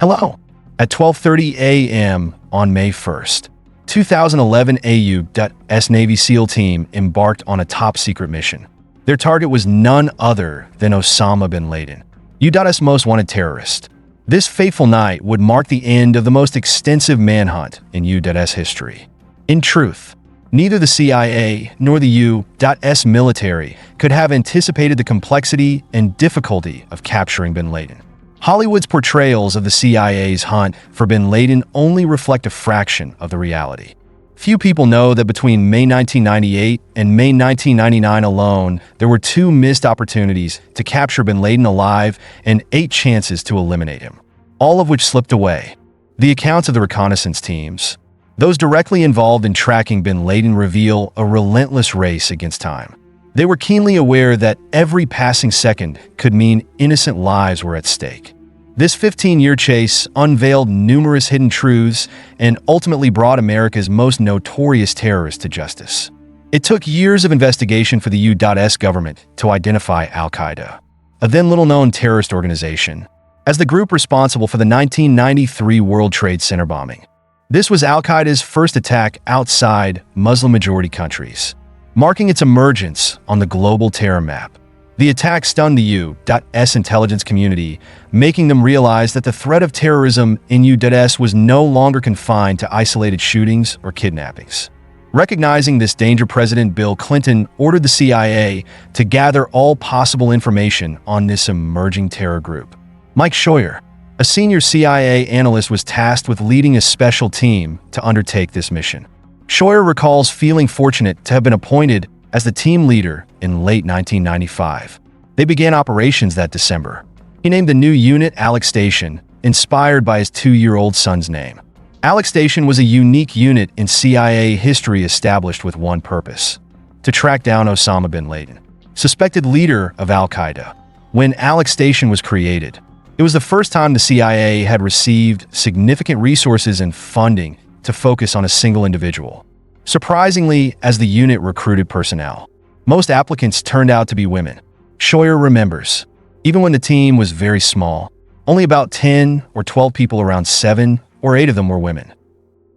Hello. At 12:30 a.m. on May 1st, 2011, a U.S. Navy SEAL team embarked on a top-secret mission. Their target was none other than Osama bin Laden, U.S. most wanted terrorist. This fateful night would mark the end of the most extensive manhunt in U.S. history. In truth, neither the CIA nor the U.S. military could have anticipated the complexity and difficulty of capturing bin Laden. Hollywood's portrayals of the CIA's hunt for bin Laden only reflect a fraction of the reality. Few people know that between May 1998 and May 1999 alone, there were 2 missed opportunities to capture bin Laden alive and 8 chances to eliminate him, all of which slipped away. The accounts of the reconnaissance teams, those directly involved in tracking bin Laden, reveal a relentless race against time. They were keenly aware that every passing second could mean innocent lives were at stake. This 15-year chase unveiled numerous hidden truths and ultimately brought America's most notorious terrorist to justice. It took years of investigation for the U.S. government to identify Al-Qaeda, a then little-known terrorist organization, as the group responsible for the 1993 World Trade Center bombing. This was Al-Qaeda's first attack outside Muslim-majority countries, marking its emergence on the global terror map. The attack stunned the U.S. intelligence community, making them realize that the threat of terrorism in U.S. was no longer confined to isolated shootings or kidnappings. Recognizing this danger, President Bill Clinton ordered the CIA to gather all possible information on this emerging terror group. Mike Scheuer, a senior CIA analyst, was tasked with leading a special team to undertake this mission. Scheuer recalls feeling fortunate to have been appointed as the team leader in late 1995. They began operations that December. He named the new unit Escalation, inspired by his 2-year-old son's name. Escalation was a unique unit in CIA history established with one purpose: to track down Osama bin Laden, suspected leader of Al-Qaeda. When Escalation was created, it was the first time the CIA had received significant resources and funding to focus on a single individual. Surprisingly, as the unit recruited personnel, most applicants turned out to be women. Scheuer remembers, even when the team was very small, only about 10 or 12 people, around 7 or 8 of them were women.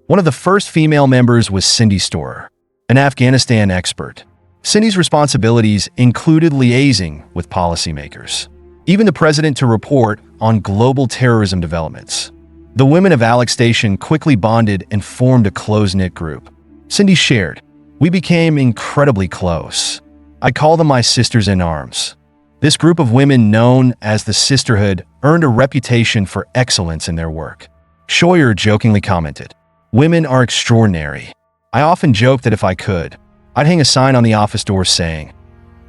One of the first female members was Cindy Storer, an Afghanistan expert. Cindy's responsibilities included liaising with policymakers, even the president, to report on global terrorism developments. The women of Escalation quickly bonded and formed a close-knit group. Cindy shared, "We became incredibly close. I call them my sisters in arms." This group of women, known as the Sisterhood, earned a reputation for excellence in their work. Scheuer jokingly commented, "Women are extraordinary. I often joke that if I could, I'd hang a sign on the office door saying,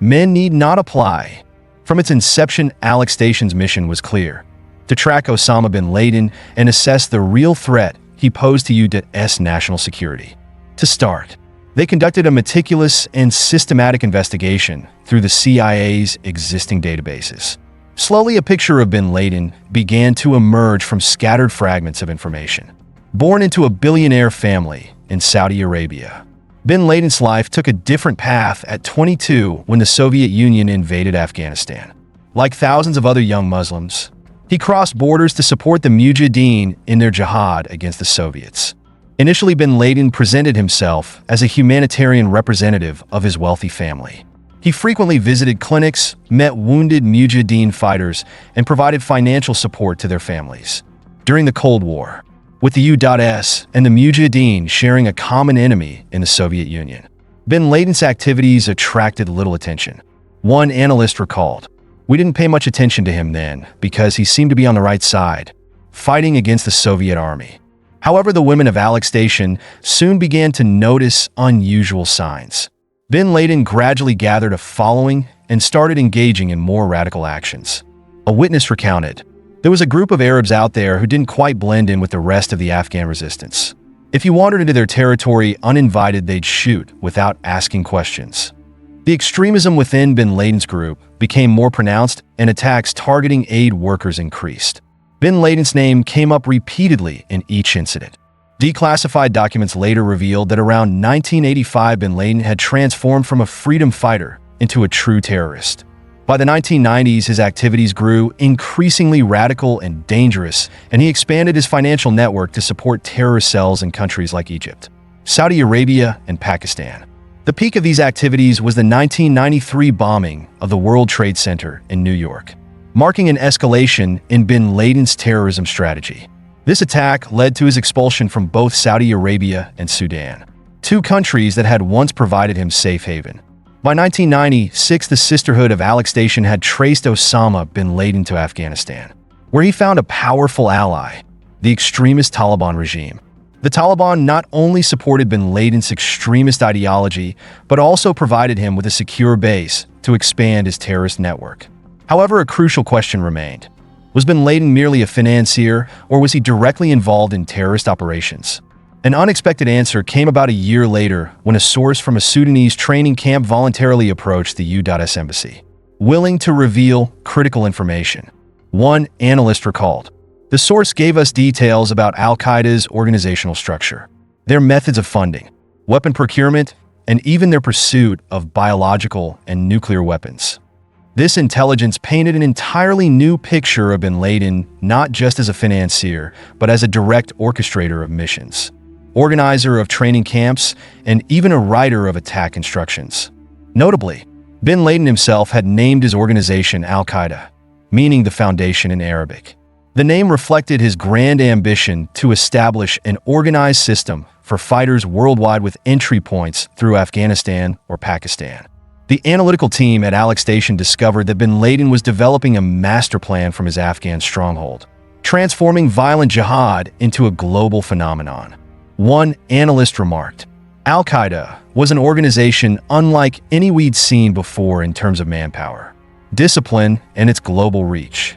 'Men need not apply.'" From its inception, Escalation's mission was clear: to track Osama bin Laden and assess the real threat he posed to U.S. national security. To start, they conducted a meticulous and systematic investigation through the CIA's existing databases. Slowly, a picture of bin Laden began to emerge from scattered fragments of information. Born into a billionaire family in Saudi Arabia, bin Laden's life took a different path at 22 when the Soviet Union invaded Afghanistan. Like thousands of other young Muslims, he crossed borders to support the Mujahideen in their jihad against the Soviets. Initially, bin Laden presented himself as a humanitarian representative of his wealthy family. He frequently visited clinics, met wounded Mujahideen fighters, and provided financial support to their families. During the Cold War, with the U.S. and the Mujahideen sharing a common enemy in the Soviet Union, bin Laden's activities attracted little attention. One analyst recalled, "We didn't pay much attention to him then because he seemed to be on the right side, fighting against the Soviet army." However, the women of Escalation soon began to notice unusual signs. Bin Laden gradually gathered a following and started engaging in more radical actions. A witness recounted, "There was a group of Arabs out there who didn't quite blend in with the rest of the Afghan resistance. If you wandered into their territory uninvited, they'd shoot without asking questions." The extremism within bin Laden's group became more pronounced, and attacks targeting aid workers increased. Bin Laden's name came up repeatedly in each incident. Declassified documents later revealed that around 1985, bin Laden had transformed from a freedom fighter into a true terrorist. By the 1990s, his activities grew increasingly radical and dangerous, and he expanded his financial network to support terrorist cells in countries like Egypt, Saudi Arabia, and Pakistan. The peak of these activities was the 1993 bombing of the World Trade Center in New York, marking an escalation in bin Laden's terrorism strategy. This attack led to his expulsion from both Saudi Arabia and Sudan, two countries that had once provided him safe haven. By 1996, the Sisterhood of Escalation had traced Osama bin Laden to Afghanistan, where he found a powerful ally, the extremist Taliban regime. The Taliban not only supported bin Laden's extremist ideology, but also provided him with a secure base to expand his terrorist network. However, a crucial question remained. Was bin Laden merely a financier, or was he directly involved in terrorist operations? An unexpected answer came about a year later when a source from a Sudanese training camp voluntarily approached the U.S. Embassy, willing to reveal critical information. One analyst recalled, "The source gave us details about al-Qaeda's organizational structure, their methods of funding, weapon procurement, and even their pursuit of biological and nuclear weapons." This intelligence painted an entirely new picture of bin Laden, not just as a financier, but as a direct orchestrator of missions, organizer of training camps, and even a writer of attack instructions. Notably, bin Laden himself had named his organization Al-Qaeda, meaning the foundation in Arabic. The name reflected his grand ambition to establish an organized system for fighters worldwide with entry points through Afghanistan or Pakistan. The analytical team at Escalation discovered that bin Laden was developing a master plan from his Afghan stronghold, transforming violent jihad into a global phenomenon. One analyst remarked, "Al-Qaeda was an organization unlike any we'd seen before in terms of manpower, discipline, and its global reach."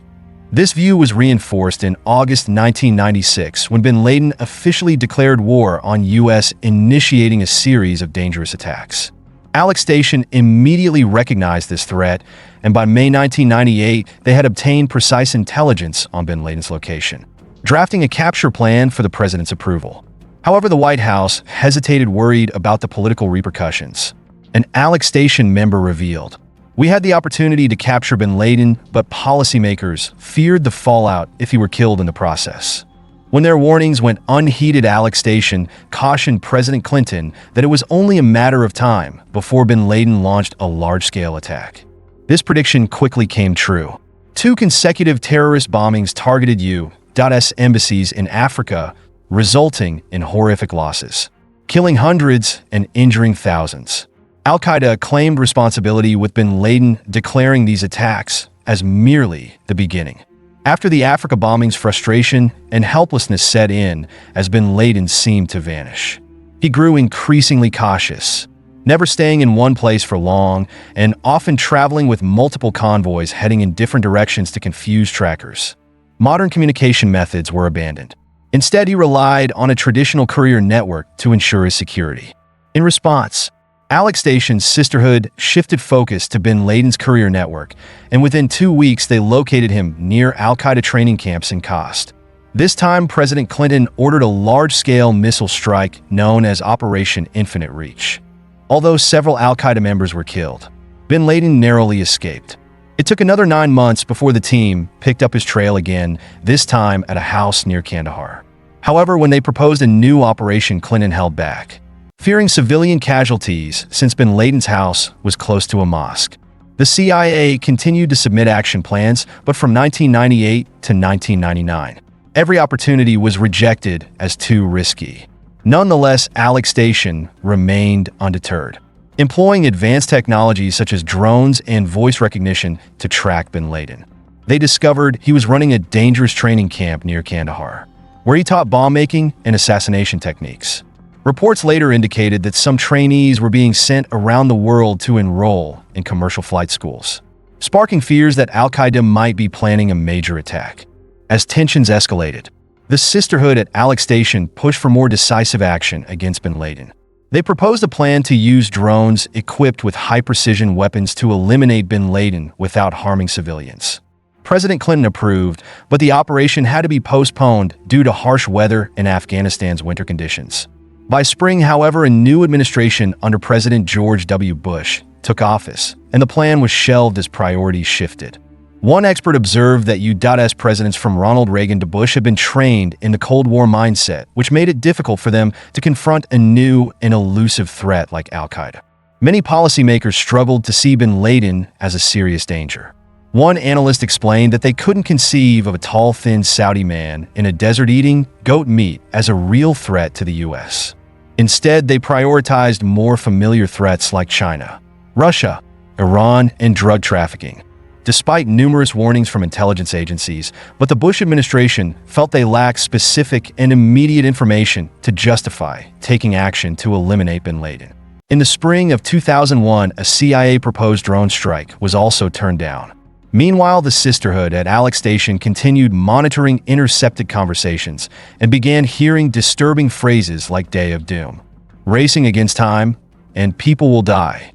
This view was reinforced in August 1996 when bin Laden officially declared war on U.S., initiating a series of dangerous attacks. Escalation immediately recognized this threat, and by May 1998, they had obtained precise intelligence on bin Laden's location, drafting a capture plan for the president's approval. However, the White House hesitated, worried about the political repercussions. An Escalation member revealed, "We had the opportunity to capture bin Laden, but policymakers feared the fallout if he were killed in the process." When their warnings went unheeded, Escalation cautioned President Clinton that it was only a matter of time before bin Laden launched a large-scale attack. This prediction quickly came true. 2 consecutive terrorist bombings targeted U.S. embassies in Africa, resulting in horrific losses, killing hundreds and injuring thousands. Al-Qaeda claimed responsibility, with bin Laden declaring these attacks as merely the beginning. After the Africa bombings, frustration and helplessness set in as bin Laden seemed to vanish. He grew increasingly cautious, never staying in one place for long and often traveling with multiple convoys heading in different directions to confuse trackers. Modern communication methods were abandoned. Instead, he relied on a traditional courier network to ensure his security. In response, Escalation's Sisterhood shifted focus to bin Laden's courier network, and within 2 weeks they located him near Al-Qaeda training camps in Khost. This time, President Clinton ordered a large-scale missile strike known as Operation Infinite Reach. Although several Al-Qaeda members were killed, bin Laden narrowly escaped. It took another 9 months before the team picked up his trail again, this time at a house near Kandahar. However, when they proposed a new operation, Clinton held back, fearing civilian casualties since bin Laden's house was close to a mosque. The CIA continued to submit action plans, but from 1998 to 1999, every opportunity was rejected as too risky. Nonetheless, Escalation remained undeterred, employing advanced technologies such as drones and voice recognition to track bin Laden. They discovered he was running a dangerous training camp near Kandahar, where he taught bomb-making and assassination techniques. Reports later indicated that some trainees were being sent around the world to enroll in commercial flight schools, sparking fears that Al-Qaeda might be planning a major attack. As tensions escalated, the Sisterhood at Escalation pushed for more decisive action against bin Laden. They proposed a plan to use drones equipped with high-precision weapons to eliminate bin Laden without harming civilians. President Clinton approved, but the operation had to be postponed due to harsh weather and Afghanistan's winter conditions. By spring, however, a new administration under President George W. Bush took office, and the plan was shelved as priorities shifted. One expert observed that U.S. presidents from Ronald Reagan to Bush had been trained in the Cold War mindset, which made it difficult for them to confront a new and elusive threat like al-Qaeda. Many policymakers struggled to see bin Laden as a serious danger. One analyst explained that they couldn't conceive of a tall, thin Saudi man in a desert eating goat meat as a real threat to the U.S. Instead, they prioritized more familiar threats like China, Russia, Iran, and drug trafficking. Despite numerous warnings from intelligence agencies, but the Bush administration felt they lacked specific and immediate information to justify taking action to eliminate bin Laden. In the spring of 2001, a CIA-proposed drone strike was also turned down. Meanwhile, the Sisterhood at Alex Station continued monitoring intercepted conversations and began hearing disturbing phrases like Day of Doom, racing against time, and people will die.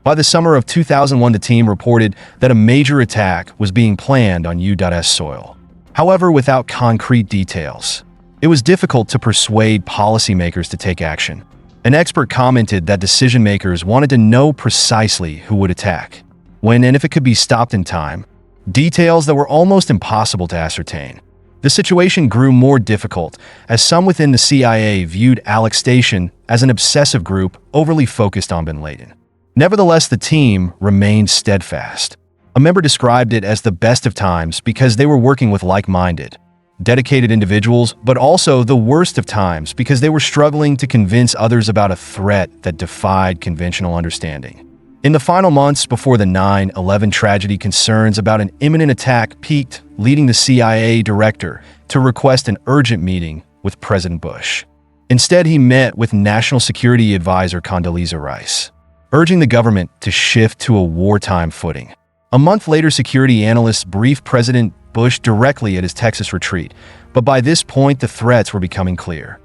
By the summer of 2001, the team reported that a major attack was being planned on U.S. soil. However, without concrete details, it was difficult to persuade policymakers to take action. An expert commented that decision-makers wanted to know precisely who would attack, when and if it could be stopped in time, details that were almost impossible to ascertain. The situation grew more difficult as some within the CIA viewed Alex Station as an obsessive group overly focused on bin Laden. Nevertheless, the team remained steadfast. A member described it as the best of times because they were working with like-minded, dedicated individuals, but also the worst of times because they were struggling to convince others about a threat that defied conventional understanding. In the final months before the 9/11 tragedy, concerns about an imminent attack peaked, leading the CIA director to request an urgent meeting with President Bush. Instead, he met with National Security Advisor Condoleezza Rice, urging the government to shift to a wartime footing. A month later, security analysts briefed President Bush directly at his Texas retreat, but by this point, the threats were becoming clear.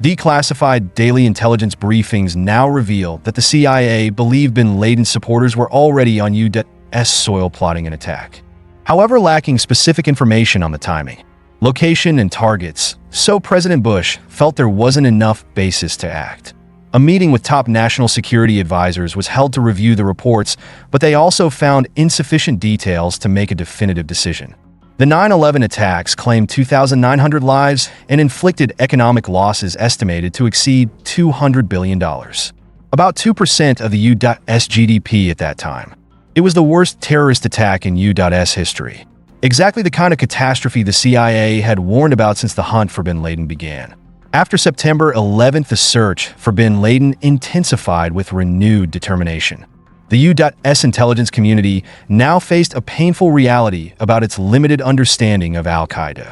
Declassified daily intelligence briefings now reveal that the CIA believed bin Laden supporters were already on U.S. soil plotting an attack. However, lacking specific information on the timing, location, and targets, so President Bush felt there wasn't enough basis to act. A meeting with top national security advisors was held to review the reports, but they also found insufficient details to make a definitive decision. The 9/11 attacks claimed 2,900 lives and inflicted economic losses estimated to exceed $200 billion, about 2% of the U.S. GDP at that time. It was the worst terrorist attack in U.S. history, exactly the kind of catastrophe the CIA had warned about since the hunt for bin Laden began. After September 11th, the search for bin Laden intensified with renewed determination. The U.S. intelligence community now faced a painful reality about its limited understanding of al-Qaeda.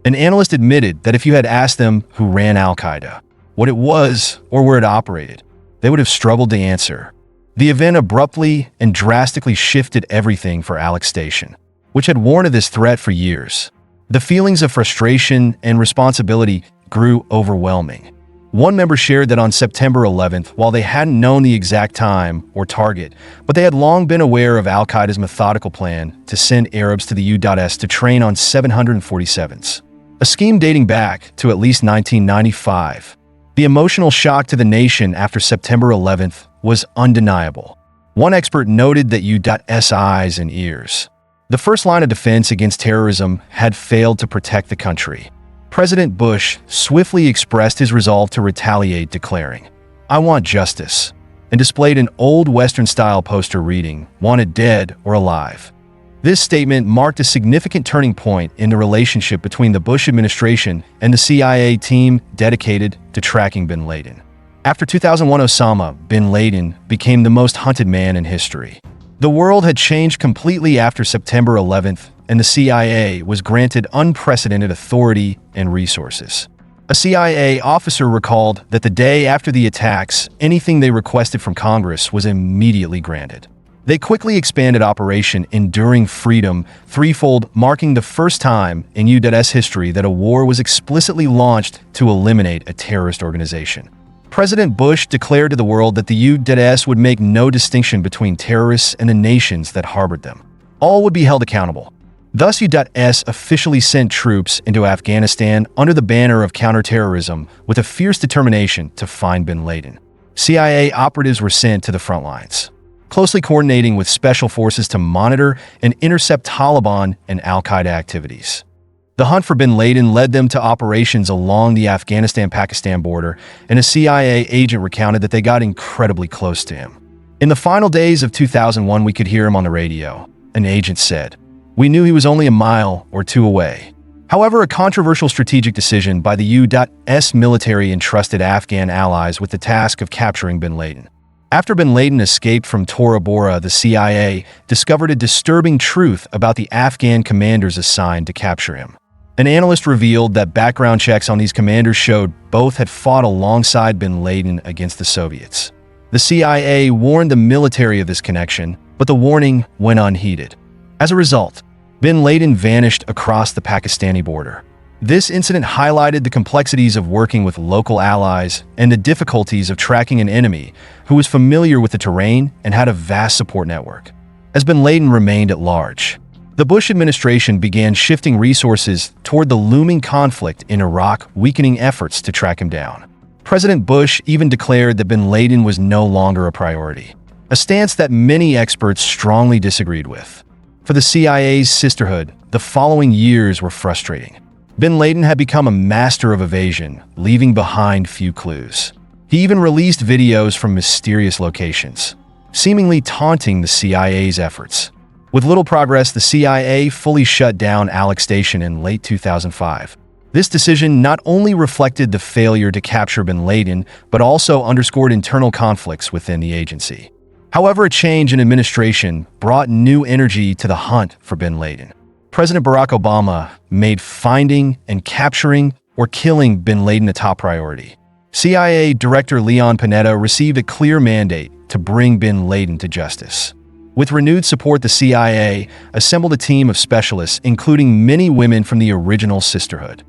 An analyst admitted that if you had asked them who ran al-Qaeda, what it was, or where it operated, they would have struggled to answer. The event abruptly and drastically shifted everything for Alex Station, which had warned of this threat for years. The feelings of frustration and responsibility grew overwhelming. One member shared that on September 11th, while they hadn't known the exact time or target, but they had long been aware of al-Qaeda's methodical plan to send Arabs to the U.S. to train on 747s, a scheme dating back to at least 1995. The emotional shock to the nation after September 11th was undeniable. One expert noted that U.S. eyes and ears, the first line of defense against terrorism, had failed to protect the country. President Bush swiftly expressed his resolve to retaliate, declaring, "I want justice," and displayed an old Western-style poster reading, "Wanted dead or alive." This statement marked a significant turning point in the relationship between the Bush administration and the CIA team dedicated to tracking bin Laden. After 2001, Osama bin Laden became the most hunted man in history. The world had changed completely after September 11th, and the CIA was granted unprecedented authority and resources. A CIA officer recalled that the day after the attacks, anything they requested from Congress was immediately granted. They quickly expanded Operation Enduring Freedom threefold, marking the first time in U.S. history that a war was explicitly launched to eliminate a terrorist organization. President Bush declared to the world that the U.S. would make no distinction between terrorists and the nations that harbored them. All would be held accountable. Thus, U.S. officially sent troops into Afghanistan under the banner of counterterrorism with a fierce determination to find bin Laden. CIA operatives were sent to the front lines, closely coordinating with special forces to monitor and intercept Taliban and al-Qaeda activities. The hunt for bin Laden led them to operations along the Afghanistan-Pakistan border, and a CIA agent recounted that they got incredibly close to him. In the final days of 2001, we could hear him on the radio. An agent said, "We knew he was only a mile or two away." However, a controversial strategic decision by the U.S. military entrusted Afghan allies with the task of capturing bin Laden. After bin Laden escaped from Tora Bora, the CIA discovered a disturbing truth about the Afghan commanders assigned to capture him. An analyst revealed that background checks on these commanders showed both had fought alongside bin Laden against the Soviets. The CIA warned the military of this connection, but the warning went unheeded. As a result, bin Laden vanished across the Pakistani border. This incident highlighted the complexities of working with local allies and the difficulties of tracking an enemy who was familiar with the terrain and had a vast support network. As bin Laden remained at large, the Bush administration began shifting resources toward the looming conflict in Iraq, weakening efforts to track him down. President Bush even declared that bin Laden was no longer a priority, a stance that many experts strongly disagreed with. For the CIA's sisterhood, the following years were frustrating. Bin Laden had become a master of evasion, leaving behind few clues. He even released videos from mysterious locations, seemingly taunting the CIA's efforts. With little progress, the CIA fully shut down Alex Station in late 2005. This decision not only reflected the failure to capture bin Laden, but also underscored internal conflicts within the agency. However, a change in administration brought new energy to the hunt for bin Laden. President Barack Obama made finding and capturing or killing bin Laden a top priority. CIA Director Leon Panetta received a clear mandate to bring bin Laden to justice. With renewed support, the CIA assembled a team of specialists, including many women from the original sisterhood.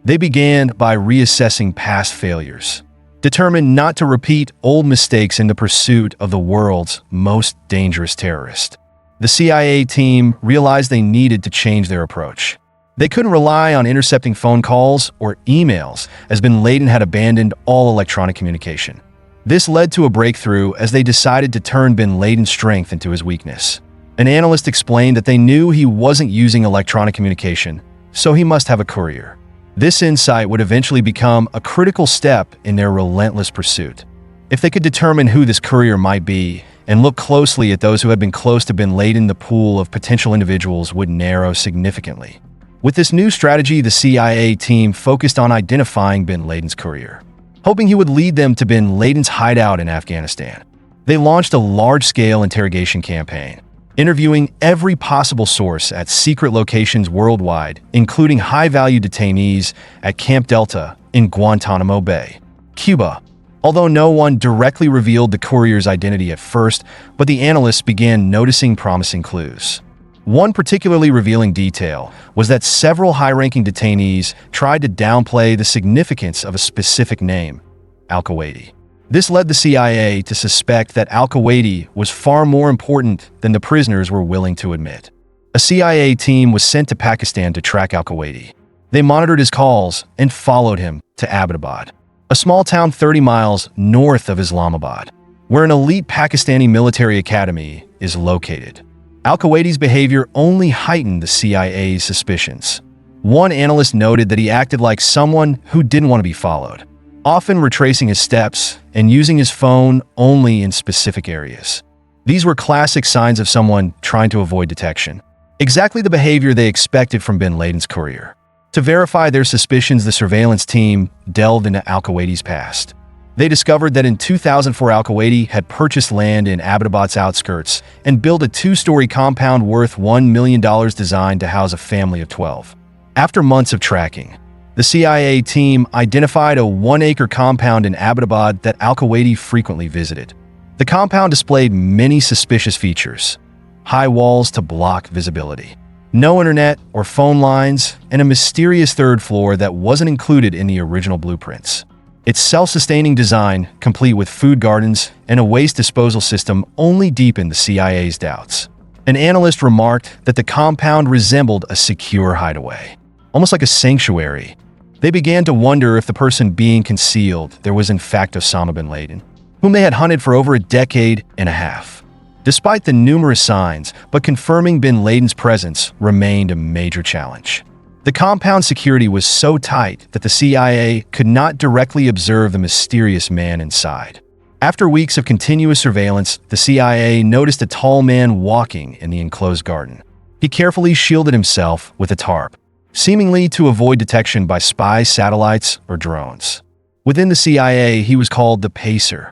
They began by reassessing past failures, determined not to repeat old mistakes in the pursuit of the world's most dangerous terrorist. The CIA team realized they needed to change their approach. They couldn't rely on intercepting phone calls or emails, as bin Laden had abandoned all electronic communication. This led to a breakthrough as they decided to turn bin Laden's strength into his weakness. An analyst explained that they knew he wasn't using electronic communication, so he must have a courier. This insight would eventually become a critical step in their relentless pursuit. If they could determine who this courier might be and look closely at those who had been close to bin Laden, the pool of potential individuals would narrow significantly. With this new strategy, the CIA team focused on identifying bin Laden's courier, hoping he would lead them to bin Laden's hideout in Afghanistan. They launched a large-scale interrogation campaign, interviewing every possible source at secret locations worldwide, including high-value detainees at Camp Delta in Guantanamo Bay, Cuba. Although no one directly revealed the courier's identity at first, but the analysts began noticing promising clues. One particularly revealing detail was that several high-ranking detainees tried to downplay the significance of a specific name, al-Kuwaiti. This led the CIA to suspect that al-Kuwaiti was far more important than the prisoners were willing to admit. A CIA team was sent to Pakistan to track al-Kuwaiti. They monitored his calls and followed him to Abbottabad, a small town 30 miles north of Islamabad, where an elite Pakistani military academy is located. Al-Kuwaiti's behavior only heightened the CIA's suspicions. One analyst noted that he acted like someone who didn't want to be followed, often retracing his steps and using his phone only in specific areas. These were classic signs of someone trying to avoid detection, exactly the behavior they expected from bin Laden's courier. To verify their suspicions, the surveillance team delved into al-Kuwaiti's past. They discovered that in 2004, al-Kuwaiti had purchased land in Abbottabad's outskirts and built a two-story compound worth $1 million designed to house a family of 12. After months of tracking, the CIA team identified a one-acre compound in Abbottabad that al-Kuwaiti frequently visited. The compound displayed many suspicious features: high walls to block visibility, no internet or phone lines, and a mysterious third floor that wasn't included in the original blueprints. Its self-sustaining design, complete with food gardens and a waste disposal system, only deepened the CIA's doubts. An analyst remarked that the compound resembled a secure hideaway, almost like a sanctuary. They began to wonder if the person being concealed there was in fact Osama bin Laden, whom they had hunted for over a decade and a half. despite the numerous signs, but confirming bin Laden's presence remained a major challenge. The compound security was so tight that the CIA could not directly observe the mysterious man inside. After weeks of continuous surveillance, the CIA noticed a tall man walking in the enclosed garden. He carefully shielded himself with a tarp, seemingly to avoid detection by spy satellites or drones. Within the CIA, he was called the Pacer.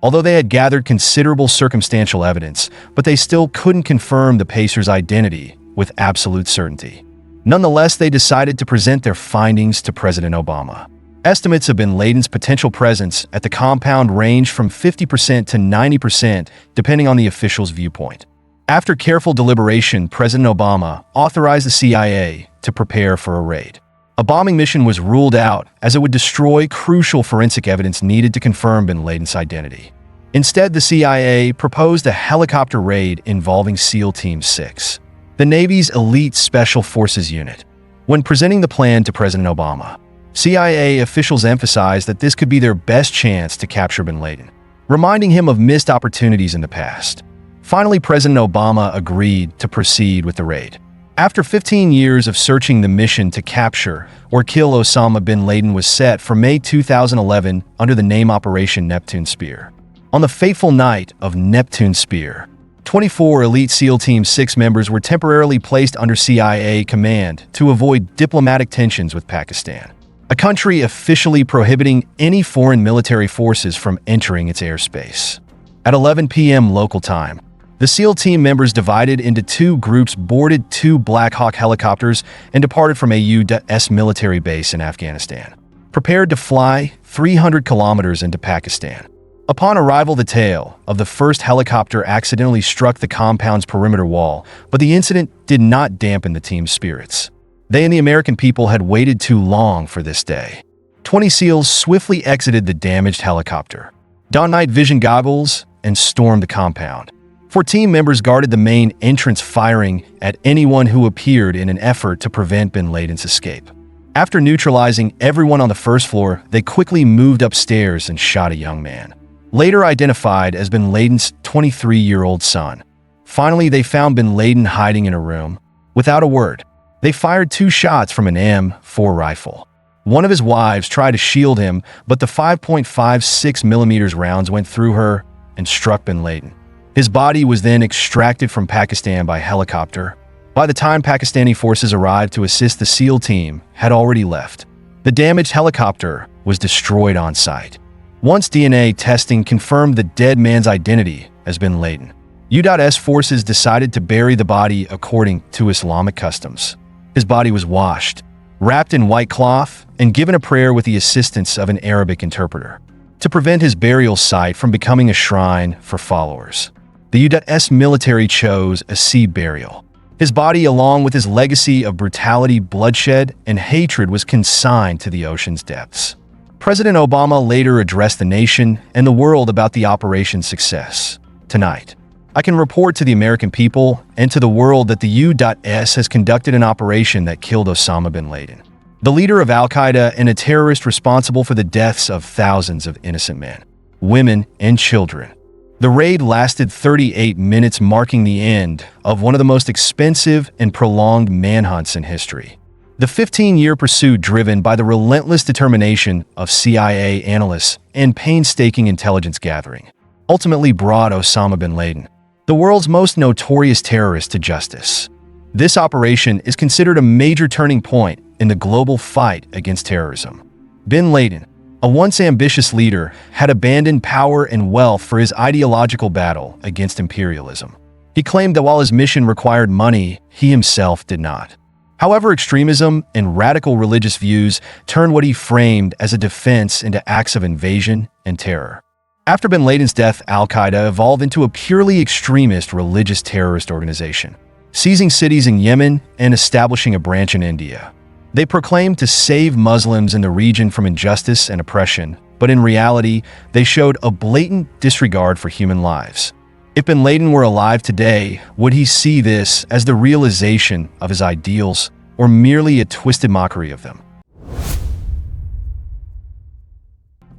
Although they had gathered considerable circumstantial evidence, but they still couldn't confirm the Pacer's identity with absolute certainty. Nonetheless, they decided to present their findings to President Obama. Estimates of bin Laden's potential presence at the compound ranged from 50% to 90%, depending on the official's viewpoint. After careful deliberation, President Obama authorized the CIA to prepare for a raid. A bombing mission was ruled out as it would destroy crucial forensic evidence needed to confirm bin Laden's identity. Instead, the CIA proposed a helicopter raid involving SEAL Team 6, the Navy's elite Special Forces unit. When presenting the plan to President Obama, CIA officials emphasized that this could be their best chance to capture bin Laden, reminding him of missed opportunities in the past. Finally, President Obama agreed to proceed with the raid. After 15 years of searching, the mission to capture or kill Osama bin Laden was set for May 2011 under the name Operation Neptune Spear. On the fateful night of Neptune Spear, 24 elite SEAL Team 6 members were temporarily placed under CIA command to avoid diplomatic tensions with Pakistan, a country officially prohibiting any foreign military forces from entering its airspace. At 11 p.m. local time, the SEAL team members divided into two groups, boarded two Black Hawk helicopters, and departed from a U.S. military base in Afghanistan, prepared to fly 300 kilometers into Pakistan. Upon arrival, the tail of the first helicopter accidentally struck the compound's perimeter wall, but the incident did not dampen the team's spirits. They and the American people had waited too long for this day. 20 SEALs swiftly exited the damaged helicopter, donned night vision goggles, and stormed the compound. 14 members guarded the main entrance, firing at anyone who appeared in an effort to prevent bin Laden's escape. After neutralizing everyone on the first floor, they quickly moved upstairs and shot a young man, later identified as bin Laden's 23-year-old son. Finally, they found bin Laden hiding in a room. Without a word, they fired 2 shots from an M4 rifle. One of his wives tried to shield him, but the 5.56mm rounds went through her and struck bin Laden. His body was then extracted from Pakistan by helicopter. By the time Pakistani forces arrived to assist, the SEAL team had already left. The damaged helicopter was destroyed on site. Once DNA testing confirmed the dead man's identity as bin Laden, U.S. forces decided to bury the body according to Islamic customs. His body was washed, wrapped in white cloth, and given a prayer with the assistance of an Arabic interpreter to prevent his burial site from becoming a shrine for followers. The U.S. military chose a sea burial. His body, along with his legacy of brutality, bloodshed, and hatred, was consigned to the ocean's depths. President Obama later addressed the nation and the world about the operation's success. Tonight, I can report to the American people and to the world that the U.S. has conducted an operation that killed Osama bin Laden, the leader of Al-Qaeda and a terrorist responsible for the deaths of thousands of innocent men, women, and children. The raid lasted 38 minutes, marking the end of one of the most expensive and prolonged manhunts in history. The 15-year pursuit, driven by the relentless determination of CIA analysts and painstaking intelligence gathering, ultimately brought Osama bin Laden, the world's most notorious terrorist, to justice. This operation is considered a major turning point in the global fight against terrorism. Bin Laden, a once ambitious leader, had abandoned power and wealth for his ideological battle against imperialism. He claimed that while his mission required money, he himself did not. However, extremism and radical religious views turned what he framed as a defense into acts of invasion and terror. After bin Laden's death, Al-Qaeda evolved into a purely extremist religious terrorist organization, seizing cities in Yemen and establishing a branch in India. They proclaimed to save Muslims in the region from injustice and oppression, but in reality, they showed a blatant disregard for human lives. If bin Laden were alive today, would he see this as the realization of his ideals or merely a twisted mockery of them?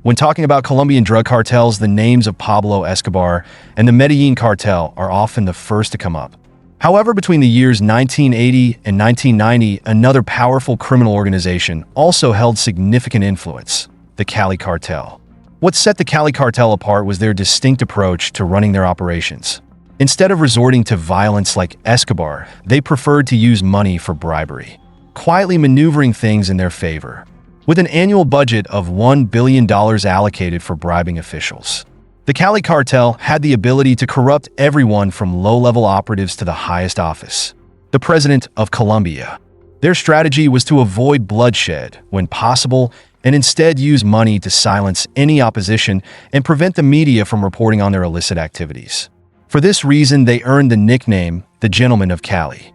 When talking about Colombian drug cartels, the names of Pablo Escobar and the Medellin cartel are often the first to come up. However, between the years 1980 and 1990, another powerful criminal organization also held significant influence: the Cali cartel. What set the Cali cartel apart was their distinct approach to running their operations. Instead of resorting to violence like Escobar, they preferred to use money for bribery, quietly maneuvering things in their favor. With an annual budget of $1 billion allocated for bribing officials, the Cali cartel had the ability to corrupt everyone from low-level operatives to the highest office, the President of Colombia. Their strategy was to avoid bloodshed when possible and instead use money to silence any opposition and prevent the media from reporting on their illicit activities. For this reason, they earned the nickname the Gentlemen of Cali.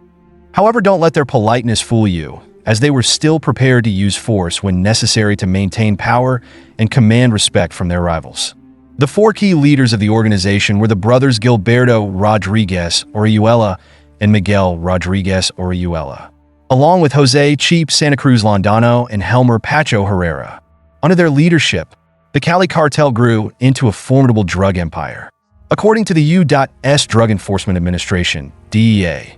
However, don't let their politeness fool you, as they were still prepared to use force when necessary to maintain power and command respect from their rivals. The four key leaders of the organization were the brothers Gilberto Rodriguez Orihuela and Miguel Rodriguez Orihuela, along with Jose Cheap Santa Cruz Landano and Helmer Pacho Herrera. Under their leadership, the Cali cartel grew into a formidable drug empire. According to the U.S. Drug Enforcement Administration, DEA,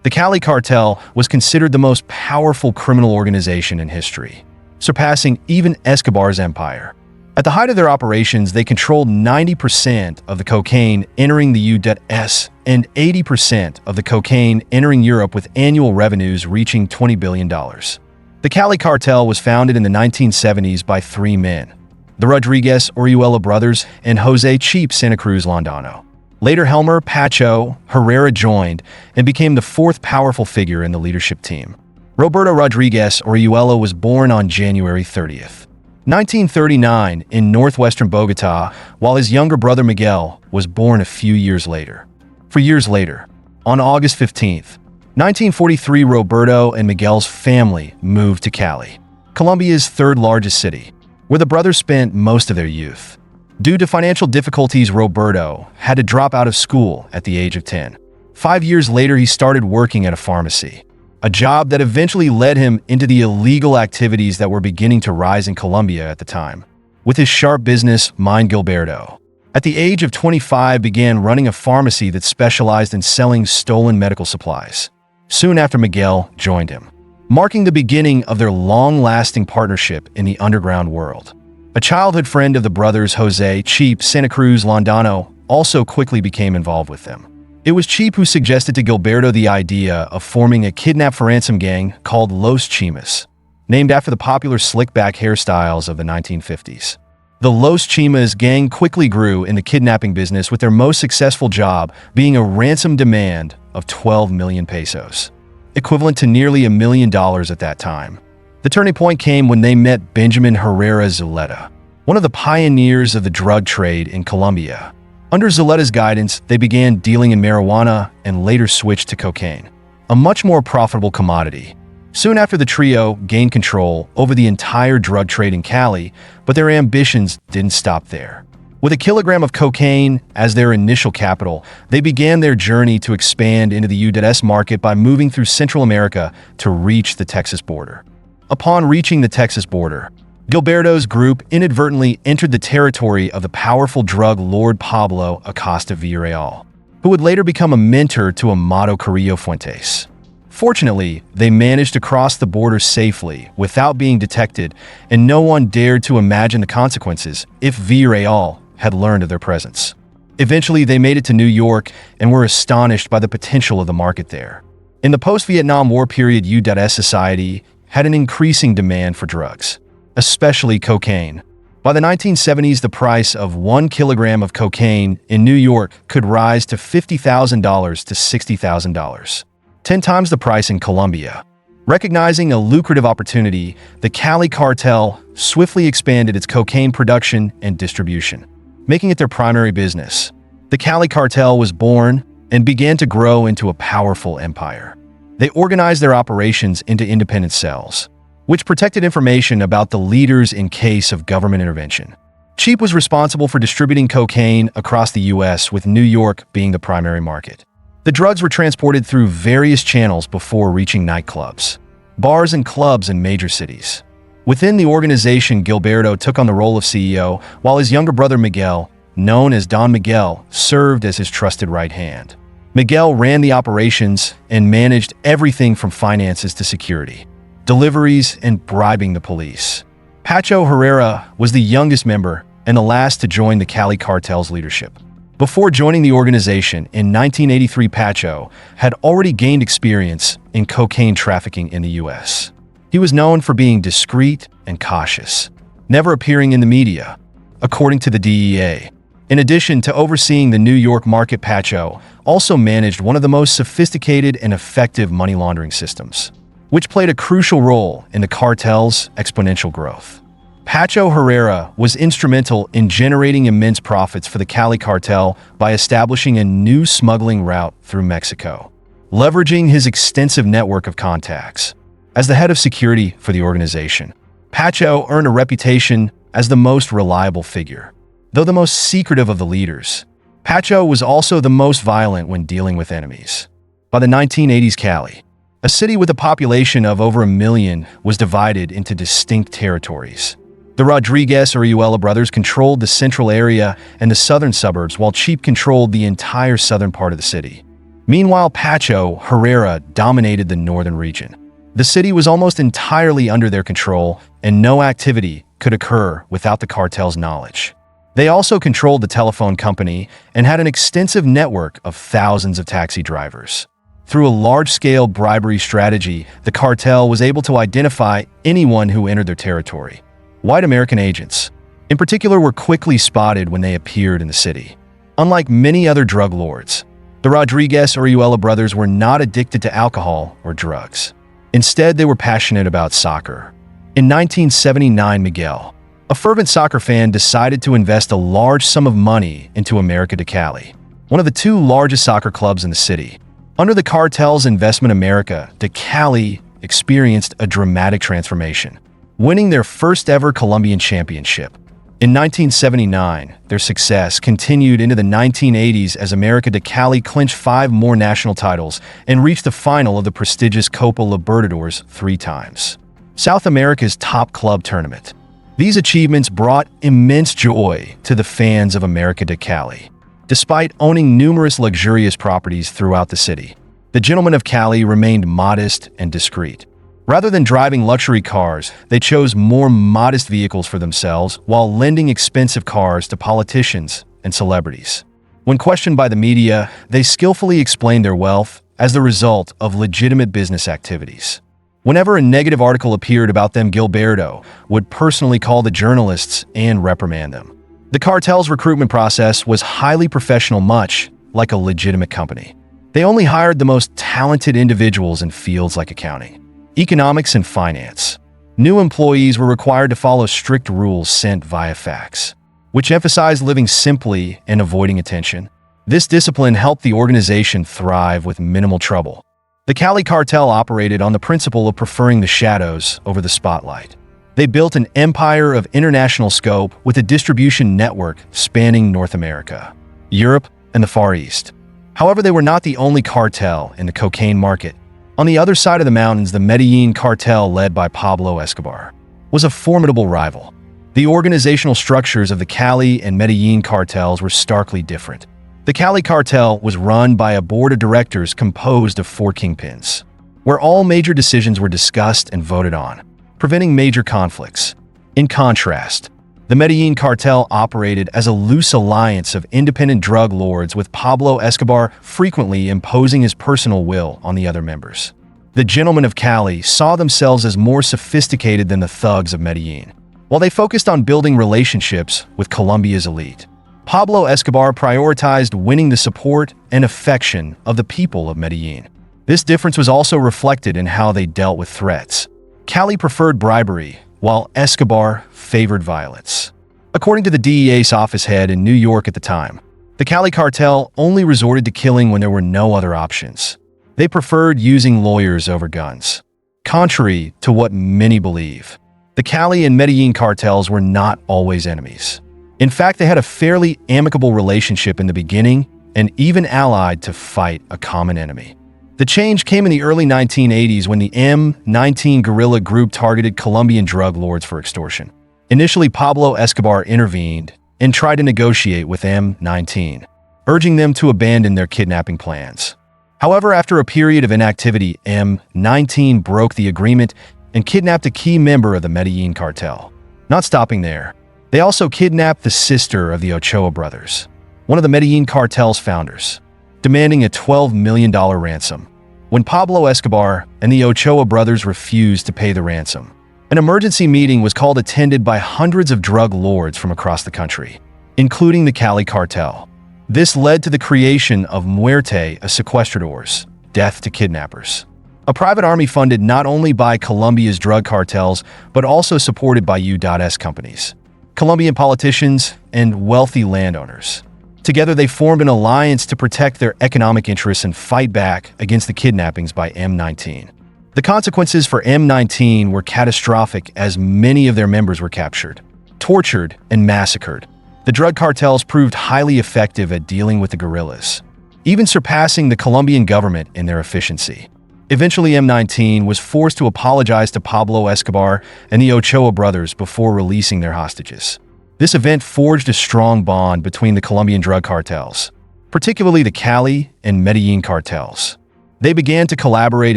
the Cali cartel was considered the most powerful criminal organization in history, surpassing even Escobar's empire. At the height of their operations, they controlled 90% of the cocaine entering the U.S. and 80% of the cocaine entering Europe, with annual revenues reaching $20 billion. The Cali cartel was founded in the 1970s by three men: the Rodriguez Orihuela brothers and Jose Cheap Santa Cruz Landano. Later, Helmer Pacho Herrera joined and became the fourth powerful figure in the leadership team. Roberto Rodriguez Orihuela was born on January 30th, 1939 in northwestern Bogotá, while his younger brother Miguel was born a few years later. 4 years later, on August 15th, 1943, Roberto and Miguel's family moved to Cali, Colombia's third largest city, where the brothers spent most of their youth. Due to financial difficulties, Roberto had to drop out of school at the age of 10. 5 years later, he started working at a pharmacy, a job that eventually led him into the illegal activities that were beginning to rise in Colombia at the time. With his sharp business mind, Gilberto, at the age of 25, began running a pharmacy that specialized in selling stolen medical supplies. Soon after, Miguel joined him, marking the beginning of their long-lasting partnership in the underground world. A childhood friend of the brothers, Jose Cheap Santa Cruz Landano, also quickly became involved with them. It was Cheap who suggested to Gilberto the idea of forming a kidnap-for-ransom gang called Los Chimas, named after the popular slick-back hairstyles of the 1950s. The Los Chimas gang quickly grew in the kidnapping business, with their most successful job being a ransom demand of 12 million pesos, equivalent to nearly $1 million at that time. The turning point came when they met Benjamin Herrera Zuleta, one of the pioneers of the drug trade in Colombia. Under Zuleta's guidance, they began dealing in marijuana and later switched to cocaine, a much more profitable commodity. Soon after, the trio gained control over the entire drug trade in Cali, but their ambitions didn't stop there. With a kilogram of cocaine as their initial capital, they began their journey to expand into the U.S. market by moving through Central America to reach the Texas border. Upon reaching the Texas border, Gilberto's group inadvertently entered the territory of the powerful drug lord Pablo Acosta Villarreal, who would later become a mentor to Amado Carrillo Fuentes. Fortunately, they managed to cross the border safely without being detected, and no one dared to imagine the consequences if Villarreal had learned of their presence. Eventually, they made it to New York and were astonished by the potential of the market there. In the post-Vietnam War period, U.S. society had an increasing demand for drugs, especially cocaine. By the 1970s, the price of 1 kilogram of cocaine in New York could rise to $50,000 to $60,000, 10 times the price in Colombia. Recognizing a lucrative opportunity, the Cali cartel swiftly expanded its cocaine production and distribution, making it their primary business. The Cali cartel was born and began to grow into a powerful empire. They organized their operations into independent cells, which protected information about the leaders in case of government intervention. Cheap was responsible for distributing cocaine across the U.S., with New York being the primary market. The drugs were transported through various channels before reaching nightclubs, bars, and clubs in major cities. Within the organization, Gilberto took on the role of CEO, while his younger brother Miguel, known as Don Miguel, served as his trusted right hand. Miguel ran the operations and managed everything from finances to security, deliveries, and bribing the police. Pacho Herrera was the youngest member and the last to join the Cali cartel's leadership. Before joining the organization in 1983, Pacho had already gained experience in cocaine trafficking in the U.S. He was known for being discreet and cautious, never appearing in the media, according to the DEA. In addition to overseeing the New York market, Pacho also managed one of the most sophisticated and effective money laundering systems, which played a crucial role in the cartel's exponential growth. Pacho Herrera was instrumental in generating immense profits for the Cali cartel by establishing a new smuggling route through Mexico, leveraging his extensive network of contacts. As the head of security for the organization, Pacho earned a reputation as the most reliable figure. Though the most secretive of the leaders, Pacho was also the most violent when dealing with enemies. By the 1980s, Cali, a city with a population of over 1 million, was divided into distinct territories. The Rodriguez-Orihuela brothers controlled the central area and the southern suburbs, while Cheap controlled the entire southern part of the city. Meanwhile, Pacho Herrera dominated the northern region. The city was almost entirely under their control, and no activity could occur without the cartel's knowledge. They also controlled the telephone company and had an extensive network of thousands of taxi drivers. Through a large-scale bribery strategy, the cartel was able to identify anyone who entered their territory. White American agents, in particular, were quickly spotted when they appeared in the city. Unlike many other drug lords, the Rodriguez-Orihuela brothers were not addicted to alcohol or drugs. Instead, they were passionate about soccer. In 1979, Miguel, a fervent soccer fan, decided to invest a large sum of money into América-de-Cali, one of the two largest soccer clubs in the city. Under the cartel's investment, América-de-Cali experienced a dramatic transformation, winning their first-ever Colombian championship. In 1979, their success continued into the 1980s as América-de-Cali clinched 5 more national titles and reached the final of the prestigious Copa Libertadores 3 times, South America's top club tournament. These achievements brought immense joy to the fans of América-de-Cali. Despite owning numerous luxurious properties throughout the city, the gentlemen of Cali remained modest and discreet. Rather than driving luxury cars, they chose more modest vehicles for themselves while lending expensive cars to politicians and celebrities. When questioned by the media, they skillfully explained their wealth as the result of legitimate business activities. Whenever a negative article appeared about them, Gilberto would personally call the journalists and reprimand them. The cartel's recruitment process was highly professional, much like a legitimate company. They only hired the most talented individuals in fields like accounting, economics, and finance. New employees were required to follow strict rules sent via fax, which emphasized living simply and avoiding attention. This discipline helped the organization thrive with minimal trouble. The Cali cartel operated on the principle of preferring the shadows over the spotlight. They built an empire of international scope with a distribution network spanning North America, Europe, and the Far East. However, they were not the only cartel in the cocaine market. On the other side of the mountains, the Medellin cartel, led by Pablo Escobar, was a formidable rival. The organizational structures of the Cali and Medellin cartels were starkly different. The Cali cartel was run by a board of directors composed of 4 kingpins, where all major decisions were discussed and voted on, preventing major conflicts. In contrast, the Medellin cartel operated as a loose alliance of independent drug lords, with Pablo Escobar frequently imposing his personal will on the other members. The gentlemen of Cali saw themselves as more sophisticated than the thugs of Medellin. While they focused on building relationships with Colombia's elite, Pablo Escobar prioritized winning the support and affection of the people of Medellin. This difference was also reflected in how they dealt with threats. Cali preferred bribery, while Escobar favored violence. According to the DEA's office head in New York at the time, the Cali cartel only resorted to killing when there were no other options. They preferred using lawyers over guns. Contrary to what many believe, the Cali and Medellin cartels were not always enemies. In fact, they had a fairly amicable relationship in the beginning and even allied to fight a common enemy. The change came in the early 1980s when the M19 guerrilla group targeted Colombian drug lords for extortion. Initially, Pablo Escobar intervened and tried to negotiate with M19, urging them to abandon their kidnapping plans. However, after a period of inactivity, M19 broke the agreement and kidnapped a key member of the Medellin cartel. Not stopping there, they also kidnapped the sister of the Ochoa brothers, one of the Medellin cartel's founders, demanding a $12 million ransom. When Pablo Escobar and the Ochoa brothers refused to pay the ransom, an emergency meeting was called, attended by hundreds of drug lords from across the country, including the Cali cartel. This led to the creation of Muerte a Secuestradores, death to kidnappers, a private army funded not only by Colombia's drug cartels, but also supported by U.S. companies, Colombian politicians, and wealthy landowners. Together, they formed an alliance to protect their economic interests and fight back against the kidnappings by M19. The consequences for M19 were catastrophic, as many of their members were captured, tortured, and massacred. The drug cartels proved highly effective at dealing with the guerrillas, even surpassing the Colombian government in their efficiency. Eventually, M19 was forced to apologize to Pablo Escobar and the Ochoa brothers before releasing their hostages. This event forged a strong bond between the Colombian drug cartels, particularly the Cali and Medellin cartels. They began to collaborate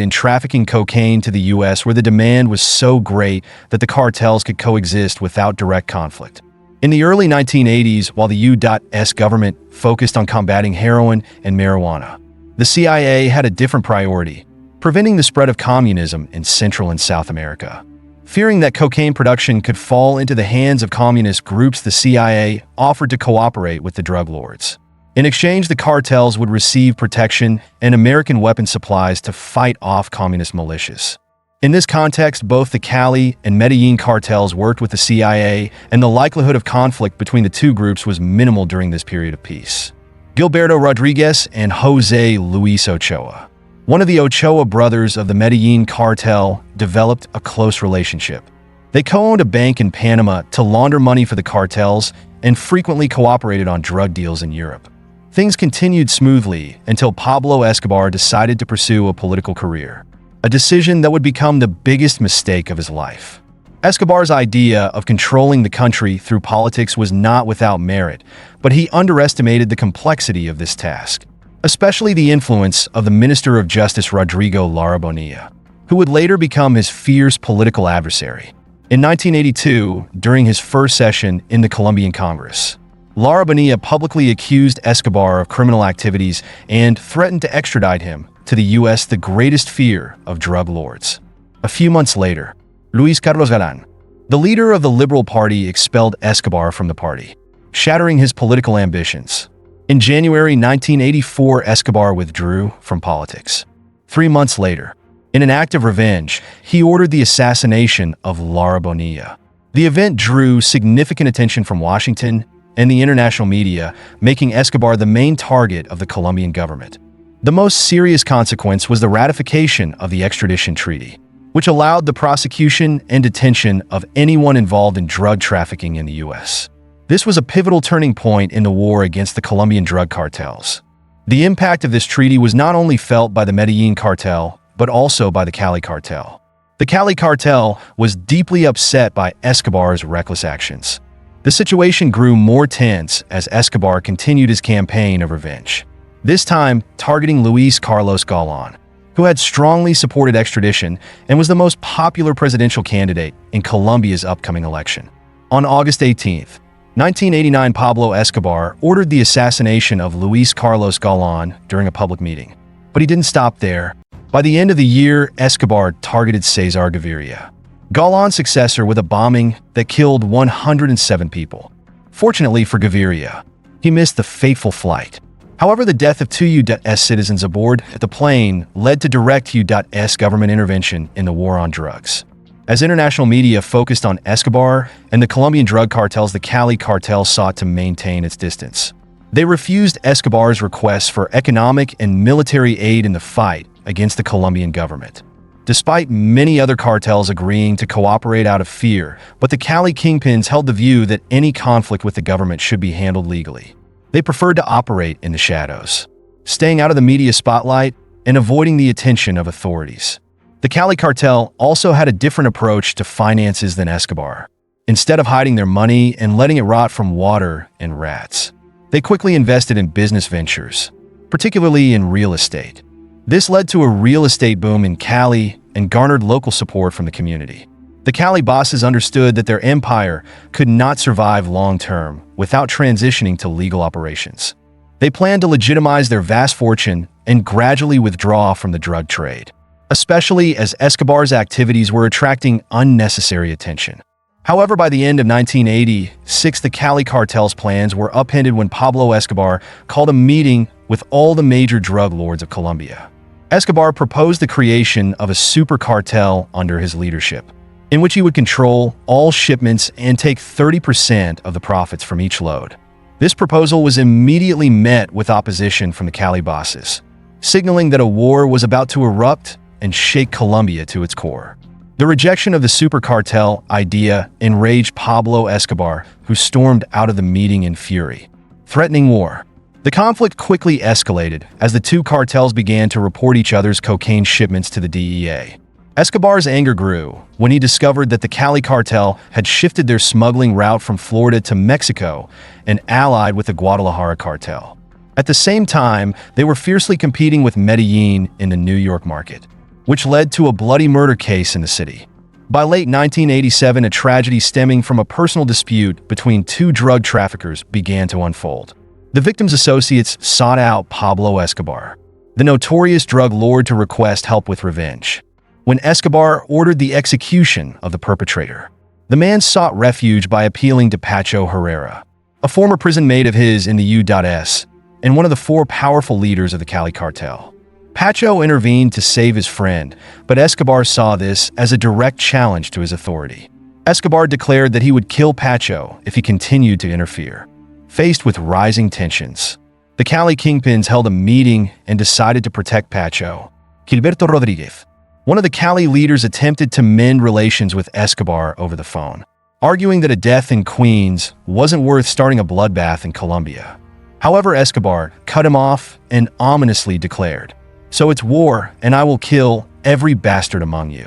in trafficking cocaine to the U.S., where the demand was so great that the cartels could coexist without direct conflict. In the early 1980s, while the U.S. government focused on combating heroin and marijuana, the CIA had a different priority: preventing the spread of communism in Central and South America. Fearing that cocaine production could fall into the hands of communist groups, the CIA offered to cooperate with the drug lords. In exchange, the cartels would receive protection and American weapon supplies to fight off communist militias. In this context, both the Cali and Medellin cartels worked with the CIA, and the likelihood of conflict between the two groups was minimal during this period of peace. Gilberto Rodriguez and Jose Luis Ochoa, one of the Ochoa brothers of the Medellin cartel, developed a close relationship. They co-owned a bank in Panama to launder money for the cartels and frequently cooperated on drug deals in Europe. Things continued smoothly until Pablo Escobar decided to pursue a political career, a decision that would become the biggest mistake of his life. Escobar's idea of controlling the country through politics was not without merit, but he underestimated the complexity of this task, especially the influence of the Minister of Justice Rodrigo Lara Bonilla, who would later become his fierce political adversary. In 1982, during his first session in the Colombian Congress, Lara Bonilla publicly accused Escobar of criminal activities and threatened to extradite him to the U.S., the greatest fear of drug lords. A few months later, Luis Carlos Galán, the leader of the Liberal Party, expelled Escobar from the party, shattering his political ambitions. In January 1984, Escobar withdrew from politics. 3 months later, in an act of revenge, he ordered the assassination of Lara Bonilla. The event drew significant attention from Washington and the international media, making Escobar the main target of the Colombian government. The most serious consequence was the ratification of the extradition treaty, which allowed the prosecution and detention of anyone involved in drug trafficking in the U.S. This was a pivotal turning point in the war against the Colombian drug cartels. The impact of this treaty was not only felt by the Medellin cartel, but also by the Cali cartel. The Cali cartel was deeply upset by Escobar's reckless actions. The situation grew more tense as Escobar continued his campaign of revenge, this time targeting Luis Carlos Galán, who had strongly supported extradition and was the most popular presidential candidate in Colombia's upcoming election. On August 18th, 1989, Pablo Escobar ordered the assassination of Luis Carlos Galán during a public meeting. But he didn't stop there. By the end of the year, Escobar targeted Cesar Gaviria, Galán's successor, with a bombing that killed 107 people. Fortunately for Gaviria, he missed the fateful flight. However, the death of two U.S. citizens aboard the plane led to direct U.S. government intervention in the war on drugs. As international media focused on Escobar and the Colombian drug cartels, the Cali cartel sought to maintain its distance. They refused Escobar's requests for economic and military aid in the fight against the Colombian government, despite many other cartels agreeing to cooperate out of fear. But the Cali kingpins held the view that any conflict with the government should be handled legally. They preferred to operate in the shadows, staying out of the media spotlight and avoiding the attention of authorities. The Cali cartel also had a different approach to finances than Escobar. Instead of hiding their money and letting it rot from water and rats, they quickly invested in business ventures, particularly in real estate. This led to a real estate boom in Cali and garnered local support from the community. The Cali bosses understood that their empire could not survive long-term without transitioning to legal operations. They planned to legitimize their vast fortune and gradually withdraw from the drug trade, especially as Escobar's activities were attracting unnecessary attention. However, by the end of 1986, the Cali cartel's plans were upended when Pablo Escobar called a meeting with all the major drug lords of Colombia. Escobar proposed the creation of a super cartel under his leadership, in which he would control all shipments and take 30% of the profits from each load. This proposal was immediately met with opposition from the Cali bosses, signaling that a war was about to erupt and shake Colombia to its core. The rejection of the super cartel idea enraged Pablo Escobar, who stormed out of the meeting in fury, threatening war. The conflict quickly escalated as the two cartels began to report each other's cocaine shipments to the DEA. Escobar's anger grew when he discovered that the Cali cartel had shifted their smuggling route from Florida to Mexico and allied with the Guadalajara cartel. At the same time, they were fiercely competing with Medellin in the New York market, which led to a bloody murder case in the city. By late 1987, a tragedy stemming from a personal dispute between two drug traffickers began to unfold. The victims' associates sought out Pablo Escobar, the notorious drug lord, to request help with revenge. When Escobar ordered the execution of the perpetrator, the man sought refuge by appealing to Pacho Herrera, a former prison mate of his in the U.S. and one of the four powerful leaders of the Cali cartel. Pacho intervened to save his friend, but Escobar saw this as a direct challenge to his authority. Escobar declared that he would kill Pacho if he continued to interfere. Faced with rising tensions, the Cali kingpins held a meeting and decided to protect Pacho. Gilberto Rodriguez, one of the Cali leaders, attempted to mend relations with Escobar over the phone, arguing that a death in Queens wasn't worth starting a bloodbath in Colombia. However, Escobar cut him off and ominously declared, "So it's war, and I will kill every bastard among you."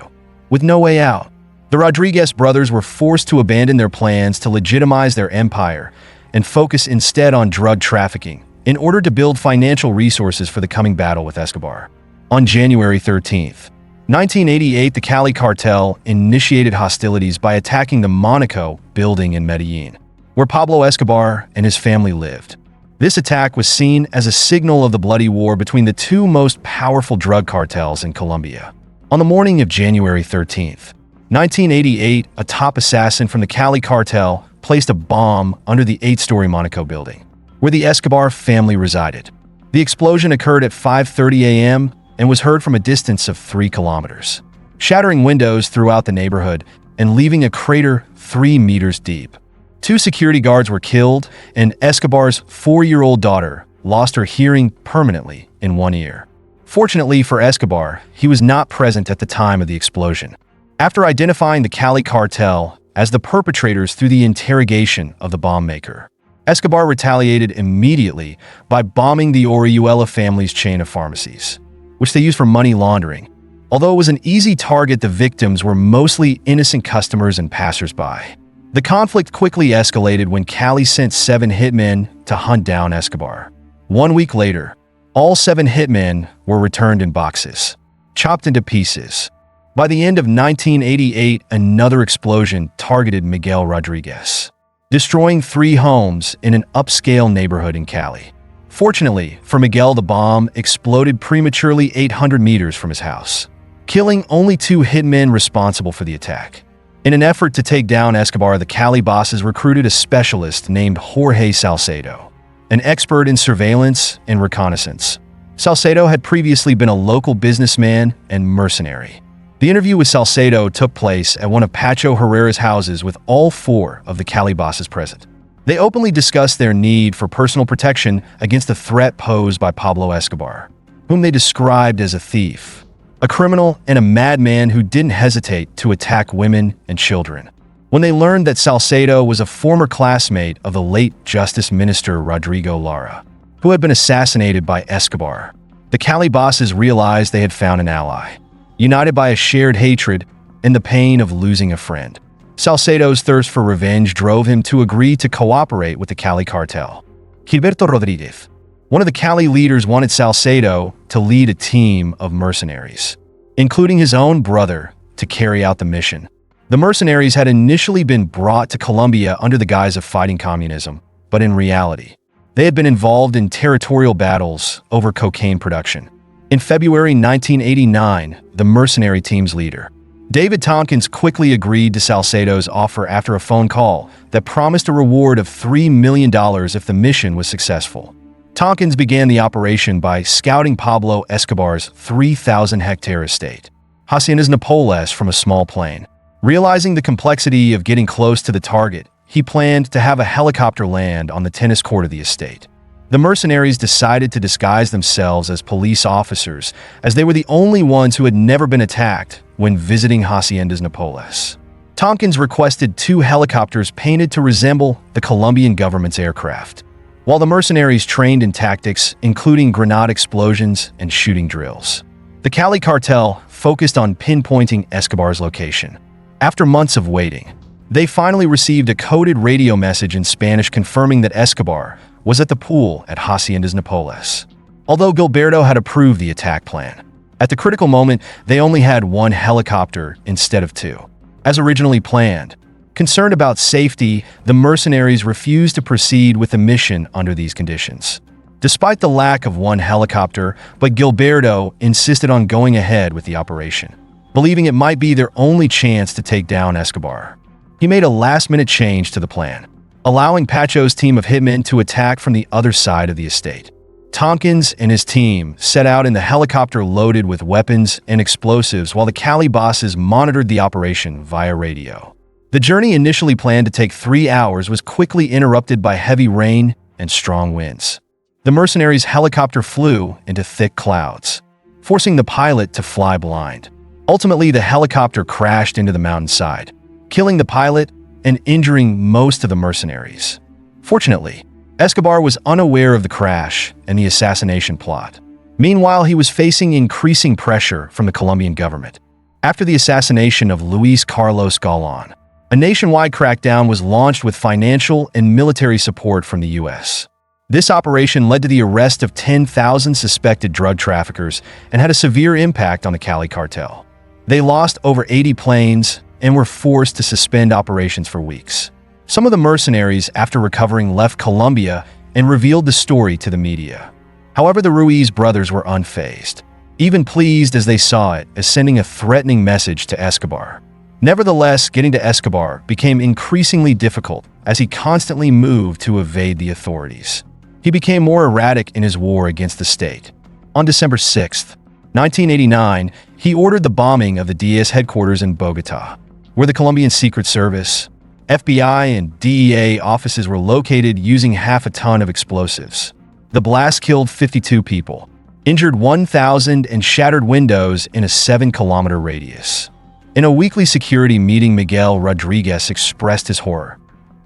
With no way out, the Rodriguez brothers were forced to abandon their plans to legitimize their empire and focus instead on drug trafficking in order to build financial resources for the coming battle with Escobar. On January 13th, 1988, the Cali cartel initiated hostilities by attacking the Monaco building in Medellin, where Pablo Escobar and his family lived. This attack was seen as a signal of the bloody war between the two most powerful drug cartels in Colombia. On the morning of January 13th, 1988, a top assassin from the Cali cartel placed a bomb under the 8-story Monaco building, where the Escobar family resided. The explosion occurred at 5:30 a.m. and was heard from a distance of 3 kilometers, shattering windows throughout the neighborhood and leaving a crater 3 meters deep. 2 security guards were killed, and Escobar's 4-year-old daughter lost her hearing permanently in one ear. Fortunately for Escobar, he was not present at the time of the explosion. After identifying the Cali cartel as the perpetrators through the interrogation of the bomb maker, Escobar retaliated immediately by bombing the Orihuela family's chain of pharmacies, which they used for money laundering. Although it was an easy target, the victims were mostly innocent customers and passersby. The conflict quickly escalated when Cali sent 7 hitmen to hunt down Escobar. 1 week later, all 7 hitmen were returned in boxes, chopped into pieces. By the end of 1988, another explosion targeted Miguel Rodriguez, destroying 3 homes in an upscale neighborhood in Cali. Fortunately for Miguel, the bomb exploded prematurely 800 meters from his house, killing only 2 hitmen responsible for the attack. In an effort to take down Escobar, the Cali bosses recruited a specialist named Jorge Salcedo, an expert in surveillance and reconnaissance. Salcedo had previously been a local businessman and mercenary. The interview with Salcedo took place at one of Pacho Herrera's houses with all 4 of the Cali bosses present. They openly discussed their need for personal protection against the threat posed by Pablo Escobar, whom they described as a thief, a criminal, and a madman who didn't hesitate to attack women and children. When they learned that Salcedo was a former classmate of the late Justice Minister Rodrigo Lara, who had been assassinated by Escobar, The Cali bosses realized they had found an ally, united by a shared hatred and the pain of losing a friend. Salcedo's thirst for revenge drove him to agree to cooperate with the Cali cartel. Gilberto Rodriguez, one of the Cali leaders, wanted Salcedo to lead a team of mercenaries, including his own brother, to carry out the mission. The mercenaries had initially been brought to Colombia under the guise of fighting communism, but in reality, they had been involved in territorial battles over cocaine production. In February 1989, the mercenary team's leader, David Tompkins, quickly agreed to Salcedo's offer after a phone call that promised a reward of $3 million if the mission was successful. Tompkins began the operation by scouting Pablo Escobar's 3,000-hectare estate, Haciendas Napoles, from a small plane. Realizing the complexity of getting close to the target, he planned to have a helicopter land on the tennis court of the estate. The mercenaries decided to disguise themselves as police officers, as they were the only ones who had never been attacked when visiting Haciendas Napoles. Tompkins requested 2 helicopters painted to resemble the Colombian government's aircraft, while the mercenaries trained in tactics, including grenade explosions and shooting drills. The Cali cartel focused on pinpointing Escobar's location. After months of waiting, they finally received a coded radio message in Spanish confirming that Escobar was at the pool at Haciendas Napoles. Although Gilberto had approved the attack plan, at the critical moment, they only had 1 helicopter instead of 2, as originally planned. Concerned about safety, the mercenaries refused to proceed with the mission under these conditions. Despite the lack of 1 helicopter, but Gilberto insisted on going ahead with the operation, believing it might be their only chance to take down Escobar. He made a last-minute change to the plan, allowing Pacho's team of hitmen to attack from the other side of the estate. Tompkins and his team set out in the helicopter loaded with weapons and explosives while the Cali bosses monitored the operation via radio. The journey, initially planned to take 3 hours, was quickly interrupted by heavy rain and strong winds. The mercenaries' helicopter flew into thick clouds, forcing the pilot to fly blind. Ultimately, the helicopter crashed into the mountainside, killing the pilot and injuring most of the mercenaries. Fortunately, Escobar was unaware of the crash and the assassination plot. Meanwhile, he was facing increasing pressure from the Colombian government. After the assassination of Luis Carlos Galán, a nationwide crackdown was launched with financial and military support from the U.S. This operation led to the arrest of 10,000 suspected drug traffickers and had a severe impact on the Cali cartel. They lost over 80 planes and were forced to suspend operations for weeks. Some of the mercenaries, after recovering, left Colombia and revealed the story to the media. However, the Ruiz brothers were unfazed, even pleased as they saw it as sending a threatening message to Escobar. Nevertheless, getting to Escobar became increasingly difficult as he constantly moved to evade the authorities. He became more erratic in his war against the state. On December 6, 1989, he ordered the bombing of the Diaz headquarters in Bogotá, where the Colombian Secret Service, FBI, and DEA offices were located, using half a ton of explosives. The blast killed 52 people, injured 1,000, and shattered windows in a 7-kilometer radius. In a weekly security meeting, Miguel Rodriguez expressed his horror.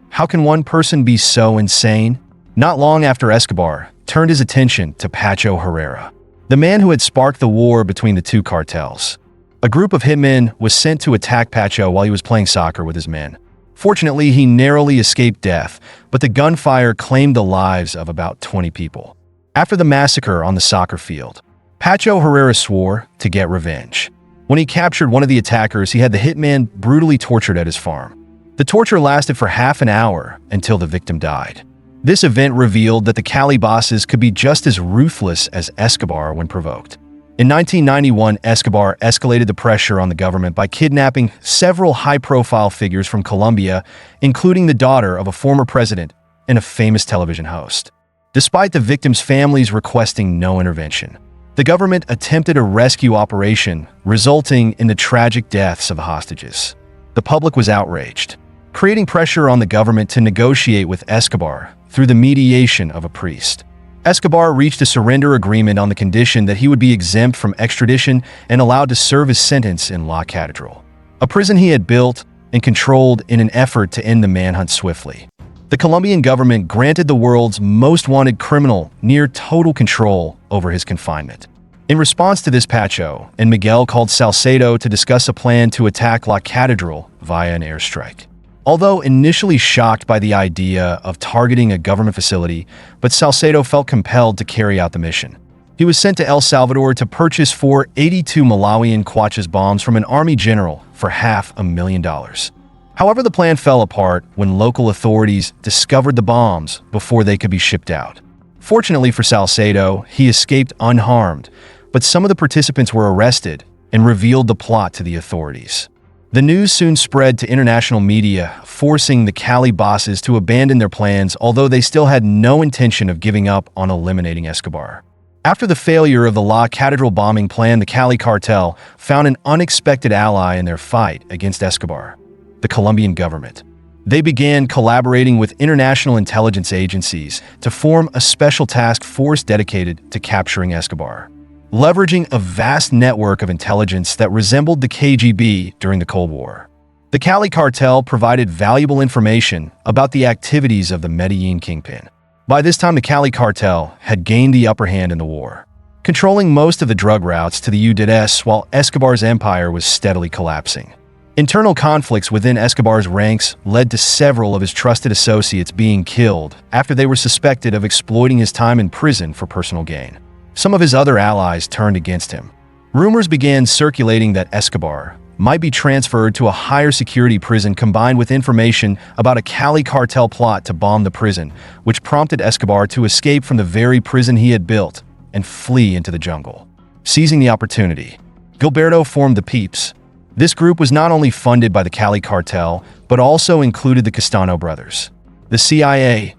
How can one person be so insane? Not long after, Escobar turned his attention to Pacho Herrera, the man who had sparked the war between the 2 cartels. A group of hitmen was sent to attack Pacho while he was playing soccer with his men. Fortunately, he narrowly escaped death, but the gunfire claimed the lives of about 20 people. After the massacre on the soccer field, Pacho Herrera swore to get revenge. When he captured one of the attackers, he had the hitman brutally tortured at his farm. The torture lasted for half an hour until the victim died. This event revealed that the Cali bosses could be just as ruthless as Escobar when provoked. In 1991, Escobar escalated the pressure on the government by kidnapping several high-profile figures from Colombia, including the daughter of a former president and a famous television host. Despite the victims' families requesting no intervention, the government attempted a rescue operation, resulting in the tragic deaths of the hostages. The public was outraged, creating pressure on the government to negotiate with Escobar through the mediation of a priest. Escobar reached a surrender agreement on the condition that he would be exempt from extradition and allowed to serve his sentence in La Catedral, a prison he had built and controlled in an effort to end the manhunt swiftly. The Colombian government granted the world's most wanted criminal near total control over his confinement. In response to this, Pacho and Miguel called Salcedo to discuss a plan to attack La Catedral via an airstrike. Although initially shocked by the idea of targeting a government facility, but Salcedo felt compelled to carry out the mission. He was sent to El Salvador to purchase 482 Malawian Quachas bombs from an army general for $500,000. However, the plan fell apart when local authorities discovered the bombs before they could be shipped out. Fortunately for Salcedo, he escaped unharmed, but some of the participants were arrested and revealed the plot to the authorities. The news soon spread to international media, forcing the Cali bosses to abandon their plans, although they still had no intention of giving up on eliminating Escobar. After the failure of the La Catedral bombing plan, the Cali cartel found an unexpected ally in their fight against Escobar: the Colombian government. They began collaborating with international intelligence agencies to form a special task force dedicated to capturing Escobar. Leveraging a vast network of intelligence that resembled the KGB during the Cold War, the Cali cartel provided valuable information about the activities of the Medellin kingpin. By this time, the Cali cartel had gained the upper hand in the war, controlling most of the drug routes to the U.S. while Escobar's empire was steadily collapsing. Internal conflicts within Escobar's ranks led to several of his trusted associates being killed after they were suspected of exploiting his time in prison for personal gain. Some of his other allies turned against him. Rumors began circulating that Escobar might be transferred to a higher security prison, combined with information about a Cali cartel plot to bomb the prison, which prompted Escobar to escape from the very prison he had built and flee into the jungle. Seizing the opportunity, Gilberto formed the Peeps. This group was not only funded by the Cali cartel, but also included the Castano brothers, the CIA,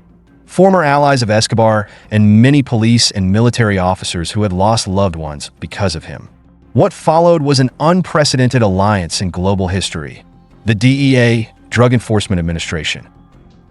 former allies of Escobar, and many police and military officers who had lost loved ones because of him. What followed was an unprecedented alliance in global history. The DEA, Drug Enforcement Administration,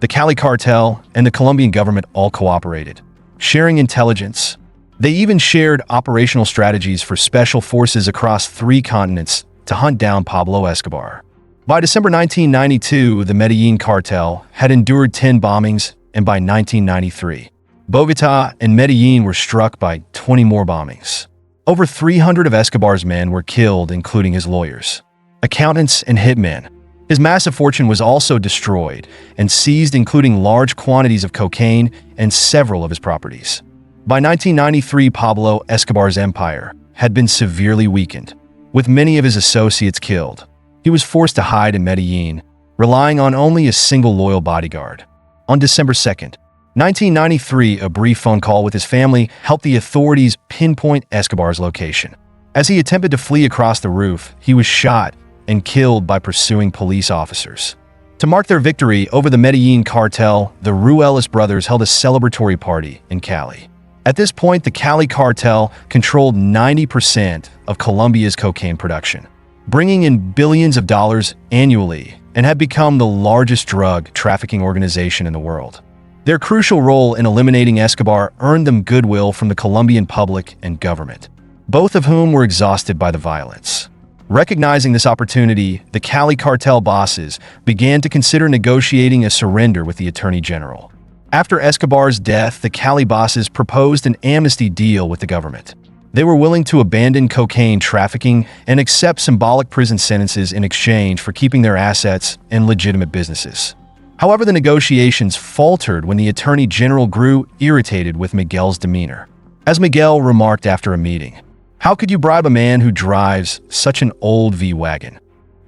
the Cali cartel, and the Colombian government all cooperated, sharing intelligence. They even shared operational strategies for special forces across 3 continents to hunt down Pablo Escobar. By December 1992, the Medellin cartel had endured 10 bombings, and by 1993, Bogotá and Medellin were struck by 20 more bombings. Over 300 of Escobar's men were killed, including his lawyers, accountants, and hitmen. His massive fortune was also destroyed and seized, including large quantities of cocaine and several of his properties. By 1993, Pablo Escobar's empire had been severely weakened, with many of his associates killed. He was forced to hide in Medellin, relying on only a single loyal bodyguard. On December 2nd, 1993, a brief phone call with his family helped the authorities pinpoint Escobar's location. As he attempted to flee across the roof, he was shot and killed by pursuing police officers. To mark their victory over the Medellin cartel, the Ruelas brothers held a celebratory party in Cali. At this point, the Cali cartel controlled 90% of Colombia's cocaine production, bringing in billions of dollars annually, and had become the largest drug trafficking organization in the world. Their crucial role in eliminating Escobar earned them goodwill from the Colombian public and government, both of whom were exhausted by the violence. Recognizing this opportunity, the Cali cartel bosses began to consider negotiating a surrender with the Attorney General. After Escobar's death, the Cali bosses proposed an amnesty deal with the government. They were willing to abandon cocaine trafficking and accept symbolic prison sentences in exchange for keeping their assets and legitimate businesses. However, the negotiations faltered when the Attorney General grew irritated with Miguel's demeanor. As Miguel remarked after a meeting, "How could you bribe a man who drives such an old V-Wagon?"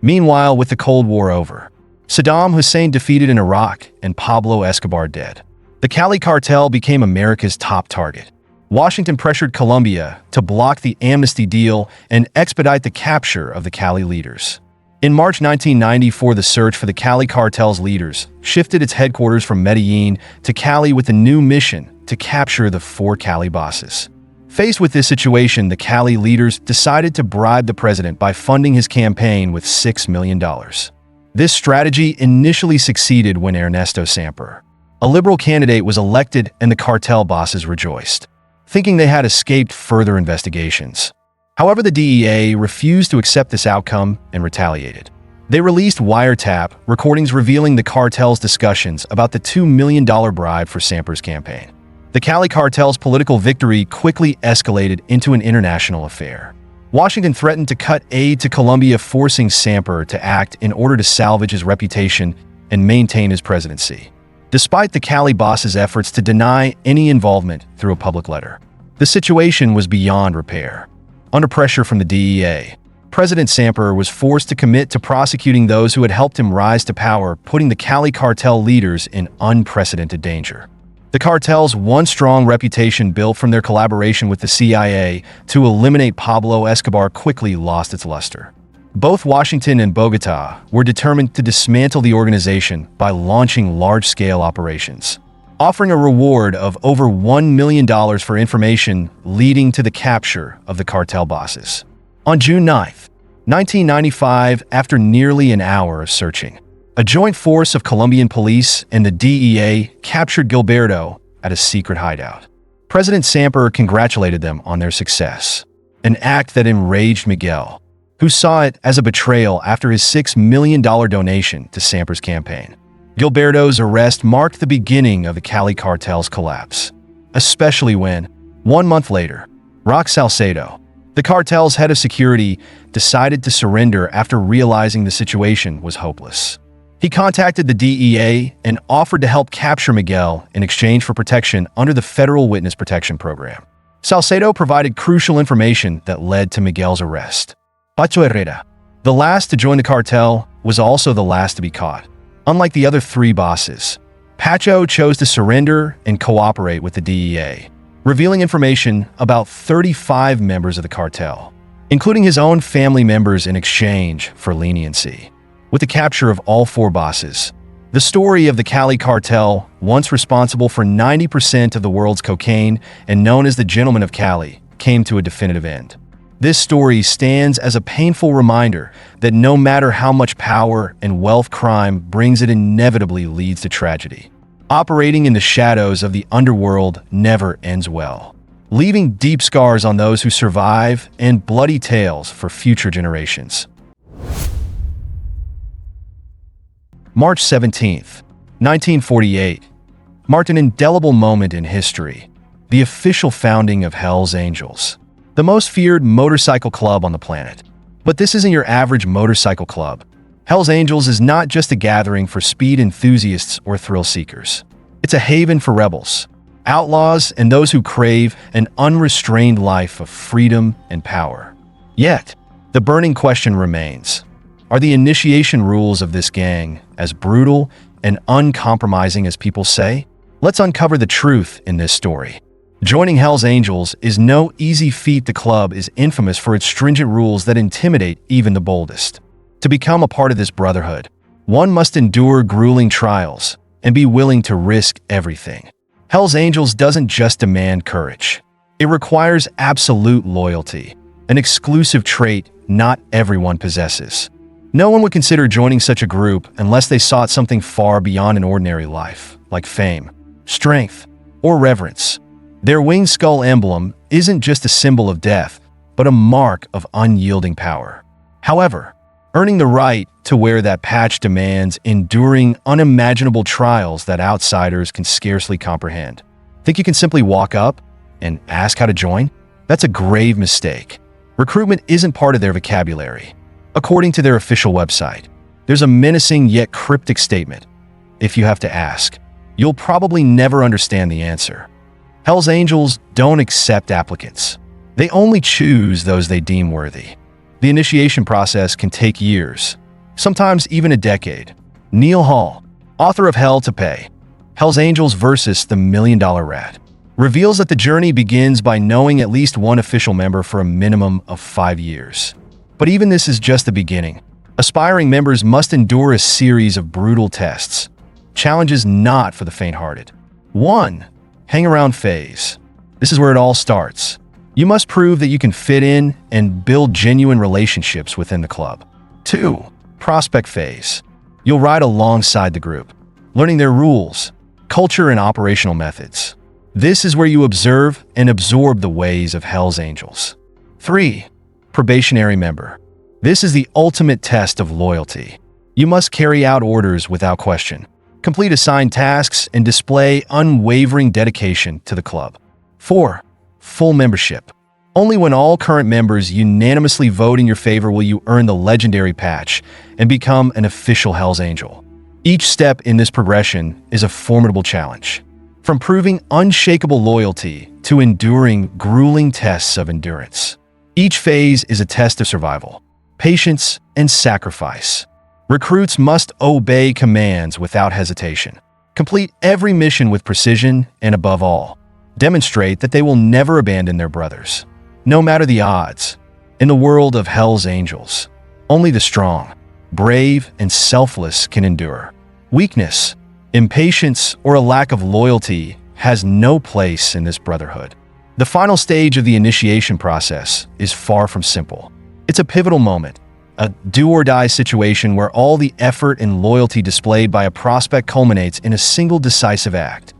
Meanwhile, with the Cold War over, Saddam Hussein defeated in Iraq, and Pablo Escobar dead, the Cali cartel became America's top target. Washington pressured Colombia to block the amnesty deal and expedite the capture of the Cali leaders. In March 1994, the search for the Cali cartel's leaders shifted its headquarters from Medellin to Cali with a new mission to capture the 4 Cali bosses. Faced with this situation, the Cali leaders decided to bribe the president by funding his campaign with $6 million. This strategy initially succeeded when Ernesto Samper, a liberal candidate, was elected, and the cartel bosses rejoiced, thinking they had escaped further investigations. However, the DEA refused to accept this outcome and retaliated. They released wiretap recordings revealing the cartel's discussions about the $2 million bribe for Samper's campaign. The Cali cartel's political victory quickly escalated into an international affair. Washington threatened to cut aid to Colombia, forcing Samper to act in order to salvage his reputation and maintain his presidency. Despite the Cali boss's efforts to deny any involvement through a public letter, the situation was beyond repair. Under pressure from the DEA, President Samper was forced to commit to prosecuting those who had helped him rise to power, putting the Cali cartel leaders in unprecedented danger. The cartel's once-strong reputation, built from their collaboration with the CIA to eliminate Pablo Escobar, quickly lost its luster. Both Washington and Bogotá were determined to dismantle the organization by launching large-scale operations, offering a reward of over $1 million for information leading to the capture of the cartel bosses. On June 9, 1995, after nearly an hour of searching, a joint force of Colombian police and the DEA captured Gilberto at a secret hideout. President Samper congratulated them on their success, an act that enraged Miguel, who saw it as a betrayal after his $6 million donation to Samper's campaign. Gilberto's arrest marked the beginning of the Cali cartel's collapse, especially when, 1 month later, Roque Salcedo, the cartel's head of security, decided to surrender after realizing the situation was hopeless. He contacted the DEA and offered to help capture Miguel in exchange for protection under the Federal Witness Protection Program. Salcedo provided crucial information that led to Miguel's arrest. Pacho Herrera, the last to join the cartel, was also the last to be caught. Unlike the other three bosses, Pacho chose to surrender and cooperate with the DEA, revealing information about 35 members of the cartel, including his own family members, in exchange for leniency. With the capture of all four bosses, the story of the Cali cartel, once responsible for 90% of the world's cocaine and known as the Gentlemen of Cali, came to a definitive end. This story stands as a painful reminder that no matter how much power and wealth crime brings, it inevitably leads to tragedy. Operating in the shadows of the underworld never ends well, leaving deep scars on those who survive and bloody tales for future generations. March 17, 1948, marked an indelible moment in history, the official founding of Hell's Angels, the most feared motorcycle club on the planet. But this isn't your average motorcycle club. Hell's Angels is not just a gathering for speed enthusiasts or thrill seekers. It's a haven for rebels, outlaws, and those who crave an unrestrained life of freedom and power. Yet, the burning question remains: are the initiation rules of this gang as brutal and uncompromising as people say? Let's uncover the truth in this story. Joining Hell's Angels is no easy feat. The club is infamous for its stringent rules that intimidate even the boldest. To become a part of this brotherhood, one must endure grueling trials and be willing to risk everything. Hell's Angels doesn't just demand courage. It requires absolute loyalty, an exclusive trait not everyone possesses. No one would consider joining such a group unless they sought something far beyond an ordinary life, like fame, strength, or reverence. Their winged skull emblem isn't just a symbol of death, but a mark of unyielding power. However, earning the right to wear that patch demands enduring unimaginable trials that outsiders can scarcely comprehend. Think you can simply walk up and ask how to join? That's a grave mistake. Recruitment isn't part of their vocabulary. According to their official website, there's a menacing yet cryptic statement: if you have to ask, you'll probably never understand the answer. Hell's Angels don't accept applicants. They only choose those they deem worthy. The initiation process can take years, sometimes even a decade. Neil Hall, author of Hell to Pay, Hell's Angels versus the $1 Million Rat, reveals that the journey begins by knowing at least one official member for a minimum of 5 years. But even this is just the beginning. Aspiring members must endure a series of brutal tests, challenges not for the faint-hearted. 1. Hang around phase. This is where it all starts. You must prove that you can fit in and build genuine relationships within the club. 2. Prospect phase. You'll ride alongside the group, learning their rules, culture, and operational methods. This is where you observe and absorb the ways of Hell's Angels. 3. Probationary member. This is the ultimate test of loyalty. You must carry out orders without question, Complete assigned tasks and display unwavering dedication to the club. 4. Full membership. Only when all current members unanimously vote in your favor will you earn the legendary patch and become an official Hell's Angel. Each step in this progression is a formidable challenge. From proving unshakable loyalty to enduring grueling tests of endurance. Each phase is a test of survival, patience, and sacrifice. Recruits must obey commands without hesitation, complete every mission with precision, and above all, demonstrate that they will never abandon their brothers, no matter the odds. In the world of Hell's Angels, only the strong, brave, and selfless can endure. Weakness, impatience, or a lack of loyalty has no place in this brotherhood. The final stage of the initiation process is far from simple. It's a pivotal moment, a do-or-die situation where all the effort and loyalty displayed by a prospect culminates in a single decisive act,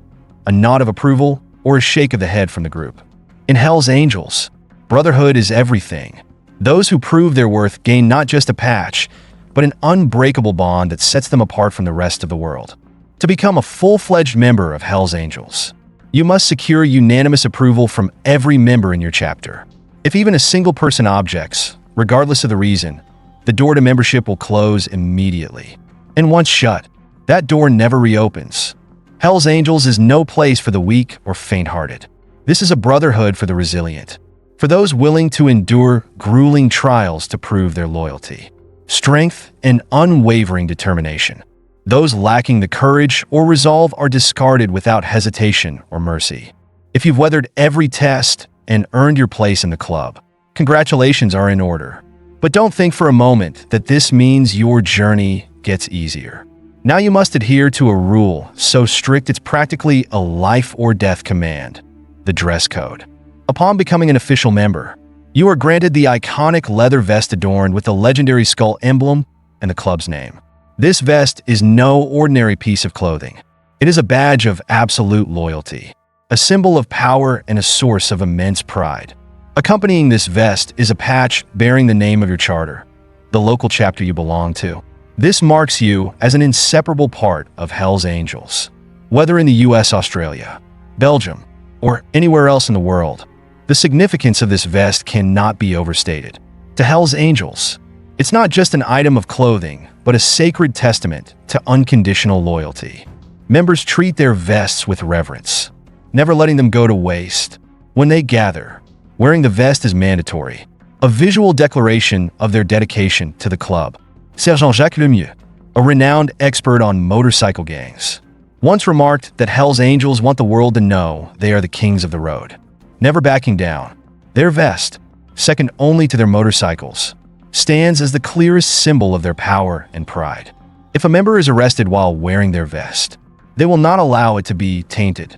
a nod of approval or a shake of the head from the group. In Hell's Angels, brotherhood is everything. Those who prove their worth gain not just a patch, but an unbreakable bond that sets them apart from the rest of the world. To become a full-fledged member of Hell's Angels, you must secure unanimous approval from every member in your chapter. If even a single person objects, regardless of the reason, the door to membership will close immediately. And once shut, that door never reopens. Hell's Angels is no place for the weak or faint-hearted. This is a brotherhood for the resilient, for those willing to endure grueling trials to prove their loyalty, strength, and unwavering determination. Those lacking the courage or resolve are discarded without hesitation or mercy. If you've weathered every test and earned your place in the club, congratulations are in order. But don't think for a moment that this means your journey gets easier. Now you must adhere to a rule so strict it's practically a life or death command: the dress code. Upon becoming an official member, you are granted the iconic leather vest adorned with the legendary skull emblem and the club's name. This vest is no ordinary piece of clothing. It is a badge of absolute loyalty, a symbol of power and a source of immense pride. Accompanying this vest is a patch bearing the name of your charter, the local chapter you belong to. This marks you as an inseparable part of Hell's Angels. Whether in the US, Australia, Belgium, or anywhere else in the world, the significance of this vest cannot be overstated. To Hell's Angels, it's not just an item of clothing, but a sacred testament to unconditional loyalty. Members treat their vests with reverence, never letting them go to waste. When they gather, wearing the vest is mandatory, a visual declaration of their dedication to the club. Sergent Jacques Lemieux, a renowned expert on motorcycle gangs, once remarked that Hell's Angels want the world to know they are the kings of the road, never backing down. Their vest, second only to their motorcycles, stands as the clearest symbol of their power and pride. If a member is arrested while wearing their vest, they will not allow it to be tainted.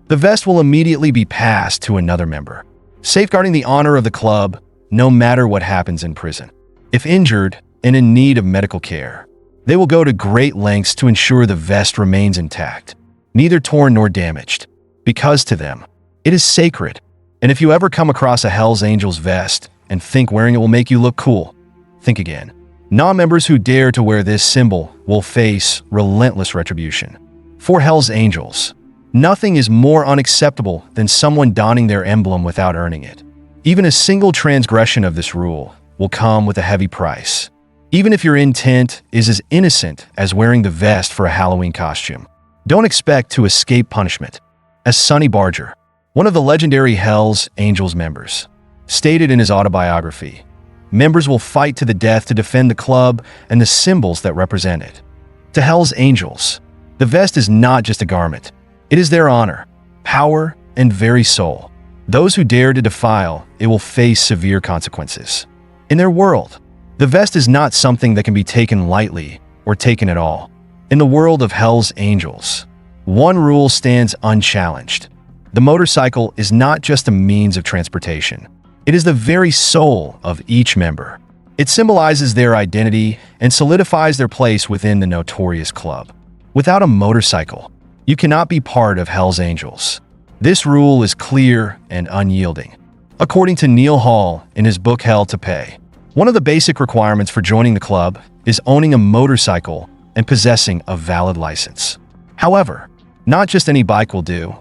The vest will immediately be passed to another member, safeguarding the honor of the club no matter what happens in prison. If injured and in need of medical care, they will go to great lengths to ensure the vest remains intact, neither torn nor damaged, because to them, it is sacred. And if you ever come across a Hell's Angels vest and think wearing it will make you look cool, think again. Non-members who dare to wear this symbol will face relentless retribution. For Hell's Angels, nothing is more unacceptable than someone donning their emblem without earning it. Even a single transgression of this rule will come with a heavy price, even if your intent is as innocent as wearing the vest for a Halloween costume. Don't expect to escape punishment. As Sonny Barger, one of the legendary Hell's Angels members, stated in his autobiography, members will fight to the death to defend the club and the symbols that represent it. To Hell's Angels, the vest is not just a garment. It is their honor, power, and very soul. Those who dare to defile it will face severe consequences. In their world, the vest is not something that can be taken lightly or taken at all. In the world of Hell's Angels, one rule stands unchallenged. The motorcycle is not just a means of transportation. It is the very soul of each member. It symbolizes their identity and solidifies their place within the notorious club. Without a motorcycle, you cannot be part of Hell's Angels. This rule is clear and unyielding. According to Neil Hall in his book Hell to Pay, one of the basic requirements for joining the club is owning a motorcycle and possessing a valid license. However, not just any bike will do.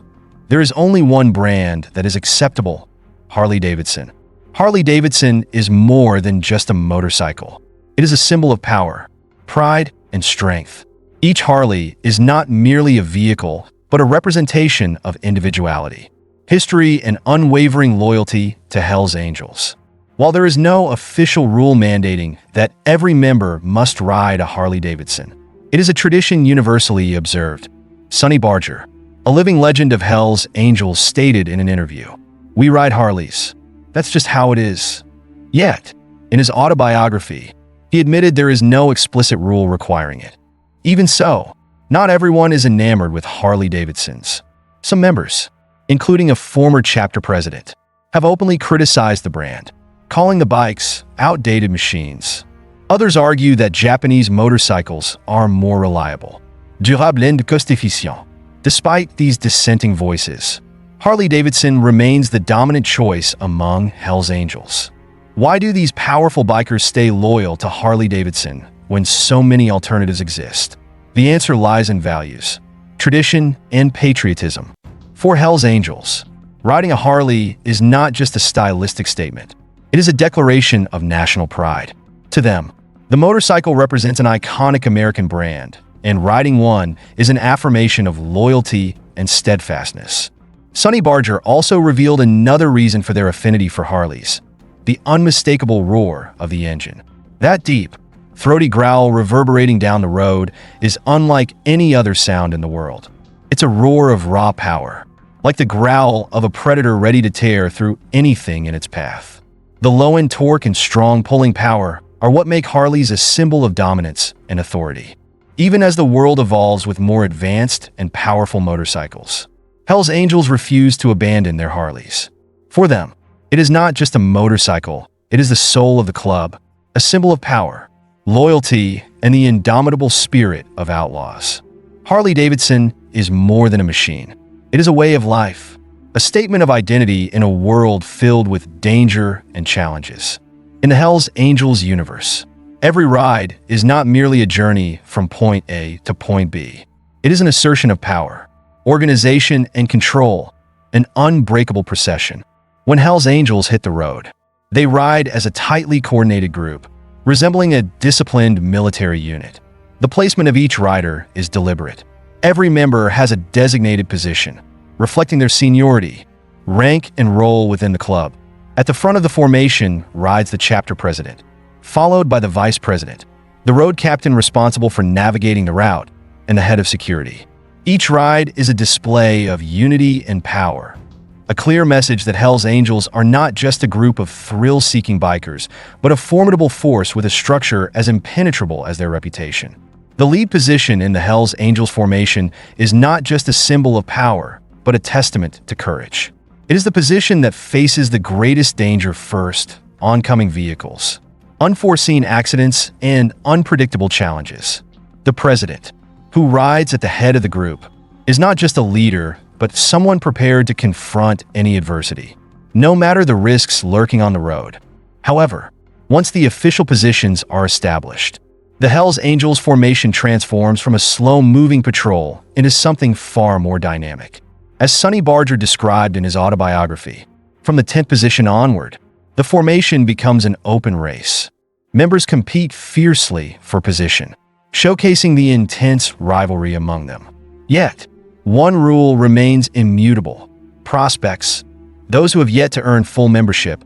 There is only one brand that is acceptable: Harley-Davidson. Harley-Davidson is more than just a motorcycle. It is a symbol of power, pride, and strength. Each Harley is not merely a vehicle, but a representation of individuality, history, and unwavering loyalty to Hell's Angels. While there is no official rule mandating that every member must ride a Harley-Davidson, it is a tradition universally observed. Sonny Barger, a living legend of Hell's Angels, stated in an interview, "We ride Harleys. That's just how it is." Yet, in his autobiography, he admitted there is no explicit rule requiring it. Even so, not everyone is enamored with Harley-Davidsons. Some members, including a former chapter president, have openly criticized the brand, calling the bikes outdated machines. Others argue that Japanese motorcycles are more reliable, durable and cost-efficient. Despite these dissenting voices, Harley-Davidson remains the dominant choice among Hell's Angels. Why do these powerful bikers stay loyal to Harley-Davidson when so many alternatives exist? The answer lies in values, tradition, and patriotism. For Hell's Angels, riding a Harley is not just a stylistic statement. It is a declaration of national pride. To them, the motorcycle represents an iconic American brand, and riding one is an affirmation of loyalty and steadfastness. Sonny Barger also revealed another reason for their affinity for Harleys: the unmistakable roar of the engine. That deep, throaty growl reverberating down the road is unlike any other sound in the world. It's a roar of raw power, like the growl of a predator ready to tear through anything in its path. The low-end torque and strong pulling power are what make Harleys a symbol of dominance and authority. Even as the world evolves with more advanced and powerful motorcycles, Hell's Angels refuse to abandon their Harleys. For them, it is not just a motorcycle, it is the soul of the club, a symbol of power, loyalty, and the indomitable spirit of outlaws. Harley-Davidson is more than a machine. It is a way of life, a statement of identity in a world filled with danger and challenges. In the Hell's Angels universe, every ride is not merely a journey from point A to point B. It is an assertion of power, organization, and control, an unbreakable procession. When Hell's Angels hit the road, they ride as a tightly coordinated group, resembling a disciplined military unit. The placement of each rider is deliberate. Every member has a designated position, reflecting their seniority, rank, and role within the club. At the front of the formation rides the chapter president, followed by the vice president, the road captain responsible for navigating the route, and the head of security. Each ride is a display of unity and power, a clear message that Hell's Angels are not just a group of thrill-seeking bikers, but a formidable force with a structure as impenetrable as their reputation. The lead position in the Hell's Angels formation is not just a symbol of power, but a testament to courage. It is the position that faces the greatest danger first: oncoming vehicles, unforeseen accidents, and unpredictable challenges. The president, who rides at the head of the group, is not just a leader, but someone prepared to confront any adversity, no matter the risks lurking on the road. However, once the official positions are established, the Hell's Angels formation transforms from a slow-moving patrol into something far more dynamic. As Sonny Barger described in his autobiography, from the 10th position onward, the formation becomes an open race. Members compete fiercely for position, showcasing the intense rivalry among them. Yet, one rule remains immutable: prospects, those who have yet to earn full membership,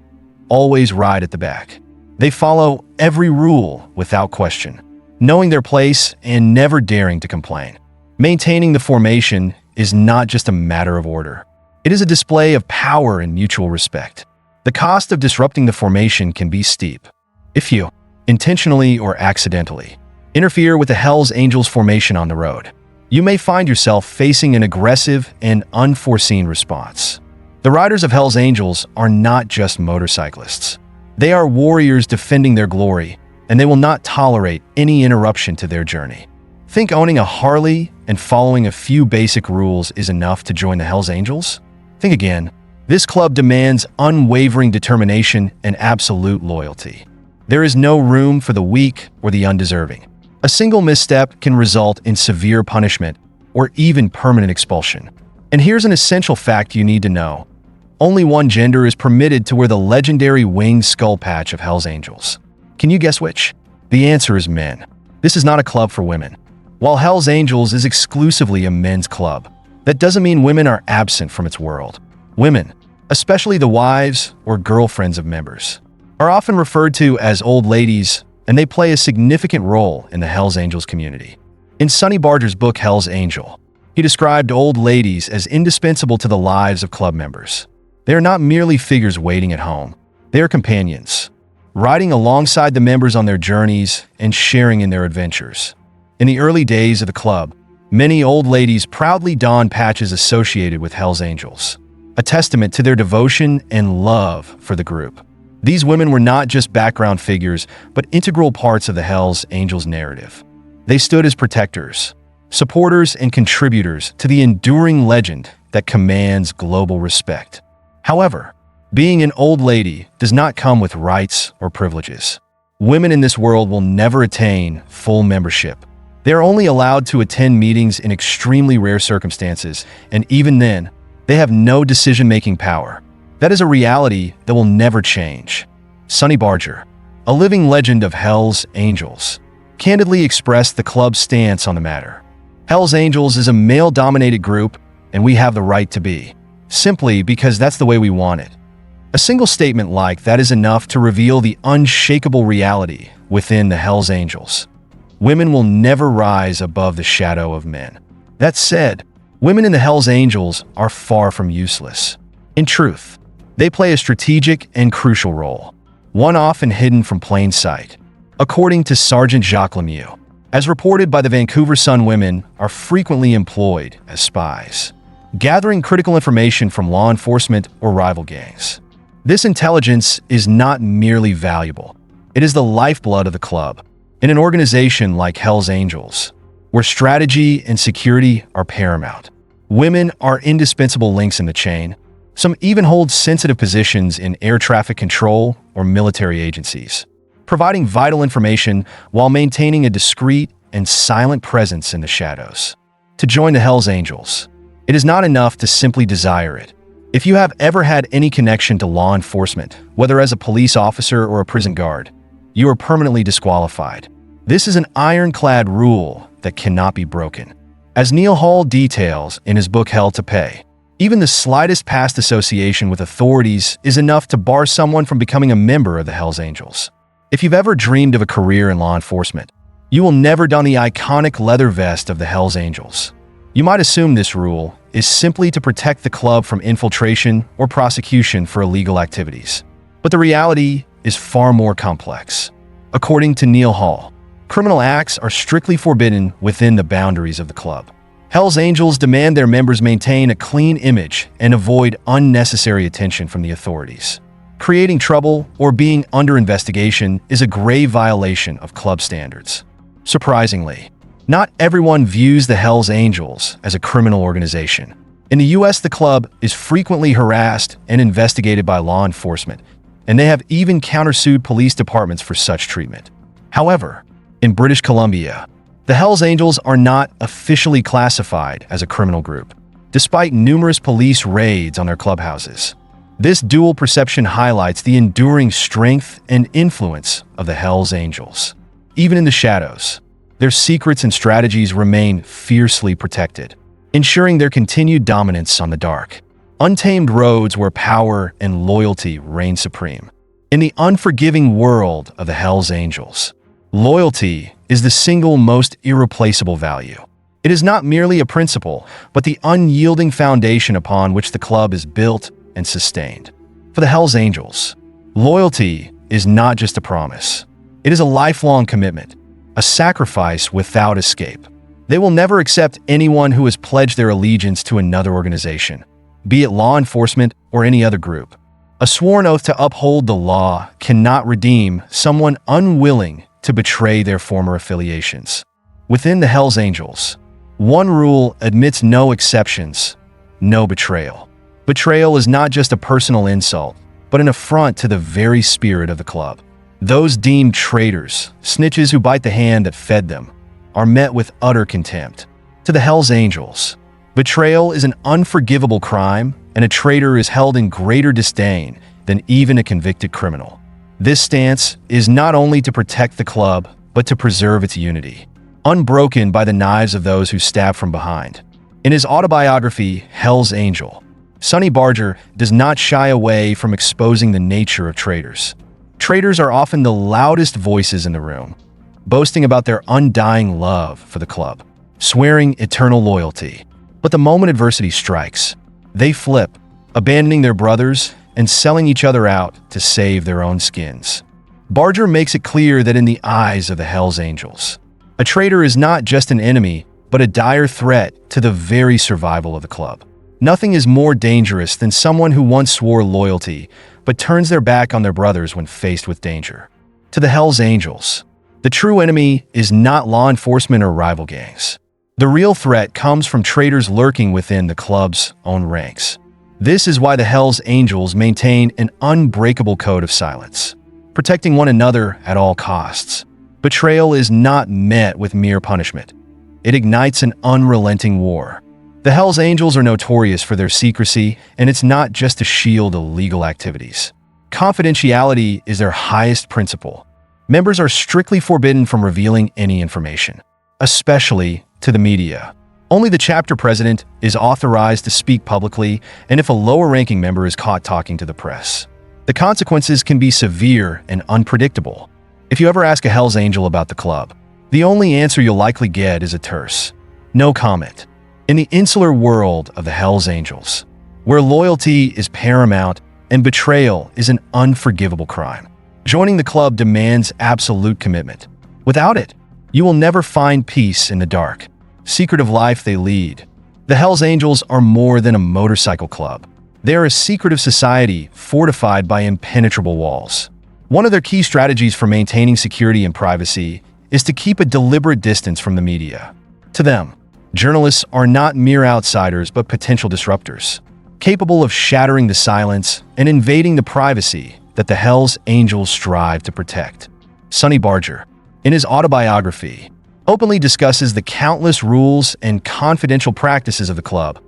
always ride at the back. They follow every rule without question, knowing their place and never daring to complain. Maintaining the formation is not just a matter of order. It is a display of power and mutual respect. The cost of disrupting the formation can be steep. If you, intentionally or accidentally, interfere with the Hell's Angels formation on the road, you may find yourself facing an aggressive and unforeseen response. The riders of Hell's Angels are not just motorcyclists. They are warriors defending their glory, and they will not tolerate any interruption to their journey. Think owning a Harley and following a few basic rules is enough to join the Hell's Angels? Think again. This club demands unwavering determination and absolute loyalty. There is no room for the weak or the undeserving. A single misstep can result in severe punishment, or even permanent expulsion. And here's an essential fact you need to know. Only one gender is permitted to wear the legendary winged skull patch of Hell's Angels. Can you guess which? The answer is men. This is not a club for women. While Hell's Angels is exclusively a men's club, that doesn't mean women are absent from its world. Women, especially the wives or girlfriends of members, are often referred to as old ladies, and they play a significant role in the Hell's Angels community. In Sonny Barger's book Hell's Angel, he described old ladies as indispensable to the lives of club members. They are not merely figures waiting at home. They are companions, riding alongside the members on their journeys and sharing in their adventures. In the early days of the club, many old ladies proudly donned patches associated with Hell's Angels, a testament to their devotion and love for the group. These women were not just background figures, but integral parts of the Hell's Angels narrative. They stood as protectors, supporters, and contributors to the enduring legend that commands global respect. However, being an old lady does not come with rights or privileges. Women in this world will never attain full membership. They are only allowed to attend meetings in extremely rare circumstances, and even then, they have no decision-making power. That is a reality that will never change. Sonny Barger, a living legend of Hell's Angels, candidly expressed the club's stance on the matter. Hell's Angels is a male-dominated group, and we have the right to be, simply because that's the way we want it. A single statement like that is enough to reveal the unshakable reality within the Hell's Angels. Women will never rise above the shadow of men. That said, women in the Hell's Angels are far from useless. In truth, they play a strategic and crucial role, one often hidden from plain sight. According to Sergeant Jacques Lemieux, as reported by the Vancouver Sun, women are frequently employed as spies, gathering critical information from law enforcement or rival gangs. This intelligence is not merely valuable, it is the lifeblood of the club. In an organization like Hell's Angels, where strategy and security are paramount, women are indispensable links in the chain. Some even hold sensitive positions in air traffic control or military agencies, providing vital information while maintaining a discreet and silent presence in the shadows. To join the Hell's Angels, it is not enough to simply desire it. If you have ever had any connection to law enforcement, whether as a police officer or a prison guard, you are permanently disqualified. This is an ironclad rule that cannot be broken. As Neil Hall details in his book Hell to Pay, even the slightest past association with authorities is enough to bar someone from becoming a member of the Hell's Angels. If you've ever dreamed of a career in law enforcement, you will never don the iconic leather vest of the Hell's Angels. You might assume this rule is simply to protect the club from infiltration or prosecution for illegal activities. But the reality is far more complex. According to Neil Hall, criminal acts are strictly forbidden within the boundaries of the club. Hell's Angels demand their members maintain a clean image and avoid unnecessary attention from the authorities. Creating trouble or being under investigation is a grave violation of club standards. Surprisingly, not everyone views the Hell's Angels as a criminal organization. In the US, the club is frequently harassed and investigated by law enforcement, and they have even countersued police departments for such treatment. However, in British Columbia, the Hell's Angels are not officially classified as a criminal group, despite numerous police raids on their clubhouses. This dual perception highlights the enduring strength and influence of the Hell's Angels. Even in the shadows, their secrets and strategies remain fiercely protected, ensuring their continued dominance on the dark, untamed roads where power and loyalty reign supreme. In the unforgiving world of the Hell's Angels, loyalty is the single most irreplaceable value. It is not merely a principle, but the unyielding foundation upon which the club is built and sustained. For the Hell's Angels, loyalty is not just a promise. It is a lifelong commitment, a sacrifice without escape. They will never accept anyone who has pledged their allegiance to another organization, be it law enforcement or any other group. A sworn oath to uphold the law cannot redeem someone unwilling to betray their former affiliations. Within the Hell's Angels, one rule admits no exceptions: no betrayal. Betrayal is not just a personal insult, but an affront to the very spirit of the club. Those deemed traitors, snitches who bite the hand that fed them, are met with utter contempt. To the Hells Angels, betrayal is an unforgivable crime, and a traitor is held in greater disdain than even a convicted criminal. This stance is not only to protect the club, but to preserve its unity, unbroken by the knives of those who stab from behind. In his autobiography, Hell's Angel, Sonny Barger does not shy away from exposing the nature of traitors. Traitors are often the loudest voices in the room, boasting about their undying love for the club, swearing eternal loyalty. But the moment adversity strikes, they flip, abandoning their brothers and selling each other out to save their own skins. Barger makes it clear that in the eyes of the Hells Angels, a traitor is not just an enemy, but a dire threat to the very survival of the club. Nothing is more dangerous than someone who once swore loyalty, but turns their back on their brothers when faced with danger. To the Hells Angels, the true enemy is not law enforcement or rival gangs. The real threat comes from traitors lurking within the club's own ranks. This is why the Hells Angels maintain an unbreakable code of silence, protecting one another at all costs. Betrayal is not met with mere punishment. It ignites an unrelenting war. The Hells Angels are notorious for their secrecy, and it's not just to shield illegal activities. Confidentiality is their highest principle. Members are strictly forbidden from revealing any information, especially to the media. Only the chapter president is authorized to speak publicly, and if a lower-ranking member is caught talking to the press, the consequences can be severe and unpredictable. If you ever ask a Hells Angel about the club, the only answer you'll likely get is a terse no comment. In the insular world of the Hells Angels, where loyalty is paramount and betrayal is an unforgivable crime, joining the club demands absolute commitment. Without it, you will never find peace in the dark, secretive life they lead. The Hells Angels are more than a motorcycle club. They are a secretive society fortified by impenetrable walls. One of their key strategies for maintaining security and privacy is to keep a deliberate distance from the media. To them, journalists are not mere outsiders but potential disruptors, capable of shattering the silence and invading the privacy that the Hells Angels strive to protect. Sonny Barger, in his autobiography, openly discusses the countless rules and confidential practices of the club,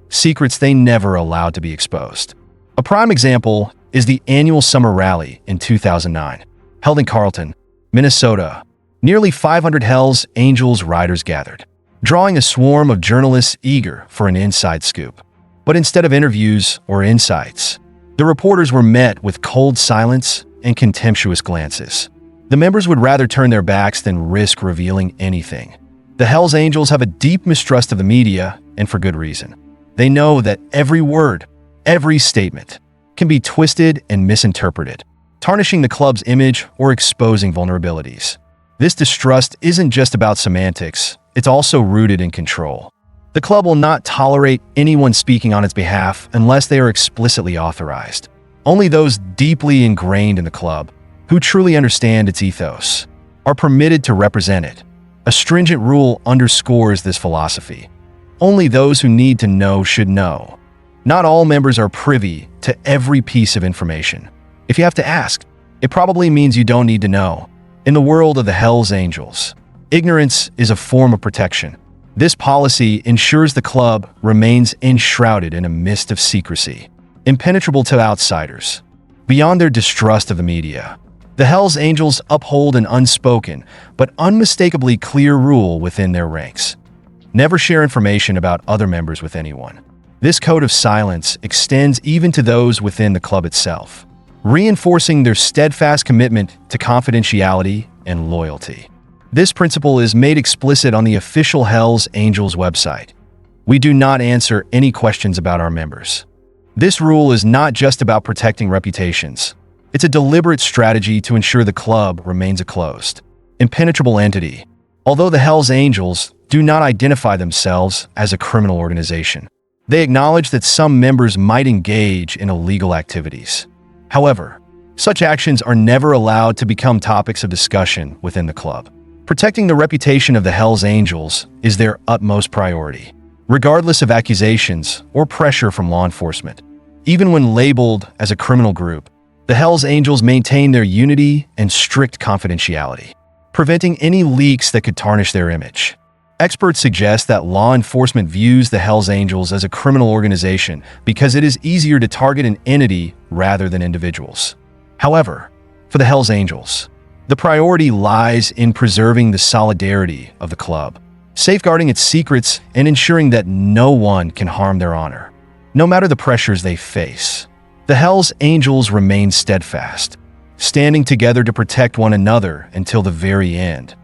secrets they never allowed to be exposed. A prime example is the annual summer rally in 2009, held in Carlton, Minnesota. Nearly 500 Hells Angels riders gathered, drawing a swarm of journalists eager for an inside scoop. But instead of interviews or insights, the reporters were met with cold silence and contemptuous glances. The members would rather turn their backs than risk revealing anything. The Hells Angels have a deep mistrust of the media, and for good reason. They know that every word, every statement, can be twisted and misinterpreted, tarnishing the club's image or exposing vulnerabilities. This distrust isn't just about semantics, it's also rooted in control. The club will not tolerate anyone speaking on its behalf unless they are explicitly authorized. Only those deeply ingrained in the club, who truly understand its ethos, are permitted to represent it. A stringent rule underscores this philosophy. Only those who need to know should know. Not all members are privy to every piece of information. If you have to ask, it probably means you don't need to know. In the world of the Hells Angels, ignorance is a form of protection. This policy ensures the club remains enshrouded in a mist of secrecy, impenetrable to outsiders. Beyond their distrust of the media, the Hells Angels uphold an unspoken but unmistakably clear rule within their ranks. Never share information about other members with anyone. This code of silence extends even to those within the club itself, reinforcing their steadfast commitment to confidentiality and loyalty. This principle is made explicit on the official Hells Angels website. We do not answer any questions about our members. This rule is not just about protecting reputations. It's a deliberate strategy to ensure the club remains a closed, impenetrable entity. Although the Hells Angels do not identify themselves as a criminal organization, they acknowledge that some members might engage in illegal activities. However, such actions are never allowed to become topics of discussion within the club. Protecting the reputation of the Hells Angels is their utmost priority, regardless of accusations or pressure from law enforcement. Even when labeled as a criminal group, the Hells Angels maintain their unity and strict confidentiality, preventing any leaks that could tarnish their image. Experts suggest that law enforcement views the Hells Angels as a criminal organization because it is easier to target an entity rather than individuals. However, for the Hells Angels, the priority lies in preserving the solidarity of the club, safeguarding its secrets and ensuring that no one can harm their honor. No matter the pressures they face, the Hells Angels remain steadfast, standing together to protect one another until the very end.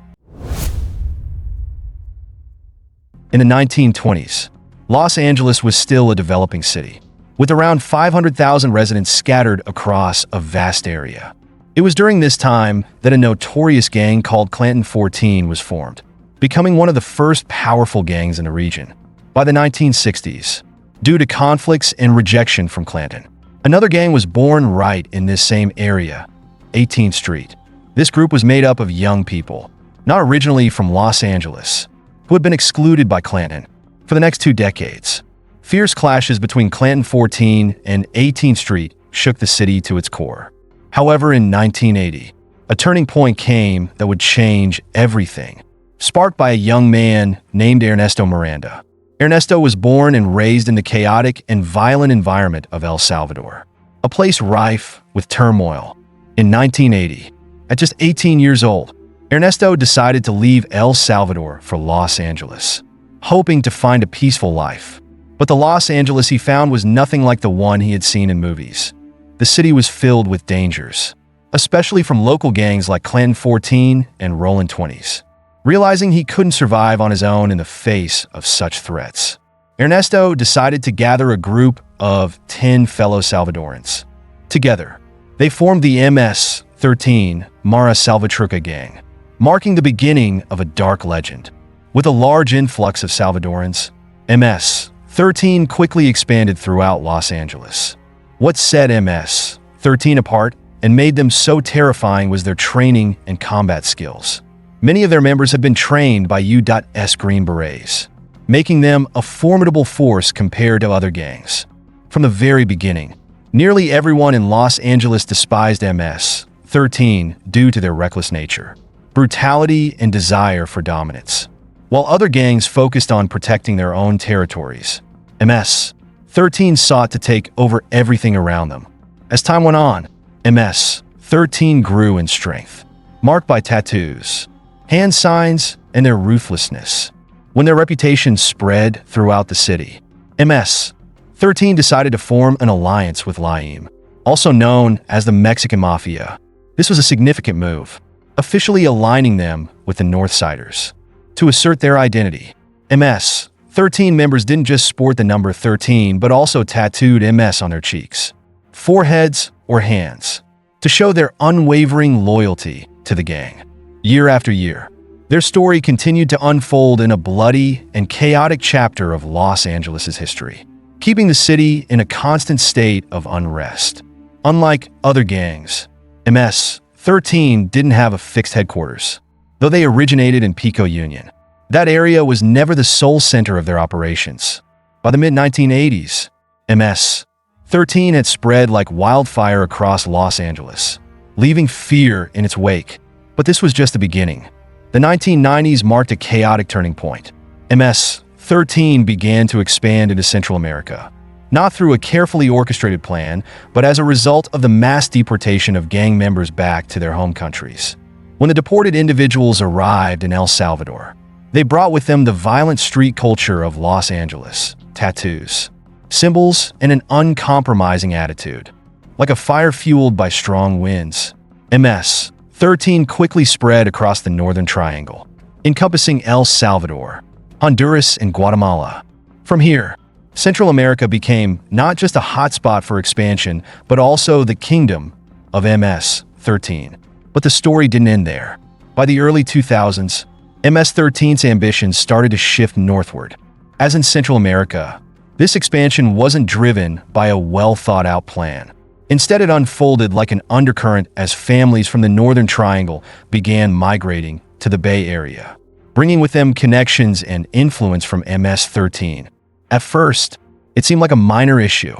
In the 1920s, Los Angeles was still a developing city, with around 500,000 residents scattered across a vast area. It was during this time that a notorious gang called Clanton 14 was formed, becoming one of the first powerful gangs in the region. By the 1960s, due to conflicts and rejection from Clanton, another gang was born right in this same area, 18th Street. This group was made up of young people, not originally from Los Angeles, who had been excluded by Clanton. For the next 2 decades, fierce clashes between Clanton 14 and 18th Street shook the city to its core. However, in 1980, a turning point came that would change everything, sparked by a young man named Ernesto Miranda. Ernesto was born and raised in the chaotic and violent environment of El Salvador, a place rife with turmoil. In 1980, at just 18 years old, Ernesto decided to leave El Salvador for Los Angeles, hoping to find a peaceful life. But the Los Angeles he found was nothing like the one he had seen in movies. The city was filled with dangers, especially from local gangs like Clanton 14 and Rollin' 20s. Realizing he couldn't survive on his own in the face of such threats, Ernesto decided to gather a group of 10 fellow Salvadorans. Together, they formed the MS-13 Mara Salvatrucha gang, marking the beginning of a dark legend. With a large influx of Salvadorans, MS-13 quickly expanded throughout Los Angeles. What set MS-13 apart and made them so terrifying was their training and combat skills. Many of their members had been trained by U.S. Green Berets, making them a formidable force compared to other gangs. From the very beginning, nearly everyone in Los Angeles despised MS-13 due to their reckless nature, brutality, and desire for dominance. While other gangs focused on protecting their own territories, MS-13 sought to take over everything around them. As time went on, MS-13 grew in strength, marked by tattoos, hand signs, and their ruthlessness. When their reputation spread throughout the city, MS-13 decided to form an alliance with Laden, also known as the Mexican Mafia. This was a significant move, officially aligning them with the Northsiders. To assert their identity, MS-13 members didn't just sport the number 13 but also tattooed MS on their cheeks, foreheads, or hands, to show their unwavering loyalty to the gang. Year after year, their story continued to unfold in a bloody and chaotic chapter of Los Angeles' history, keeping the city in a constant state of unrest. Unlike other gangs, MS-13 didn't have a fixed headquarters, though they originated in Pico Union. That area was never the sole center of their operations. By the mid-1980s, MS-13 had spread like wildfire across Los Angeles, leaving fear in its wake. But this was just the beginning. The 1990s marked a chaotic turning point. MS-13 began to expand into Central America, not through a carefully orchestrated plan, but as a result of the mass deportation of gang members back to their home countries. When the deported individuals arrived in El Salvador, they brought with them the violent street culture of Los Angeles, tattoos, symbols, and an uncompromising attitude. Like a fire fueled by strong winds, MS-13 quickly spread across the Northern Triangle, encompassing El Salvador, Honduras, and Guatemala. From here, Central America became not just a hotspot for expansion, but also the kingdom of MS-13. But the story didn't end there. By the early 2000s, MS-13's ambitions started to shift northward. As in Central America, this expansion wasn't driven by a well-thought-out plan. Instead, it unfolded like an undercurrent as families from the Northern Triangle began migrating to the Bay Area, bringing with them connections and influence from MS-13. At first, it seemed like a minor issue,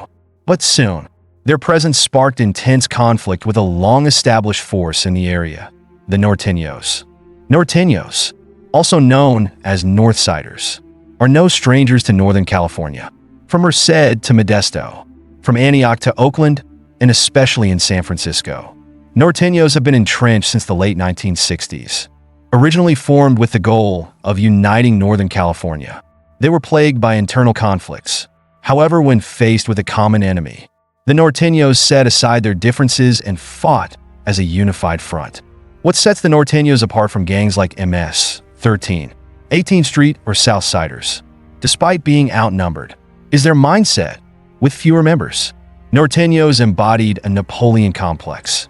but soon, their presence sparked intense conflict with a long-established force in the area, the Norteños. Norteños, also known as Northsiders, are no strangers to Northern California. From Merced to Modesto, from Antioch to Oakland, and especially in San Francisco, Norteños have been entrenched since the late 1960s. Originally formed with the goal of uniting Northern California, they were plagued by internal conflicts. However, when faced with a common enemy, the Norteños set aside their differences and fought as a unified front. What sets the Norteños apart from gangs like MS-13, 18th Street, or Southsiders, despite being outnumbered, is their mindset. With fewer members, Norteños embodied a Napoleon complex,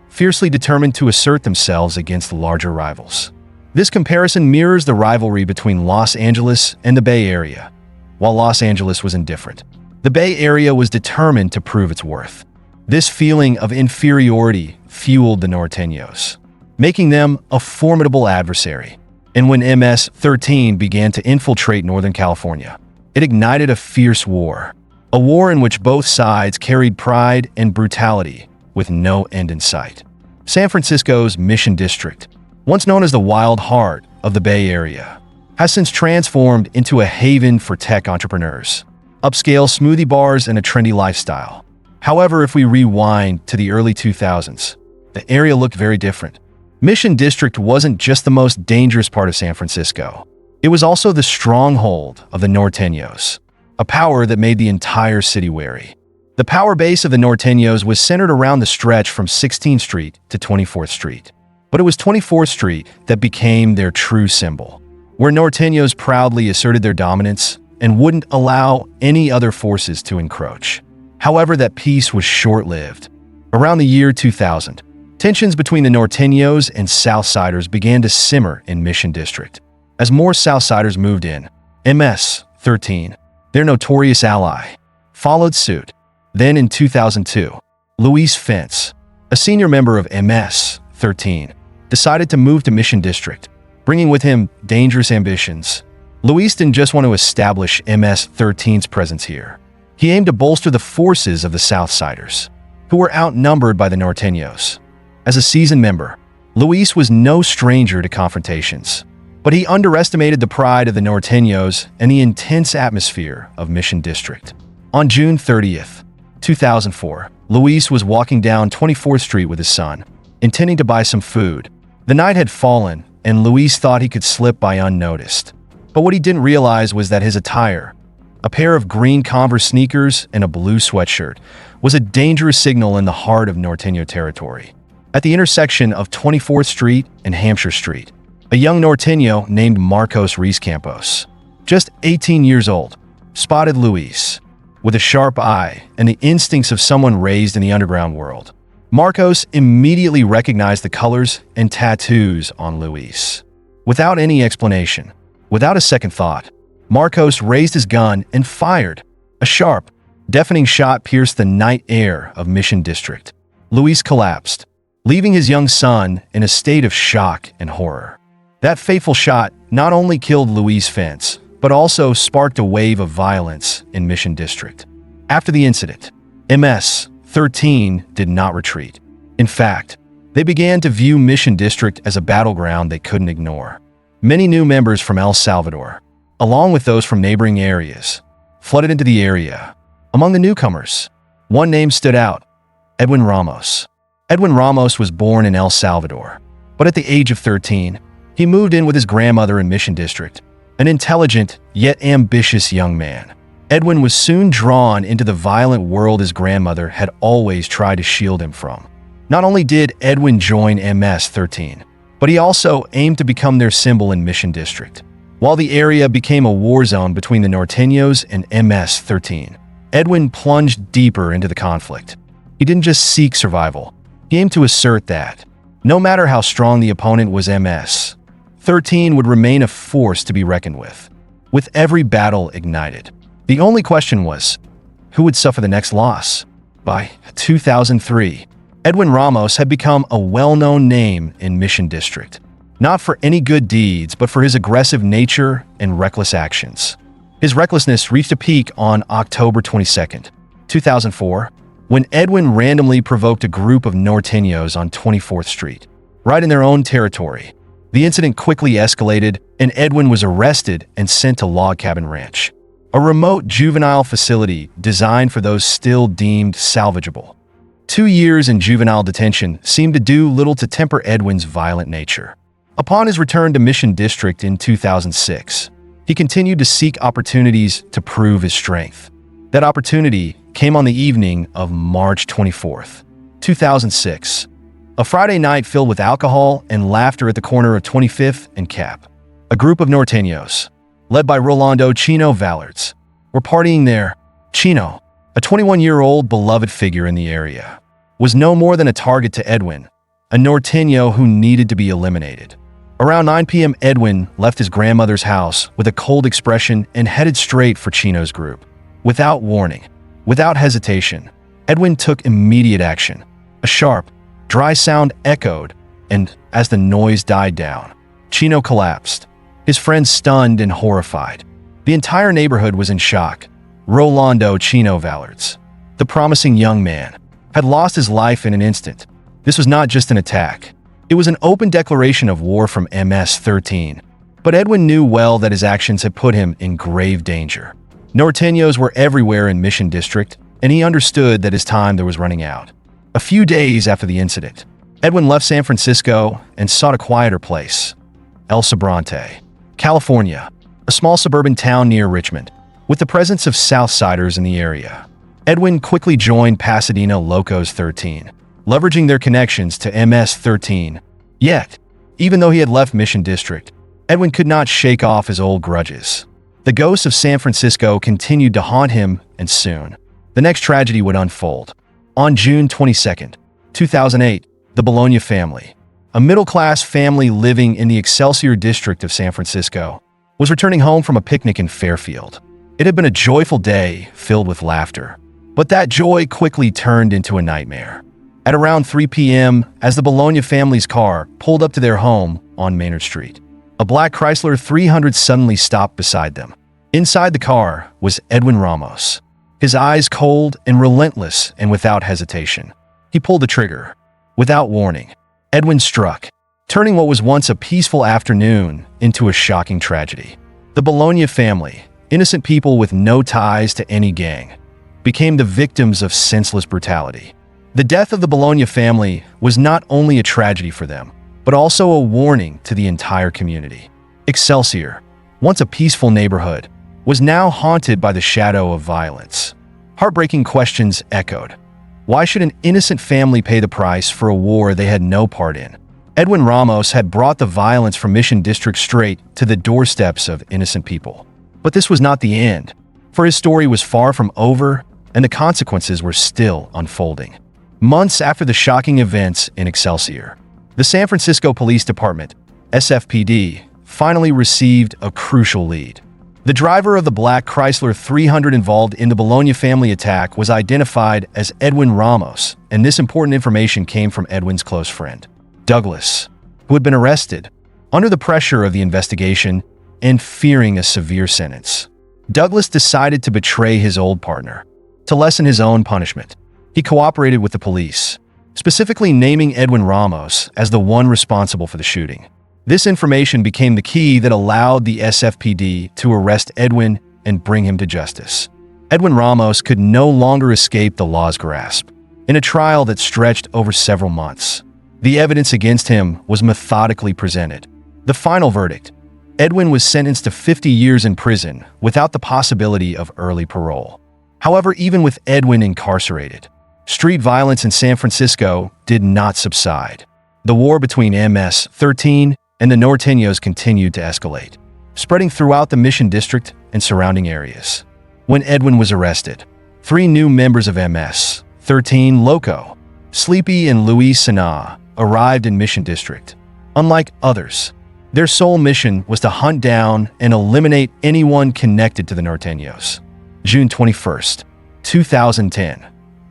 fiercely determined to assert themselves against larger rivals. This comparison mirrors the rivalry between Los Angeles and the Bay Area. While Los Angeles was indifferent, the Bay Area was determined to prove its worth. This feeling of inferiority fueled the Norteños, making them a formidable adversary. And when MS-13 began to infiltrate Northern California, it ignited a fierce war. A war in which both sides carried pride and brutality with no end in sight. San Francisco's Mission District, once known as the Wild Heart of the Bay Area, has since transformed into a haven for tech entrepreneurs, upscale smoothie bars, and a trendy lifestyle. However, if we rewind to the early 2000s, the area looked very different. Mission District wasn't just the most dangerous part of San Francisco. It was also the stronghold of the Norteños, a power that made the entire city wary. The power base of the Norteños was centered around the stretch from 16th Street to 24th Street. But it was 24th Street that became their true symbol, where Norteños proudly asserted their dominance and wouldn't allow any other forces to encroach. However, that peace was short-lived. Around the year 2000, tensions between the Norteños and Southsiders began to simmer in Mission District. As more Southsiders moved in, MS-13, their notorious ally, followed suit. Then in 2002, Luis Fence, a senior member of MS-13, decided to move to Mission District, bringing with him dangerous ambitions. Luis didn't just want to establish MS-13's presence here. He aimed to bolster the forces of the Southsiders, who were outnumbered by the Norteños. As a seasoned member, Luis was no stranger to confrontations, but he underestimated the pride of the Norteños and the intense atmosphere of Mission District. On June 30th, 2004, Luis was walking down 24th Street with his son, intending to buy some food. The night had fallen, and Luis thought he could slip by unnoticed. But what he didn't realize was that his attire, a pair of green Converse sneakers and a blue sweatshirt, was a dangerous signal in the heart of Norteño territory. At the intersection of 24th Street and Hampshire Street, a young Norteño named Marcos Ruiz-Campos, just 18 years old, spotted Luis. With a sharp eye and the instincts of someone raised in the underground world, Marcos immediately recognized the colors and tattoos on Luis. Without any explanation, without a second thought, Marcos raised his gun and fired. A sharp, deafening shot pierced the night air of Mission District. Luis collapsed, leaving his young son in a state of shock and horror. That fateful shot not only killed Luis Fence, but also sparked a wave of violence in Mission District. After the incident, MS-13 did not retreat. In fact, they began to view Mission District as a battleground they couldn't ignore. Many new members from El Salvador, along with those from neighboring areas, flooded into the area. Among the newcomers, one name stood out: Edwin Ramos. Edwin Ramos was born in El Salvador, but at the age of 13, he moved in with his grandmother in Mission District. An intelligent, yet ambitious young man, Edwin was soon drawn into the violent world his grandmother had always tried to shield him from. Not only did Edwin join MS-13, but he also aimed to become their symbol in Mission District. While the area became a war zone between the Norteños and MS-13, Edwin plunged deeper into the conflict. He didn't just seek survival. He aimed to assert that, no matter how strong the opponent was, MS-13 would remain a force to be reckoned with. With every battle ignited, the only question was, who would suffer the next loss? By 2003, Edwin Ramos had become a well-known name in Mission District, not for any good deeds, but for his aggressive nature and reckless actions. His recklessness reached a peak on October 22, 2004, when Edwin randomly provoked a group of Norteños on 24th Street, right in their own territory. The incident quickly escalated, and Edwin was arrested and sent to Log Cabin Ranch, a remote juvenile facility designed for those still deemed salvageable. 2 years in juvenile detention seemed to do little to temper Edwin's violent nature. Upon his return to Mission District in 2006, he continued to seek opportunities to prove his strength. That opportunity came on the evening of March 24th, 2006, a Friday night filled with alcohol and laughter at the corner of 25th and Cap. A group of norteños, led by Rolando Chino Vallards, were partying there. Chino, a 21-year-old beloved figure in the area, was no more than a target to Edwin, a norteño who needed to be eliminated. Around 9 p.m., Edwin left his grandmother's house with a cold expression and headed straight for Chino's group. Without warning, without hesitation, Edwin took immediate action. A sharp, dry sound echoed, and as the noise died down, Chino collapsed, his friends stunned and horrified. The entire neighborhood was in shock. Rolando Chino Vallards, the promising young man, had lost his life in an instant. This was not just an attack. It was an open declaration of war from MS-13. But Edwin knew well that his actions had put him in grave danger. Norteños were everywhere in Mission District, and he understood that his time there was running out. A few days after the incident, Edwin left San Francisco and sought a quieter place, El Sobrante, California, a small suburban town near Richmond, with the presence of Southsiders in the area. Edwin quickly joined Pasadena Locos 13, leveraging their connections to MS-13. Yet, even though he had left Mission District, Edwin could not shake off his old grudges. The ghosts of San Francisco continued to haunt him, and soon, the next tragedy would unfold. On June 22, 2008, the Bologna family, a middle-class family living in the Excelsior district of San Francisco, was returning home from a picnic in Fairfield. It had been a joyful day filled with laughter, but that joy quickly turned into a nightmare. At around 3 p.m., as the Bologna family's car pulled up to their home on Maynard Street, a black Chrysler 300 suddenly stopped beside them. Inside the car was Edwin Ramos, his eyes cold and relentless, and without hesitation, he pulled the trigger. Without warning, Edwin struck, turning what was once a peaceful afternoon into a shocking tragedy. The Bologna family, innocent people with no ties to any gang, became the victims of senseless brutality. The death of the Bologna family was not only a tragedy for them, but also a warning to the entire community. Excelsior, once a peaceful neighborhood, was now haunted by the shadow of violence. Heartbreaking questions echoed. Why should an innocent family pay the price for a war they had no part in? Edwin Ramos had brought the violence from Mission District straight to the doorsteps of innocent people. But this was not the end, for his story was far from over, and the consequences were still unfolding. Months after the shocking events in Excelsior, the San Francisco Police Department, SFPD, finally received a crucial lead. The driver of the black Chrysler 300 involved in the Bologna family attack was identified as Edwin Ramos, and this important information came from Edwin's close friend, Douglas, who had been arrested under the pressure of the investigation and fearing a severe sentence. Douglas decided to betray his old partner. To lessen his own punishment, he cooperated with the police, specifically naming Edwin Ramos as the one responsible for the shooting. This information became the key that allowed the SFPD to arrest Edwin and bring him to justice. Edwin Ramos could no longer escape the law's grasp. In a trial that stretched over several months, the evidence against him was methodically presented. The final verdict: Edwin was sentenced to 50 years in prison without the possibility of early parole. However, even with Edwin incarcerated, street violence in San Francisco did not subside. The war between MS-13 and the Norteños continued to escalate, spreading throughout the Mission District and surrounding areas. When Edwin was arrested, 3 new members of MS-13 Loco, Sleepy and Luis Sana, arrived in Mission District. Unlike others, their sole mission was to hunt down and eliminate anyone connected to the Norteños. June 21st, 2010,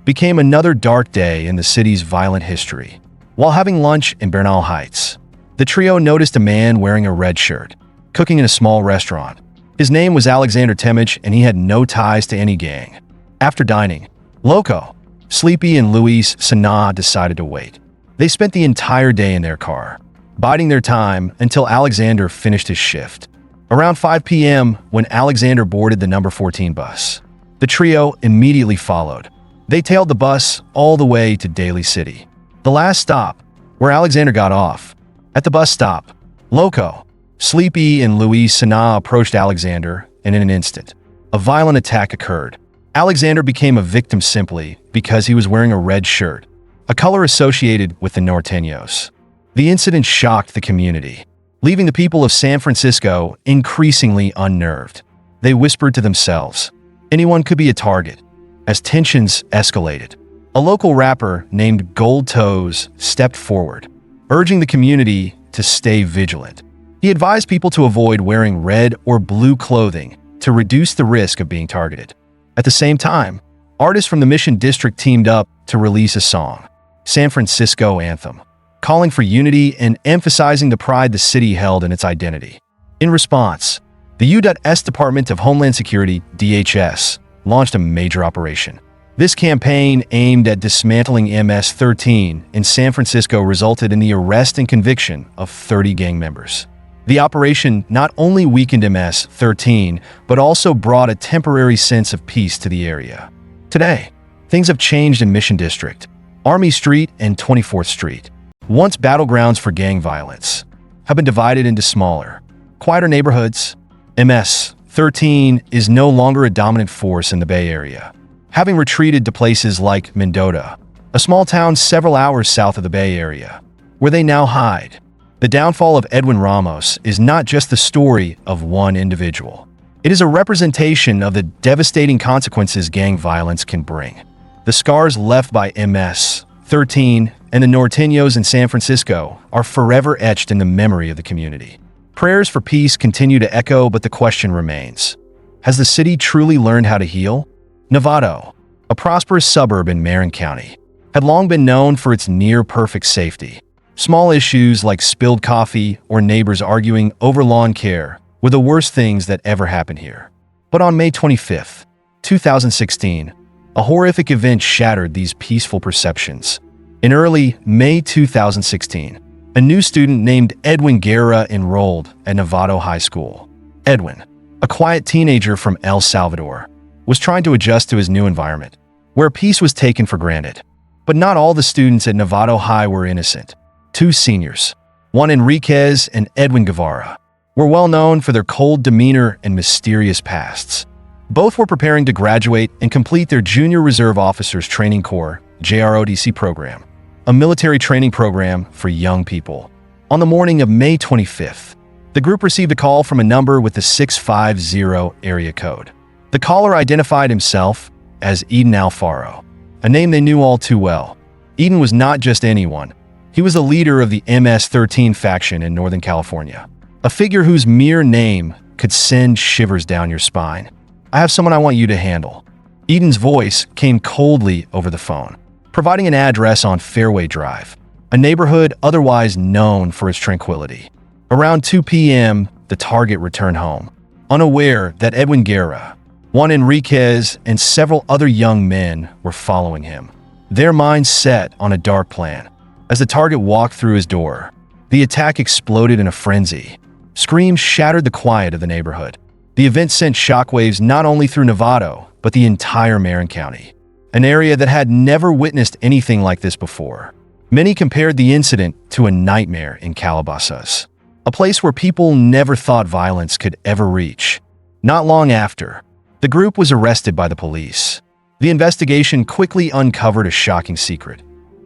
became another dark day in the city's violent history. While having lunch in Bernal Heights, the trio noticed a man wearing a red shirt, cooking in a small restaurant. His name was Alexander Temich, and he had no ties to any gang. After dining, Loco, Sleepy, and Luis Sana decided to wait. They spent the entire day in their car, biding their time until Alexander finished his shift. Around 5 p.m., when Alexander boarded the number 14 bus, the trio immediately followed. They tailed the bus all the way to Daly City, the last stop where Alexander got off. At the bus stop, Loco, Sleepy, and Luis Sana approached Alexander, and in an instant, a violent attack occurred. Alexander became a victim simply because he was wearing a red shirt, a color associated with the Norteños. The incident shocked the community, leaving the people of San Francisco increasingly unnerved. They whispered to themselves, anyone could be a target. As tensions escalated, a local rapper named Gold Toes stepped forward, urging the community to stay vigilant. He advised people to avoid wearing red or blue clothing to reduce the risk of being targeted. At the same time, artists from the Mission District teamed up to release a song, San Francisco Anthem, calling for unity and emphasizing the pride the city held in its identity. In response, the U.S. Department of Homeland Security, DHS, launched a major operation. This campaign, aimed at dismantling MS-13 in San Francisco, resulted in the arrest and conviction of 30 gang members. The operation not only weakened MS-13, but also brought a temporary sense of peace to the area. Today, things have changed in Mission District. Army Street and 24th Street, once battlegrounds for gang violence, have been divided into smaller, quieter neighborhoods. MS-13 is no longer a dominant force in the Bay Area, having retreated to places like Mendota, a small town several hours south of the Bay Area, where they now hide. The downfall of Edwin Ramos is not just the story of one individual. It is a representation of the devastating consequences gang violence can bring. The scars left by MS-13 and the Norteños in San Francisco are forever etched in the memory of the community. Prayers for peace continue to echo, but the question remains: has the city truly learned how to heal? Nevado, a prosperous suburb in Marin County, had long been known for its near-perfect safety. Small issues like spilled coffee or neighbors arguing over lawn care were the worst things that ever happened here. But on May 25, 2016, a horrific event shattered these peaceful perceptions. In early May 2016, a new student named Edwin Guerra enrolled at Nevado High School. Edwin, a quiet teenager from El Salvador, was trying to adjust to his new environment, where peace was taken for granted. But not all the students at Nevado High were innocent. Two seniors, Juan Enriquez and Edwin Guevara, were well known for their cold demeanor and mysterious pasts. Both were preparing to graduate and complete their Junior Reserve Officers Training Corps JROTC program, a military training program for young people. On the morning of May 25th, the group received a call from a number with the 650 area code. The caller identified himself as Eden Alfaro, a name they knew all too well. Eden was not just anyone. He was the leader of the MS-13 faction in Northern California, a figure whose mere name could send shivers down your spine. "I have someone I want you to handle." Eden's voice came coldly over the phone, providing an address on Fairway Drive, a neighborhood otherwise known for its tranquility. Around 2 p.m., the target returned home, unaware that Edwin Guerra, Juan Enriquez, and several other young men were following him, their minds set on a dark plan. As the target walked through his door, the attack exploded in a frenzy. Screams shattered the quiet of the neighborhood. The event sent shockwaves not only through Nevado, but the entire Marin County, an area that had never witnessed anything like this before. Many compared the incident to a nightmare in Calabasas, a place where people never thought violence could ever reach. Not long after, the group was arrested by the police. The investigation quickly uncovered a shocking secret.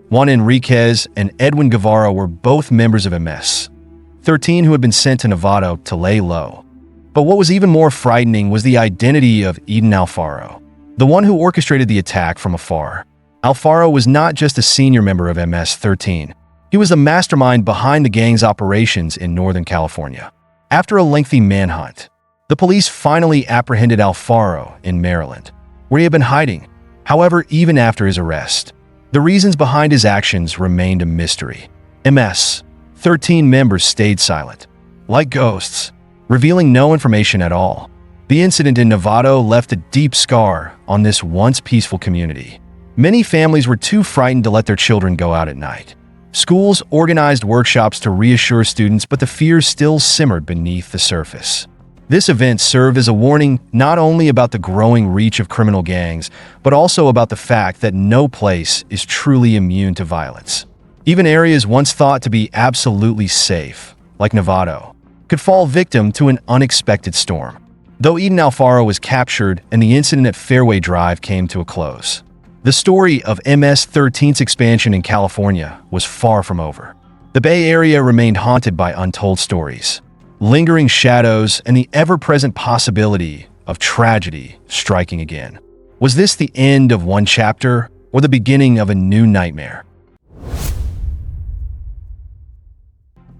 Juan Enriquez and Edwin Guevara were both members of MS-13 who had been sent to Nevado to lay low. But what was even more frightening was the identity of Eden Alfaro, the one who orchestrated the attack from afar. Alfaro was not just a senior member of MS-13. He was the mastermind behind the gang's operations in Northern California. After a lengthy manhunt, the police finally apprehended Alfaro in Maryland, where he had been hiding. However, even after his arrest, the reasons behind his actions remained a mystery. MS-13 members stayed silent, like ghosts, revealing no information at all. The incident in Nevado left a deep scar on this once peaceful community. Many families were too frightened to let their children go out at night. Schools organized workshops to reassure students, but the fears still simmered beneath the surface. This event served as a warning not only about the growing reach of criminal gangs, but also about the fact that no place is truly immune to violence. Even areas once thought to be absolutely safe, like Nevado, could fall victim to an unexpected storm. Though Eden Alfaro was captured and the incident at Fairway Drive came to a close, the story of MS-13's expansion in California was far from over. The Bay Area remained haunted by untold stories, lingering shadows, and the ever-present possibility of tragedy striking again. Was this the end of one chapter or the beginning of a new nightmare?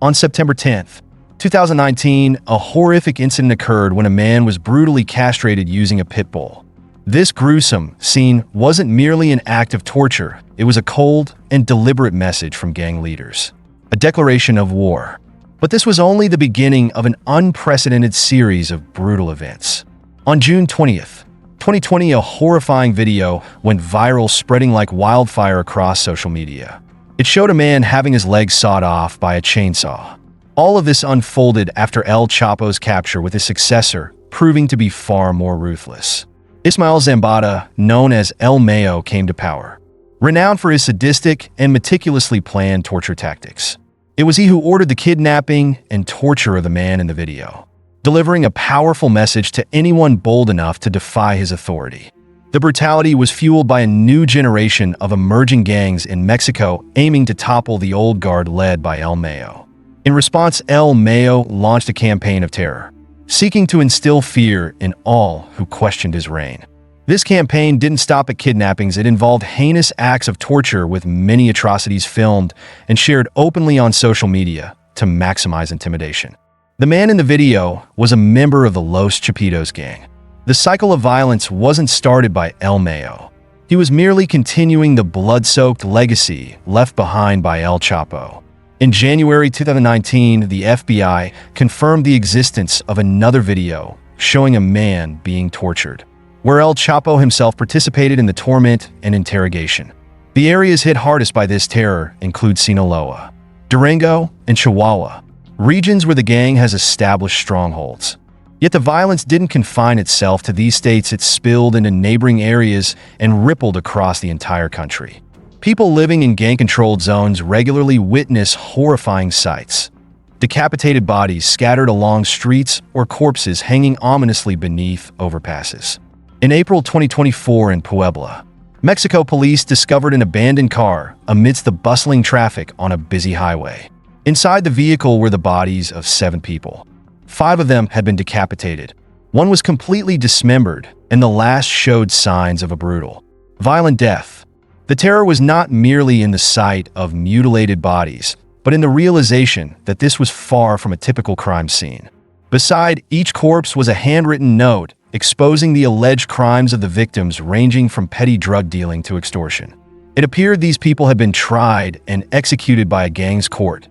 On September 10th, 2019, a horrific incident occurred when a man was brutally castrated using a pit bull. This gruesome scene wasn't merely an act of torture, it was a cold and deliberate message from gang leaders, a declaration of war. But this was only the beginning of an unprecedented series of brutal events. On June 20th, 2020, a horrifying video went viral, spreading like wildfire across social media. It showed a man having his legs sawed off by a chainsaw. All of this unfolded after El Chapo's capture, with his successor proving to be far more ruthless. Ismael Zambada, known as El Mayo, came to power, renowned for his sadistic and meticulously planned torture tactics. It was he who ordered the kidnapping and torture of the man in the video, delivering a powerful message to anyone bold enough to defy his authority. The brutality was fueled by a new generation of emerging gangs in Mexico aiming to topple the old guard led by El Mayo. In response, El Mayo launched a campaign of terror, seeking to instill fear in all who questioned his reign. This campaign didn't stop at kidnappings. It involved heinous acts of torture, with many atrocities filmed and shared openly on social media to maximize intimidation. The man in the video was a member of the Los Chapitos gang. The cycle of violence wasn't started by El Mayo. He was merely continuing the blood-soaked legacy left behind by El Chapo. In January 2019, the FBI confirmed the existence of another video showing a man being tortured, where El Chapo himself participated in the torment and interrogation. The areas hit hardest by this terror include Sinaloa, Durango, and Chihuahua, regions where the gang has established strongholds. Yet the violence didn't confine itself to these states. It spilled into neighboring areas and rippled across the entire country. People living in gang-controlled zones regularly witness horrifying sights: decapitated bodies scattered along streets or corpses hanging ominously beneath overpasses. In April 2024 in Puebla, Mexico, police discovered an abandoned car amidst the bustling traffic on a busy highway. Inside the vehicle were the bodies of 7 people. 5 of them had been decapitated. 1 was completely dismembered, and the last showed signs of a brutal, violent death. The terror was not merely in the sight of mutilated bodies, but in the realization that this was far from a typical crime scene. Beside each corpse was a handwritten note exposing the alleged crimes of the victims, ranging from petty drug dealing to extortion. It appeared these people had been tried and executed by a gang's court,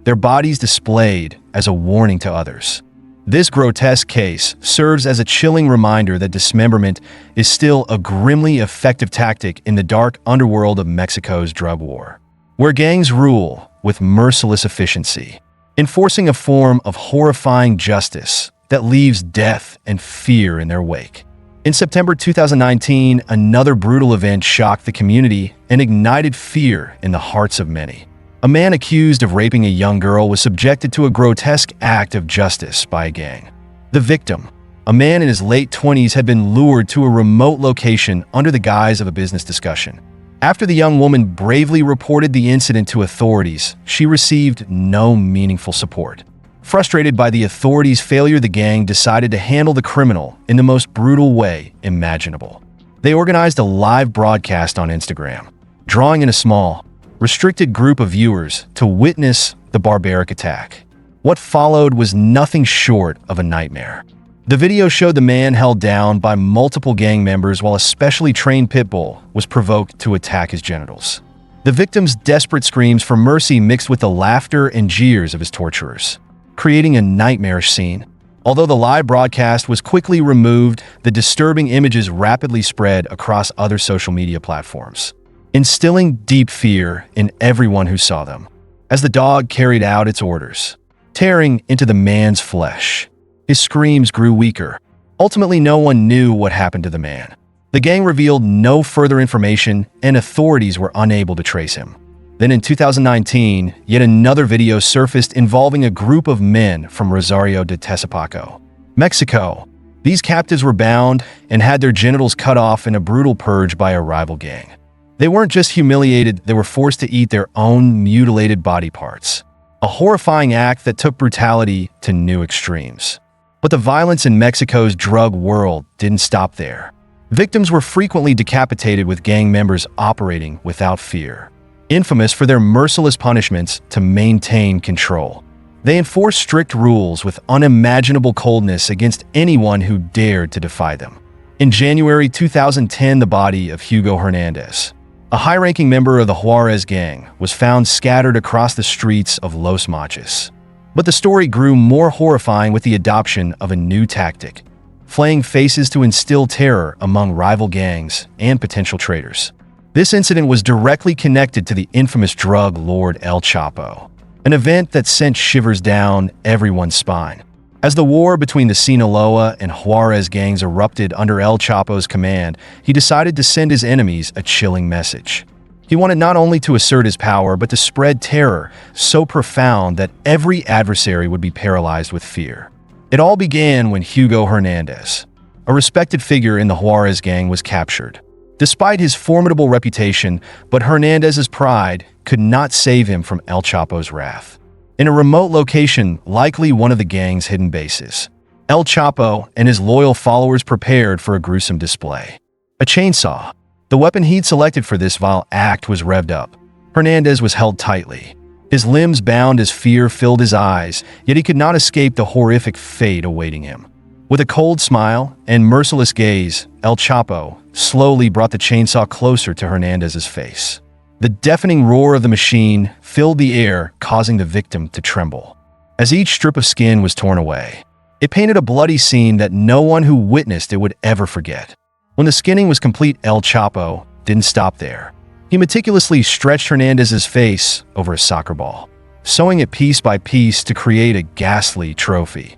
their bodies displayed as a warning to others. This grotesque case serves as a chilling reminder that dismemberment is still a grimly effective tactic in the dark underworld of Mexico's drug war, where gangs rule with merciless efficiency, enforcing a form of horrifying justice that leaves death and fear in their wake. In September 2019, another brutal event shocked the community and ignited fear in the hearts of many. A man accused of raping a young girl was subjected to a grotesque act of justice by a gang. The victim, a man in his late 20s, had been lured to a remote location under the guise of a business discussion. After the young woman bravely reported the incident to authorities, she received no meaningful support. Frustrated by the authorities' failure, the gang decided to handle the criminal in the most brutal way imaginable. They organized a live broadcast on Instagram, drawing in a small, restricted group of viewers to witness the barbaric attack. What followed was nothing short of a nightmare. The video showed the man held down by multiple gang members while a specially trained pit bull was provoked to attack his genitals. The victim's desperate screams for mercy mixed with the laughter and jeers of his torturers, creating a nightmarish scene. Although the live broadcast was quickly removed, the disturbing images rapidly spread across other social media platforms. instilling deep fear in everyone who saw them. As the dog carried out its orders, tearing into the man's flesh, his screams grew weaker. Ultimately, no one knew what happened to the man. The gang revealed no further information, and authorities were unable to trace him. Then in 2019, yet another video surfaced involving a group of men from Rosario de Tesapaco, Mexico. These captives were bound and had their genitals cut off in a brutal purge by a rival gang. They weren't just humiliated, they were forced to eat their own mutilated body parts. A horrifying act that took brutality to new extremes. But the violence in Mexico's drug world didn't stop there. Victims were frequently decapitated, with gang members operating without fear, infamous for their merciless punishments to maintain control. They enforced strict rules with unimaginable coldness against anyone who dared to defy them. In January 2010, the body of Hugo Hernandez, a high-ranking member of the Juarez gang, was found scattered across the streets of Los Mochis. But the story grew more horrifying with the adoption of a new tactic, flaying faces to instill terror among rival gangs and potential traitors. This incident was directly connected to the infamous drug lord El Chapo, an event that sent shivers down everyone's spine. As the war between the Sinaloa and Juarez gangs erupted under El Chapo's command, he decided to send his enemies a chilling message. He wanted not only to assert his power, but to spread terror so profound that every adversary would be paralyzed with fear. It all began when Hugo Hernandez, a respected figure in the Juarez gang, was captured. Despite his formidable reputation, but Hernandez's pride could not save him from El Chapo's wrath. In a remote location, likely one of the gang's hidden bases, El Chapo and his loyal followers prepared for a gruesome display. A chainsaw, the weapon he'd selected for this vile act, was revved up. Hernandez was held tightly, his limbs bound as fear filled his eyes, yet he could not escape the horrific fate awaiting him. With a cold smile and merciless gaze, El Chapo slowly brought the chainsaw closer to Hernandez's face. The deafening roar of the machine filled the air, causing the victim to tremble. As each strip of skin was torn away, it painted a bloody scene that no one who witnessed it would ever forget. When the skinning was complete, El Chapo didn't stop there. He meticulously stretched Hernandez's face over a soccer ball, sewing it piece by piece to create a ghastly trophy.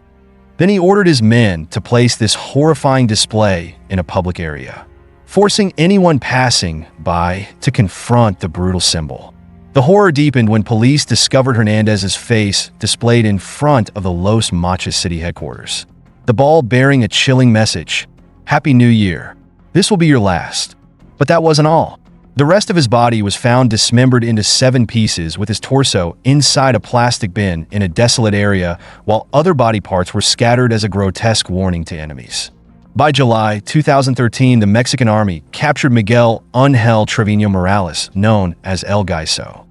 Then he ordered his men to place this horrifying display in a public area, forcing anyone passing by to confront the brutal symbol. The horror deepened when police discovered Hernandez's face displayed in front of the Los Mochis city headquarters, the ball bearing a chilling message: "Happy New Year. This will be your last." But that wasn't all. The rest of his body was found dismembered into 7 pieces, with his torso inside a plastic bin in a desolate area, while other body parts were scattered as a grotesque warning to enemies. By July 2013, the Mexican army captured Miguel Ángel Trevino Morales, known as El Guiso.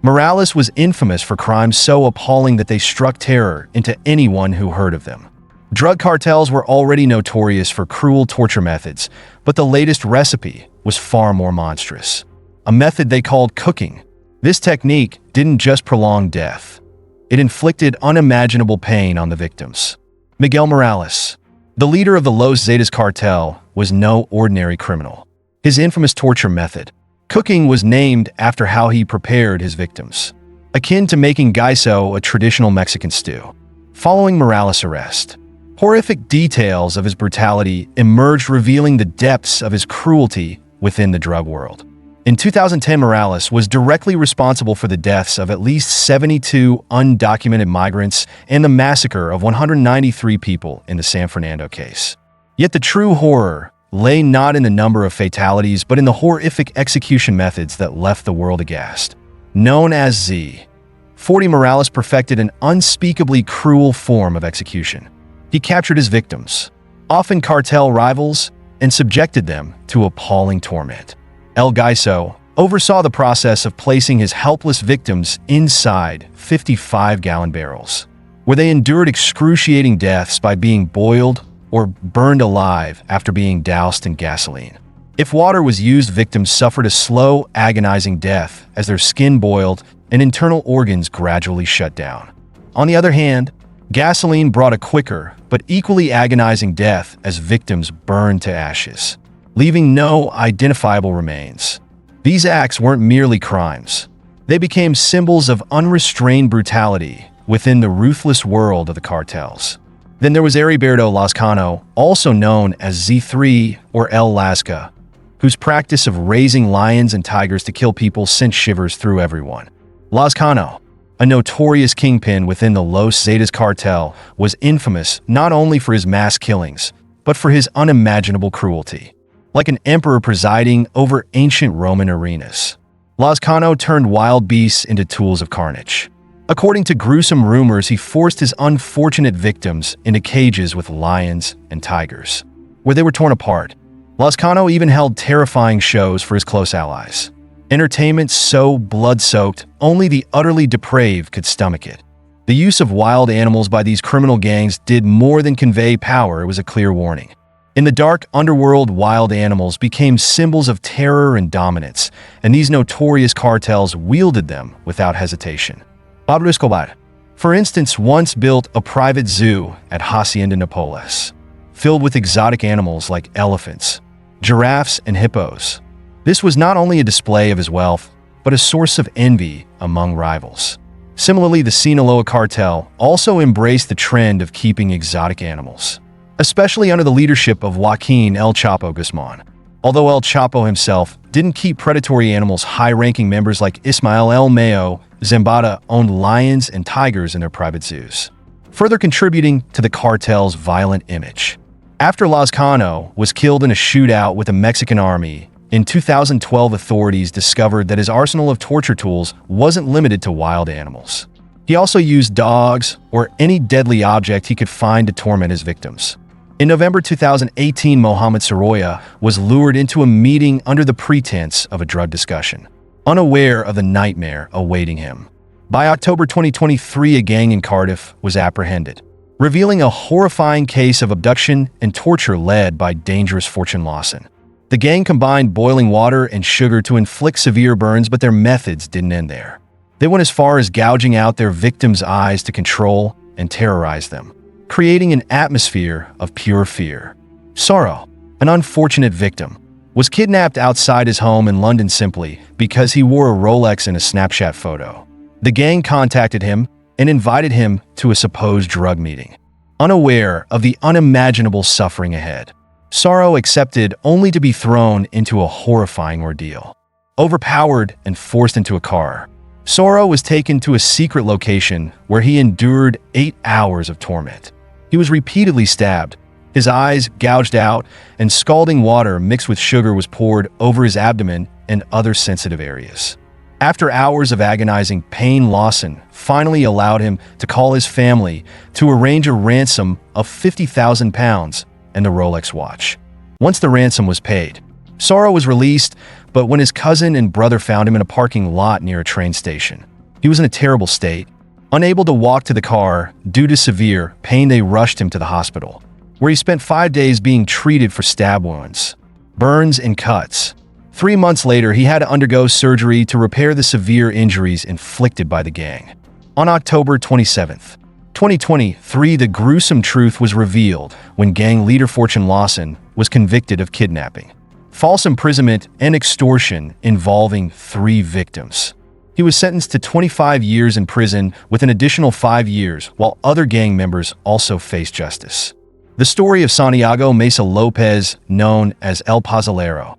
Morales was infamous for crimes so appalling that they struck terror into anyone who heard of them. Drug cartels were already notorious for cruel torture methods, but the latest recipe was far more monstrous. A method they called cooking. This technique didn't just prolong death. It inflicted unimaginable pain on the victims. Miguel Morales, the leader of the Los Zetas cartel, was no ordinary criminal. His infamous torture method, cooking, was named after how he prepared his victims, akin to making guiso, a traditional Mexican stew. Following Morales' arrest, horrific details of his brutality emerged, revealing the depths of his cruelty within the drug world. In 2010, Morales was directly responsible for the deaths of at least 72 undocumented migrants and the massacre of 193 people in the San Fernando case. Yet the true horror lay not in the number of fatalities, but in the horrific execution methods that left the world aghast. Known as Z40, Morales perfected an unspeakably cruel form of execution. He captured his victims, often cartel rivals, and subjected them to appalling torment. El Guiso oversaw the process of placing his helpless victims inside 55-gallon barrels, where they endured excruciating deaths by being boiled or burned alive after being doused in gasoline. If water was used, victims suffered a slow, agonizing death as their skin boiled and internal organs gradually shut down. On the other hand, gasoline brought a quicker but equally agonizing death as victims burned to ashes, leaving no identifiable remains. These acts weren't merely crimes. They became symbols of unrestrained brutality within the ruthless world of the cartels. Then there was Heriberto Lascano, also known as Z3 or El Lasca, whose practice of raising lions and tigers to kill people sent shivers through everyone. Lascano, a notorious kingpin within the Los Zetas cartel, was infamous not only for his mass killings, but for his unimaginable cruelty. Like an emperor presiding over ancient Roman arenas, Lascano turned wild beasts into tools of carnage. According to gruesome rumors, he forced his unfortunate victims into cages with lions and tigers, where they were torn apart. Lascano even held terrifying shows for his close allies. Entertainment so blood-soaked, only the utterly depraved could stomach it. The use of wild animals by these criminal gangs did more than convey power, it was a clear warning. In the dark underworld, wild animals became symbols of terror and dominance, and these notorious cartels wielded them without hesitation. Pablo Escobar, for instance, once built a private zoo at Hacienda Napoles, filled with exotic animals like elephants, giraffes, and hippos. This was not only a display of his wealth, but a source of envy among rivals. Similarly, the Sinaloa cartel also embraced the trend of keeping exotic animals, especially under the leadership of Joaquin El Chapo Guzman. Although El Chapo himself didn't keep predatory animals, high-ranking members like Ismael El Mayo Zambada owned lions and tigers in their private zoos, further contributing to the cartel's violent image. After Lascano was killed in a shootout with the Mexican army, in 2012 authorities discovered that his arsenal of torture tools wasn't limited to wild animals. He also used dogs or any deadly object he could find to torment his victims. In November 2018, Mohamed Soroya was lured into a meeting under the pretense of a drug discussion, unaware of the nightmare awaiting him. By October 2023, a gang in Cardiff was apprehended, revealing a horrifying case of abduction and torture led by dangerous Fortune Lawson. The gang combined boiling water and sugar to inflict severe burns, but their methods didn't end there. They went as far as gouging out their victims' eyes to control and terrorize them, creating an atmosphere of pure fear. Sorrow, an unfortunate victim, was kidnapped outside his home in London simply because he wore a Rolex in a Snapchat photo. The gang contacted him and invited him to a supposed drug meeting, unaware of the unimaginable suffering ahead. Sorrow accepted only to be thrown into a horrifying ordeal. Overpowered and forced into a car, Sorrow was taken to a secret location where he endured 8 hours of torment. He was repeatedly stabbed, his eyes gouged out, and scalding water mixed with sugar was poured over his abdomen and other sensitive areas. After hours of agonizing pain, Lawson finally allowed him to call his family to arrange a ransom of £50,000 and the Rolex watch. Once the ransom was paid, Sorrow was released, but when his cousin and brother found him in a parking lot near a train station, he was in a terrible state. Unable to walk to the car due to severe pain, they rushed him to the hospital, where he spent 5 days being treated for stab wounds, burns, and cuts. 3 months later, he had to undergo surgery to repair the severe injuries inflicted by the gang. On October 27th, 2023, the gruesome truth was revealed when gang leader Fortune Lawson was convicted of kidnapping, false imprisonment, and extortion involving 3 victims. He was sentenced to 25 years in prison with an additional 5 years, while other gang members also faced justice. The story of Santiago Mesa Lopez, known as El Pazolero,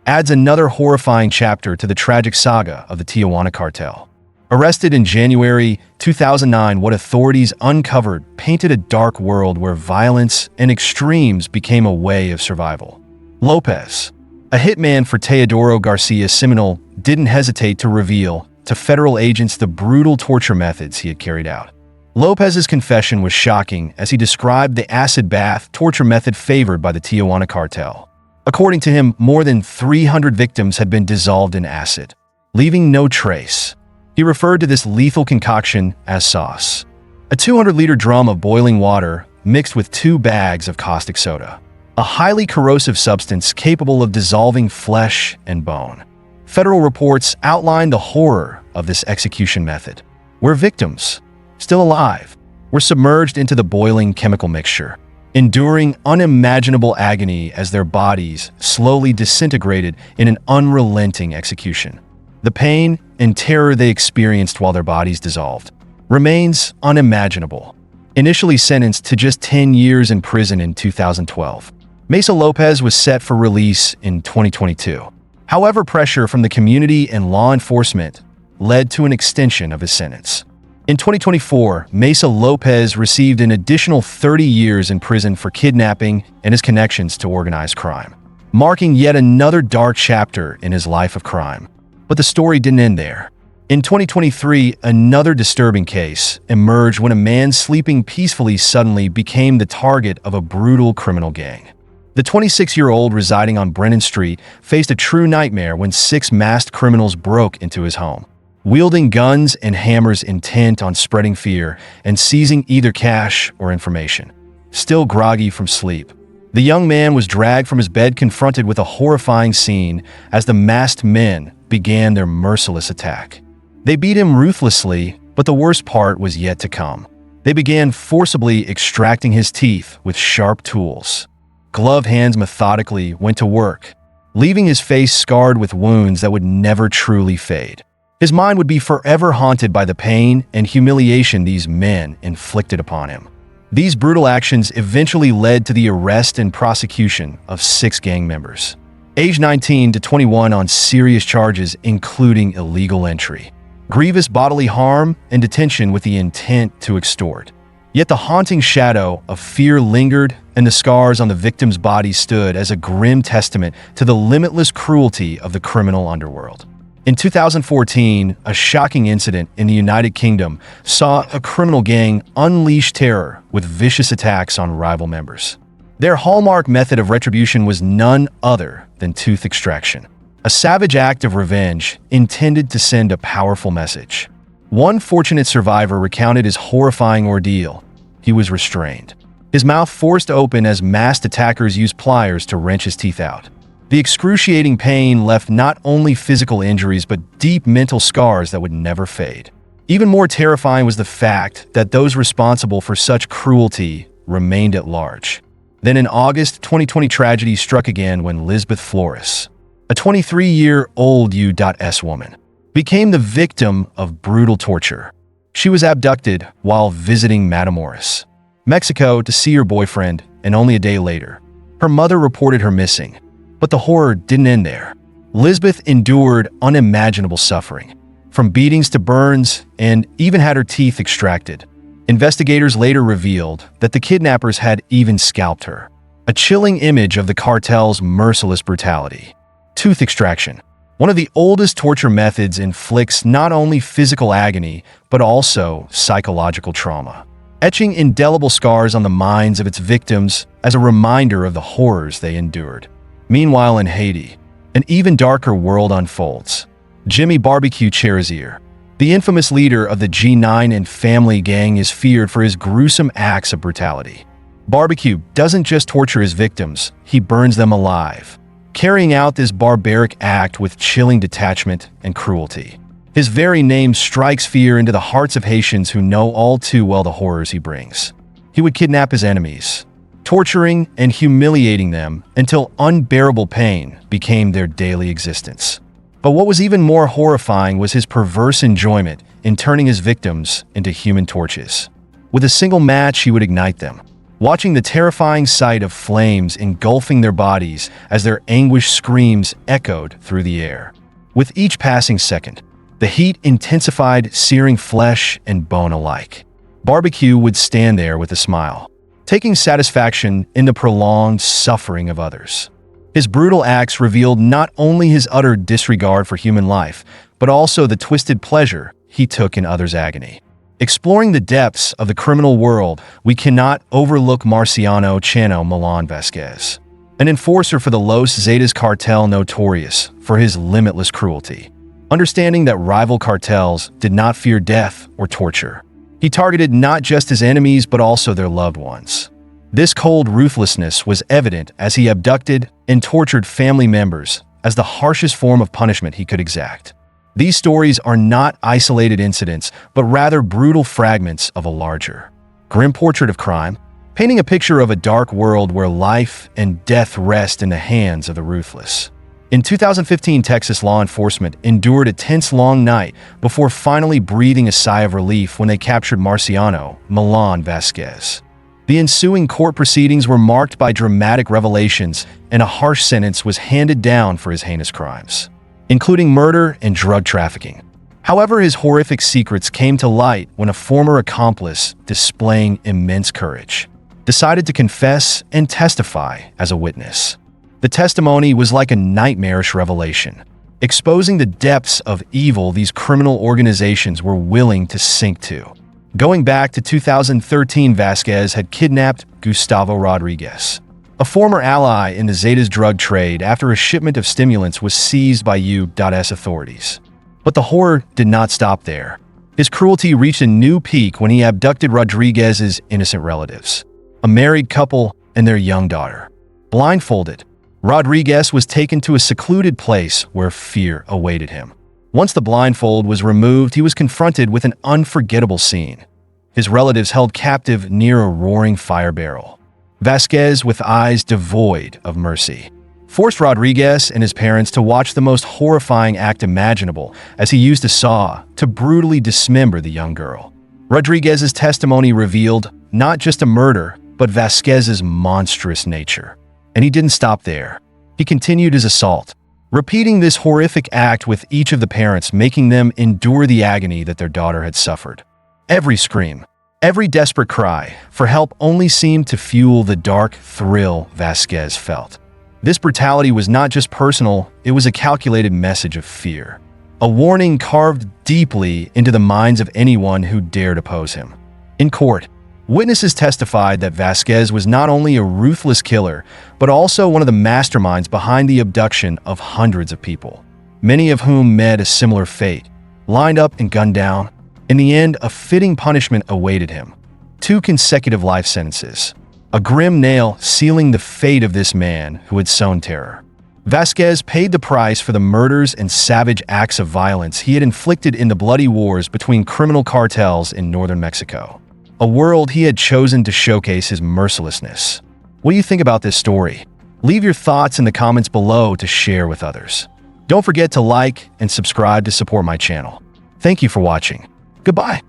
adds another horrifying chapter to the tragic saga of the Tijuana cartel. Arrested in January 2009, what authorities uncovered painted a dark world where violence and extremes became a way of survival. Lopez, a hitman for Teodoro Garcia Seminole, didn't hesitate to reveal to federal agents the brutal torture methods he had carried out. Lopez's confession was shocking as he described the acid bath torture method favored by the Tijuana cartel. According to him, more than 300 victims had been dissolved in acid, leaving no trace. He referred to this lethal concoction as sauce, a 200-liter drum of boiling water mixed with 2 bags of caustic soda, a highly corrosive substance capable of dissolving flesh and bone. Federal reports outlined the horror of this execution method, where victims, still alive, were submerged into the boiling chemical mixture. enduring unimaginable agony as their bodies slowly disintegrated in an unrelenting execution. The pain and terror they experienced while their bodies dissolved remains unimaginable. Initially sentenced to just 10 years in prison in 2012, Mesa Lopez was set for release in 2022. However, pressure from the community and law enforcement led to an extension of his sentence. In 2024, Mesa Lopez received an additional 30 years in prison for kidnapping and his connections to organized crime, marking yet another dark chapter in his life of crime. But the story didn't end there. In 2023, another disturbing case emerged when a man sleeping peacefully suddenly became the target of a brutal criminal gang. The 26-year-old residing on Brennan Street faced a true nightmare when 6 masked criminals broke into his home, wielding guns and hammers intent on spreading fear and seizing either cash or information. Still groggy from sleep, the young man was dragged from his bed, confronted with a horrifying scene as the masked men began their merciless attack. They beat him ruthlessly, but the worst part was yet to come. They began forcibly extracting his teeth with sharp tools. Gloved hands methodically went to work, leaving his face scarred with wounds that would never truly fade. His mind would be forever haunted by the pain and humiliation these men inflicted upon him. These brutal actions eventually led to the arrest and prosecution of 6 gang members, aged 19 to 21, on serious charges including illegal entry, grievous bodily harm, and detention with the intent to extort. Yet the haunting shadow of fear lingered, and the scars on the victims' bodies stood as a grim testament to the limitless cruelty of the criminal underworld. In 2014, a shocking incident in the United Kingdom saw a criminal gang unleash terror with vicious attacks on rival members. Their hallmark method of retribution was none other than tooth extraction, a savage act of revenge intended to send a powerful message. One fortunate survivor recounted his horrifying ordeal. He was restrained, his mouth forced open as masked attackers used pliers to wrench his teeth out. The excruciating pain left not only physical injuries but deep mental scars that would never fade. Even more terrifying was the fact that those responsible for such cruelty remained at large. Then in August, 2020, tragedy struck again when Lisbeth Flores, a 23-year-old U.S. woman, became the victim of brutal torture. She was abducted while visiting Matamoros, Mexico, to see her boyfriend, and only a day later, her mother reported her missing. But the horror didn't end there. Lisbeth endured unimaginable suffering, from beatings to burns, and even had her teeth extracted. Investigators later revealed that the kidnappers had even scalped her, a chilling image of the cartel's merciless brutality. Tooth extraction, one of the oldest torture methods, inflicts not only physical agony but also psychological trauma, etching indelible scars on the minds of its victims as a reminder of the horrors they endured. Meanwhile, in Haiti, an even darker world unfolds. Jimmy Barbecue Cherizier, the infamous leader of the G9 and family gang, is feared for his gruesome acts of brutality. Barbecue doesn't just torture his victims, he burns them alive, carrying out this barbaric act with chilling detachment and cruelty. His very name strikes fear into the hearts of Haitians who know all too well the horrors he brings. He would kidnap his enemies, torturing and humiliating them until unbearable pain became their daily existence. But what was even more horrifying was his perverse enjoyment in turning his victims into human torches. With a single match, he would ignite them, watching the terrifying sight of flames engulfing their bodies as their anguished screams echoed through the air. With each passing second, the heat intensified, searing flesh and bone alike. Barbecue would stand there with a smile, taking satisfaction in the prolonged suffering of others. His brutal acts revealed not only his utter disregard for human life, but also the twisted pleasure he took in others' agony. Exploring the depths of the criminal world, we cannot overlook Marciano Chano Milan Vasquez, an enforcer for the Los Zetas cartel notorious for his limitless cruelty. Understanding that rival cartels did not fear death or torture, he targeted not just his enemies but also their loved ones. This cold ruthlessness was evident as he abducted and tortured family members as the harshest form of punishment he could exact. These stories are not isolated incidents, but rather brutal fragments of a larger, grim portrait of crime, painting a picture of a dark world where life and death rest in the hands of the ruthless. In 2015, Texas law enforcement endured a tense long night before finally breathing a sigh of relief when they captured Marciano Milan Vasquez. The ensuing court proceedings were marked by dramatic revelations, and a harsh sentence was handed down for his heinous crimes, including murder and drug trafficking. However, his horrific secrets came to light when a former accomplice, displaying immense courage, decided to confess and testify as a witness. The testimony was like a nightmarish revelation, exposing the depths of evil these criminal organizations were willing to sink to. Going back to 2013, Vasquez had kidnapped Gustavo Rodriguez, a former ally in the Zetas drug trade, after a shipment of stimulants was seized by U.S. authorities. But the horror did not stop there. His cruelty reached a new peak when he abducted Rodriguez's innocent relatives, a married couple and their young daughter. Blindfolded, Rodriguez was taken to a secluded place where fear awaited him. Once the blindfold was removed, he was confronted with an unforgettable scene. His relatives held captive near a roaring fire barrel. Vasquez, with eyes devoid of mercy, forced Rodriguez and his parents to watch the most horrifying act imaginable as he used a saw to brutally dismember the young girl. Rodriguez's testimony revealed not just a murder, but Vasquez's monstrous nature. And he didn't stop there. He continued his assault, repeating this horrific act with each of the parents, making them endure the agony that their daughter had suffered. Every scream, every desperate cry for help only seemed to fuel the dark thrill Vasquez felt. This brutality was not just personal, it was a calculated message of fear, a warning carved deeply into the minds of anyone who dared oppose him. In court, witnesses testified that Vasquez was not only a ruthless killer, but also one of the masterminds behind the abduction of hundreds of people, many of whom met a similar fate, lined up and gunned down. In the end, a fitting punishment awaited him: 2 consecutive life sentences, a grim nail sealing the fate of this man who had sown terror. Vasquez paid the price for the murders and savage acts of violence he had inflicted in the bloody wars between criminal cartels in northern Mexico, a world he had chosen to showcase his mercilessness. What do you think about this story? Leave your thoughts in the comments below to share with others. Don't forget to like and subscribe to support my channel. Thank you for watching. Goodbye.